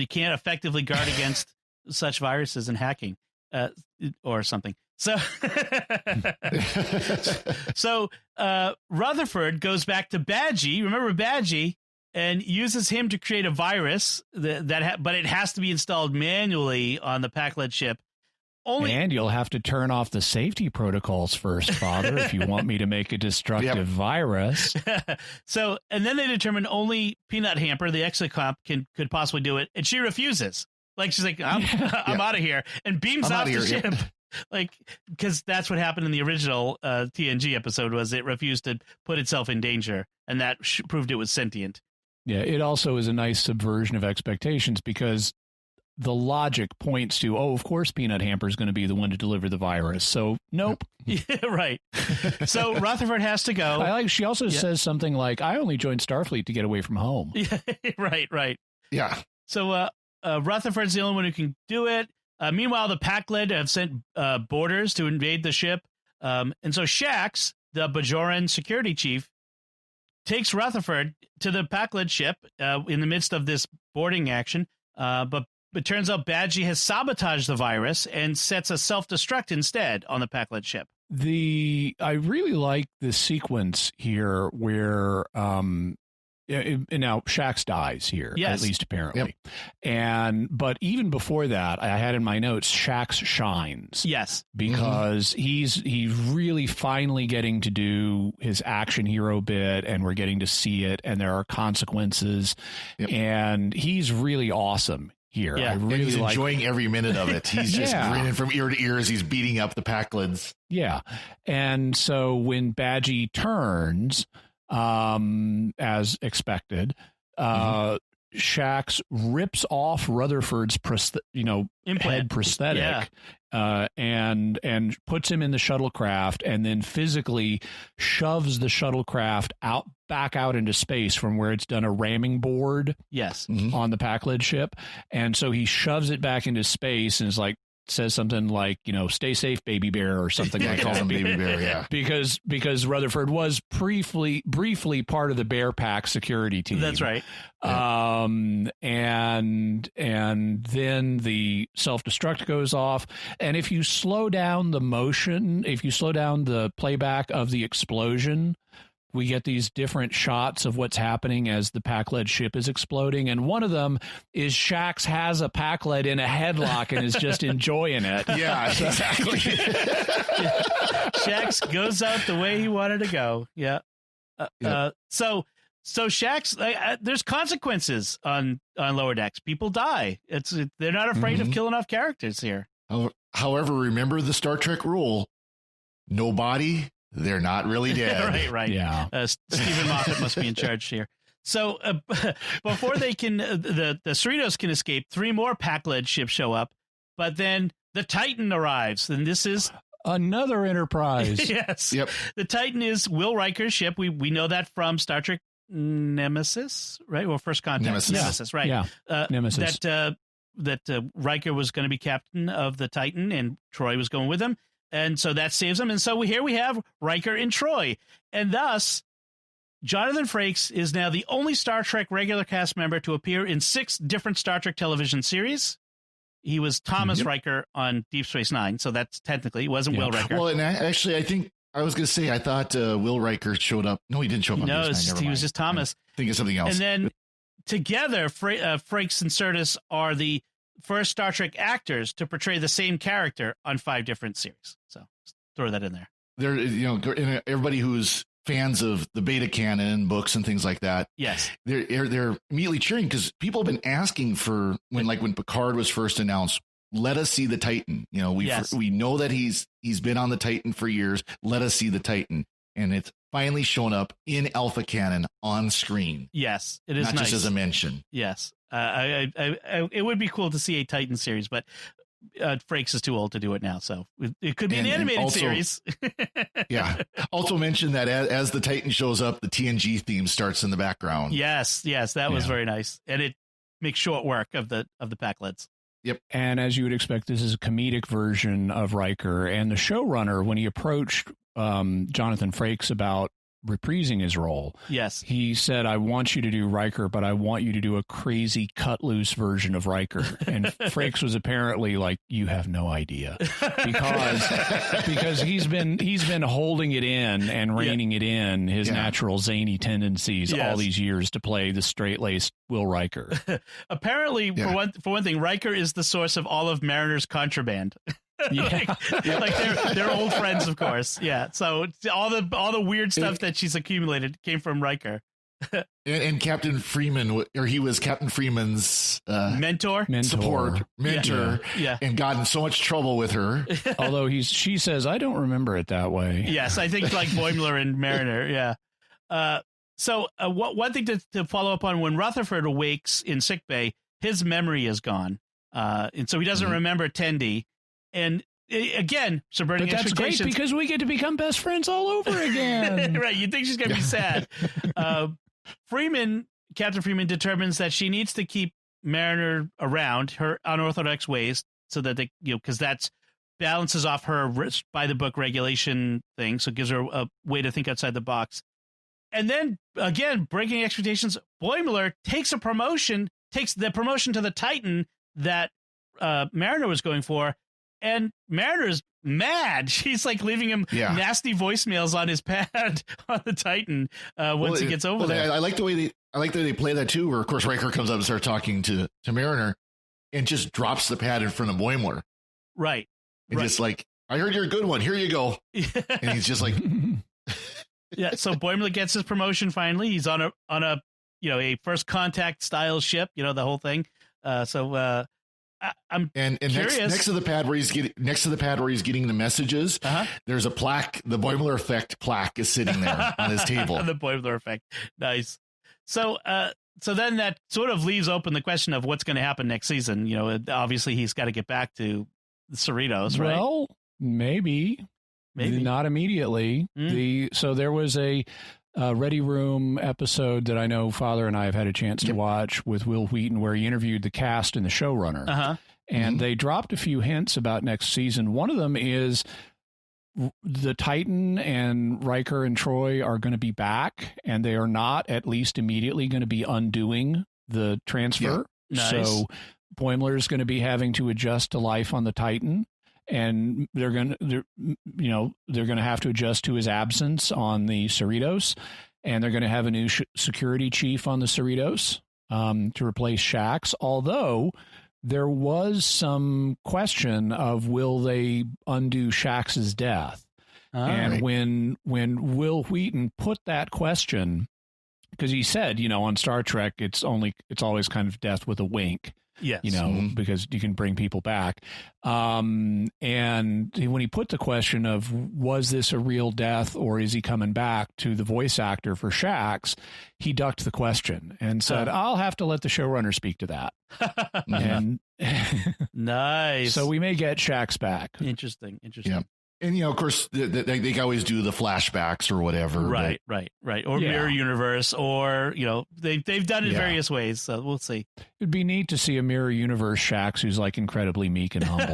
can't effectively guard against such viruses and hacking or something. So Rutherford goes back to Badgie. Remember Badgie, and uses him to create a virus but it has to be installed manually on the Pac-Led ship.
And you'll have to turn off the safety protocols first, Father, if you want me to make a destructive virus.
And then they determine only Peanut Hamper, the exocomp, could possibly do it, and she refuses. Like, she's like, I'm out of here, and beams off the ship. Like, because that's what happened in the original TNG episode, was it refused to put itself in danger, and that proved it was sentient.
Yeah, it also is a nice subversion of expectations, because the logic points to, of course, Peanut Hamper is going to be the one to deliver the virus. So, nope.
Yeah, right. So Rutherford has to go.
She also says something like, I only joined Starfleet to get away from home.
Yeah, right.
Yeah.
So Rutherford's the only one who can do it. Meanwhile, the Pac-Led have sent boarders to invade the ship. And so Shax, the Bajoran security chief, takes Rutherford to the Pac-Led ship in the midst of this boarding action. But it turns out Badgie has sabotaged the virus and sets a self-destruct instead on the Pac-Led ship.
I really like the sequence here where now Shax dies here, at least apparently. But even before that, I had in my notes, Shax shines.
Yes.
Because he's really finally getting to do his action hero bit, and we're getting to see it, and there are consequences, and he's really awesome here.
Yeah. He's enjoying every minute of it. He's just grinning from ear to ear as he's beating up the Pac-Leds.
Yeah. And so when Badgie turns, as expected, Shax rips off Rutherford's head prosthetic, and puts him in the shuttlecraft, and then physically shoves the shuttlecraft back out into space from where it's done a ramming board on the Pac-Led ship. And so he shoves it back into space and is like, says something like, stay safe, baby bear, or something like that.
Calls him baby bear, yeah.
Because Rutherford was briefly part of the Bear Pack security team.
That's right.
And then the self-destruct goes off. And if you slow down the playback of the explosion, we get these different shots of what's happening as the Pac-Led ship is exploding. And one of them is Shax has a Pac-Led in a headlock and is just enjoying it.
Yeah, exactly.
Shax goes out the way he wanted to go. Yeah. So Shax, there's consequences on Lower Decks. People die. They're not afraid of killing off characters here.
However, remember the Star Trek rule: no body, they're not really dead.
Right.
Yeah.
Stephen Moffat must be in charge here. So before they can, the Cerritos can escape, 3 more Pac-Led ships show up, but then the Titan arrives, and this is
another Enterprise.
Yes.
Yep.
The Titan is Will Riker's ship. We know that from Star Trek Nemesis, right? Well, First Contact. Nemesis, right?
Yeah. Nemesis.
That Riker was going to be captain of the Titan, and Troy was going with him. And so that saves him. And so here we have Riker and Troy. And thus, Jonathan Frakes is now the only Star Trek regular cast member to appear in 6 different Star Trek television series. He was Thomas Riker on Deep Space Nine. So that's technically, he wasn't Will Riker.
Well, and actually, I think I was going to say, I thought Will Riker showed up. No, he didn't show up on Deep Space Nine.
No, he was just Thomas.
I'm thinking of something else.
And then together, Frakes and Curtis are the first Star Trek actors to portray the same character on 5 different series. So throw that in there.
There, everybody who's fans of the Beta canon books and things like that.
Yes,
they're immediately cheering because people have been asking for when Picard was first announced. Let us see the Titan. We know that he's been on the Titan for years. Let us see the Titan, and it's finally shown up in Alpha canon on screen.
Yes, it is
not
nice.
Just as a mention.
Yes. It would be cool to see a Titan series, but Frakes is too old to do it now, so it could be an animated series.
Yeah. Also mention that as the Titan shows up, the TNG theme starts in the background.
Yes, that was very nice, and it makes short work of the Packlets.
Yep.
And as you would expect, this is a comedic version of Riker. And the showrunner, when he approached Jonathan Frakes about reprising his role,
yes,
he said, I want you to do Riker, but I want you to do a crazy cut loose version of Riker. And Frakes was apparently like, you have no idea, because he's been holding it in and reining it in, his natural zany tendencies all these years to play the straight-laced Will Riker.
Apparently, for one thing, Riker is the source of all of Mariner's contraband. like they're old friends, of course. Yeah. So all the weird stuff that she's accumulated came from Riker.
and Captain Freeman, or he was Captain Freeman's
mentor,
and got in so much trouble with her.
Although she says, I don't remember it that way.
Yes, I think like Boimler and Mariner. Yeah. So one thing to follow up on, when Rutherford awakes in sickbay, his memory is gone, and so he doesn't remember Tendi. And again, subverting expectations.
But that's great, because we get to become best friends all over again.
Right. You think she's going to be sad. Captain Freeman determines that she needs to keep Mariner around, her unorthodox ways, so that they, because that's balances off her by the book regulation thing. So it gives her a way to think outside the box. And then again, breaking expectations, Boimler takes the promotion to the Titan that Mariner was going for. And Mariner's mad. She's like leaving him nasty voicemails on his pad on the Titan once he gets over there.
I like the way they play that too, where of course Riker comes up and starts talking to Mariner and just drops the pad in front of Boimler.
Right.
And just like, I heard you're a good one. Here you go. And he's just like,
yeah. So Boimler gets his promotion finally. He's on a first contact style ship. The whole thing. I'm curious.
next to the pad where he's getting the messages, there's a plaque. The Boimler effect plaque is sitting there on his table.
The Boimler effect, nice. So then that sort of leaves open the question of what's going to happen next season. Obviously he's got to get back to the Cerritos, right?
Well, maybe not immediately. So there was a Ready Room episode that I know Father and I have had a chance to watch with Will Wheaton, where he interviewed the cast and the showrunner. And they dropped a few hints about next season. One of them is the Titan and Riker and Troy are going to be back, and they are not, at least immediately, going to be undoing the transfer.
Nice.
So Boimler is going to be having to adjust to life on the Titan. And they're going to have to adjust to his absence on the Cerritos, and they're going to have a new security chief on the Cerritos to replace Shax. Although there was some question of, will they undo Shax's death? And when Will Wheaton put that question, because he said, on Star Trek, it's always kind of death with a wink.
Yes.
Because you can bring people back. And when he put the question of, was this a real death or is he coming back, to the voice actor for Shax, he ducked the question and said, I'll have to let the showrunner speak to that. And
nice.
So we may get Shax back.
Interesting.
Yeah. And, of course, they always do the flashbacks or whatever.
Right. Or mirror universe, or, they've done it various ways. So we'll see.
It'd be neat to see a mirror universe Shax who's like incredibly meek and humble.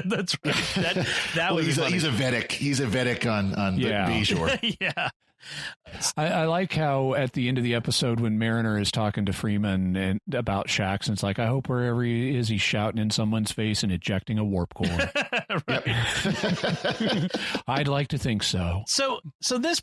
That's right. That would be funny.
He's a Vedic. He's a Vedic on Bajor.
Yeah.
I like how at the end of the episode, when Mariner is talking to Freeman and about Shax, and it's like, I hope wherever he is, he's shouting in someone's face and ejecting a warp core. I'd like to think so.
So this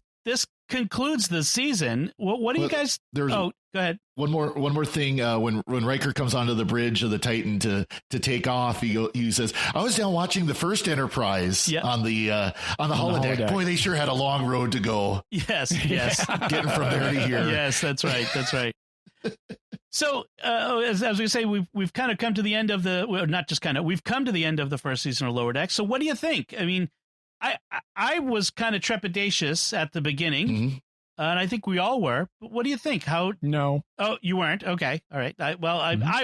concludes the season. What do you guys? Go ahead.
One more thing. When Riker comes onto the bridge of the Titan to take off, he says, "I was down watching the first Enterprise on the holodeck. Boy, they sure had a long road to go."
Yes.
Getting from there to here.
Yes, that's right. So, as we say, we've kind of come to the end of we've come to the end of the first season of Lower Deck. So, what do you think? I mean, I was kind of trepidatious at the beginning. and I think we all were. But what do you think? How?
No.
Oh, you weren't? Okay. All right. I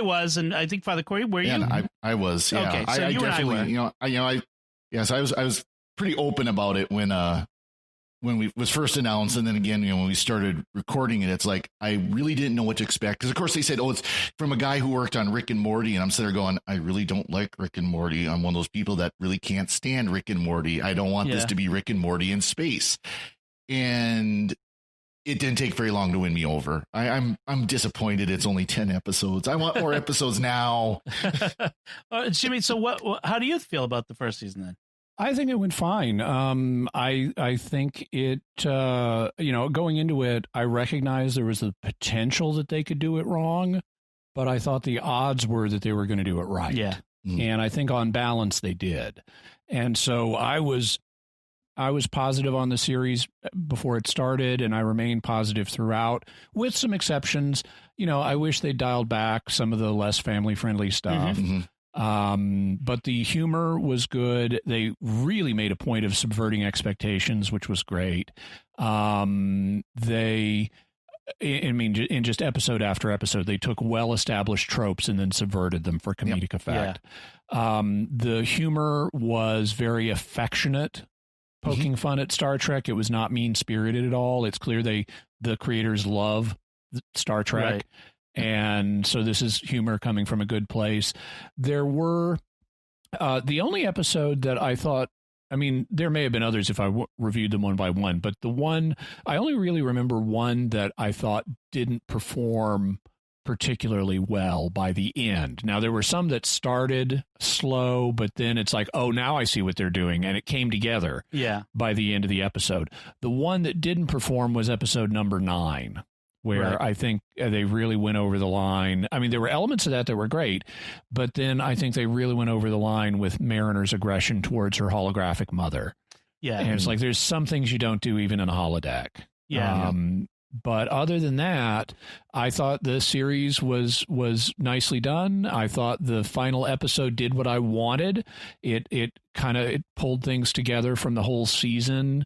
was, and I think Father Cory, were you?
Yeah, I was. Yeah.
Okay, so you
definitely,
and I were.
I was pretty open about it when we was first announced, and then again, when we started recording it, it's like I really didn't know what to expect, because of course they said, "Oh, it's from a guy who worked on Rick and Morty," and I'm sitting there going, "I really don't like Rick and Morty. I'm one of those people that really can't stand Rick and Morty. I don't want this to be Rick and Morty in space." And it didn't take very long to win me over. I'm disappointed. It's only 10 episodes. I want more episodes now.
Jimmy, so how do you feel about the first season then?
I think it went fine. I think it, going into it, I recognized there was the potential that they could do it wrong, but I thought the odds were that they were going to do it right.
Yeah.
And I think on balance they did. And so I was positive on the series before it started, and I remained positive throughout, with some exceptions. I wish they dialed back some of the less family-friendly stuff. Mm-hmm. But the humor was good. They really made a point of subverting expectations, which was great. In just episode after episode, they took well-established tropes and then subverted them for comedic effect. Yeah. The humor was very affectionate, poking fun at Star Trek. It was not mean-spirited at all. It's clear the creators love Star Trek. Right. And so this is humor coming from a good place. There were the only episode that I thought, there may have been others if I reviewed them one by one, but the one, I only really remember one that I thought didn't perform particularly well by the end. Now, there were some that started slow, but then it's like, oh, now I see what they're doing. And it came together by the end of the episode. The one that didn't perform was episode number 9. Where I think they really went over the line. There were elements of that were great, but then I think they really went over the line with Mariner's aggression towards her holographic mother. Yeah. And it's like, there's some things you don't do even in a holodeck. Yeah. But other than that, I thought the series was nicely done. I thought the final episode did what I wanted. It pulled things together from the whole season.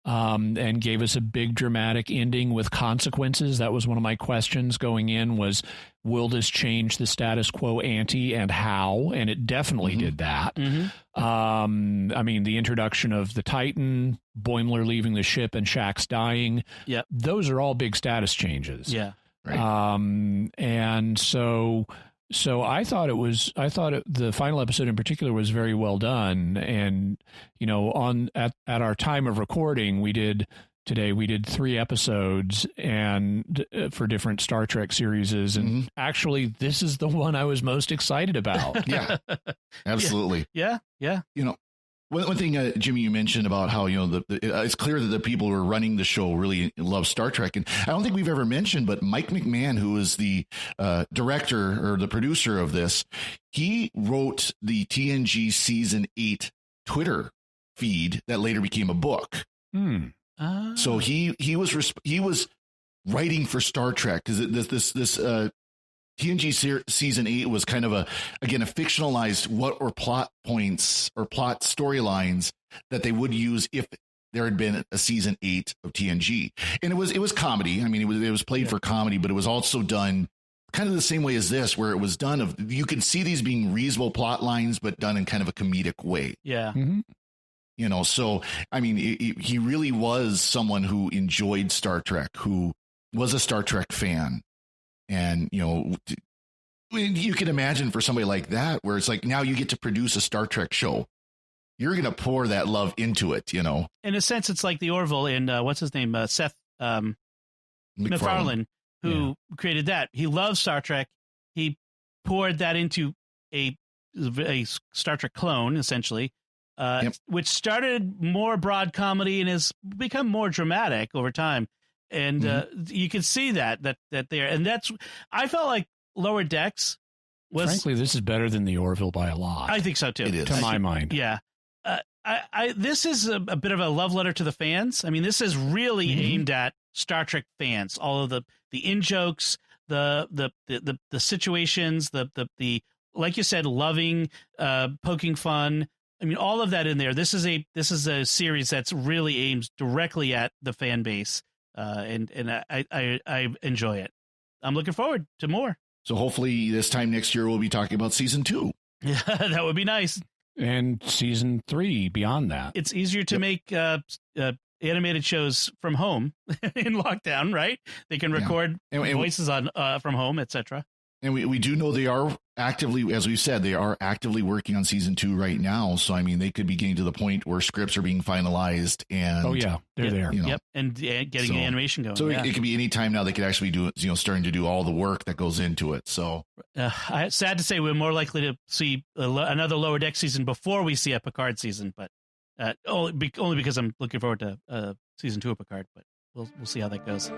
And gave us a big dramatic ending with consequences. That was one of my questions going in, was, will this change the status quo ante, and how? And it definitely did that. Mm-hmm. The introduction of the Titan, Boimler leaving the ship, and Shaxx dying. Yep. Those are all big status changes. Yeah. Right. And so I thought the final episode in particular was very well done. And, at our time of recording, we did 3 episodes and for different Star Trek series. And actually, this is the one I was most excited about.
Yeah, absolutely.
Yeah.
One thing, Jimmy, you mentioned about how, it's clear that the people who are running the show really love Star Trek. And I don't think we've ever mentioned, but Mike McMahon, who is the director or the producer of this, he wrote the TNG Season 8 Twitter feed that later became a book. So he was writing for Star Trek, because this TNG Season 8 was kind of a fictionalized what were plot points or plot storylines that they would use if there had been a Season 8 of TNG. And it was comedy. It was played for comedy, but it was also done kind of the same way as this, where it was done you could see these being reasonable plot lines, but done in kind of a comedic way. Yeah. Mm-hmm. So, he really was someone who enjoyed Star Trek, who was a Star Trek fan. And, you can imagine for somebody like that, where it's like, now you get to produce a Star Trek show. You're going to pour that love into it, In
a sense, it's like the Orville in, what's his name? Seth MacFarlane, who created that. He loves Star Trek. He poured that into a Star Trek clone, essentially, which started more broad comedy and has become more dramatic over time. And you can see that there, and I felt like Lower Decks was,
frankly, this is better than the Orville by a lot.
I think so too.
It is,
to my mind.
Yeah, this is a bit of a love letter to the fans. This is really aimed at Star Trek fans. All of the in jokes, the situations, the like you said, loving, poking fun. All of that in there. This is a series that's really aimed directly at the fan base. and I enjoy it. I'm looking forward to more.
So hopefully this time next year we'll be talking about season 2.
Yeah, that would be nice.
And season 3 beyond that.
It's easier to make animated shows from home in lockdown, right? They can record voices on from home, etc.
And we do know they are actively, as we've said, they are actively working on season 2 right now. So, I mean, they could be getting to the point where scripts are being finalized and...
Oh, yeah. They're there.
Yep. And getting animation going.
So it could be any time now they could actually do, starting to do all the work that goes into it. So...
sad to say, we're more likely to see another Lower Deck season before we see a Picard season, but only because I'm looking forward to season 2 of Picard, but we'll see how that goes.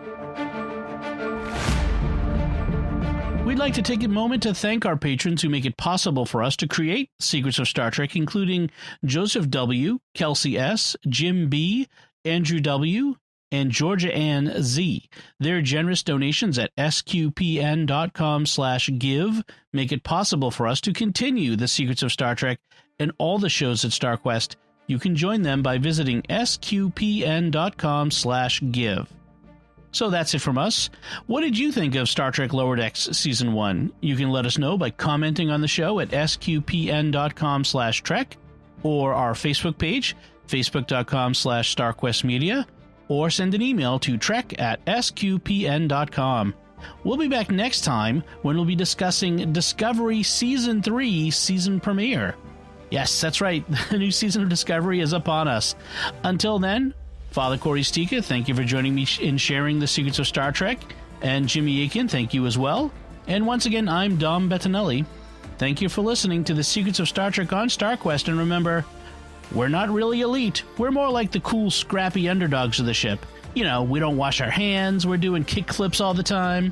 We'd like to take a moment to thank our patrons who make it possible for us to create Secrets of Star Trek, including Joseph W., Kelsey S., Jim B., Andrew W., and Georgia Ann Z. Their generous donations at sqpn.com/give make it possible for us to continue the Secrets of Star Trek and all the shows at StarQuest. You can join them by visiting sqpn.com/give. So that's it from us. What did you think of Star Trek Lower Decks Season 1? You can let us know by commenting on the show at sqpn.com/trek or our Facebook page, facebook.com/StarQuestMedia, or send an email to trek@sqpn.com. We'll be back next time when we'll be discussing Discovery Season 3 season premiere. Yes, that's right. The new season of Discovery is upon us. Until then, Father Cory Stika, thank you for joining me in sharing the secrets of Star Trek. And Jimmy Aiken, thank you as well. And once again, I'm Dom Bettinelli. Thank you for listening to the Secrets of Star Trek on StarQuest. And remember, we're not really elite. We're more like the cool, scrappy underdogs of the ship. You know, we don't wash our hands. We're doing kick flips all the time.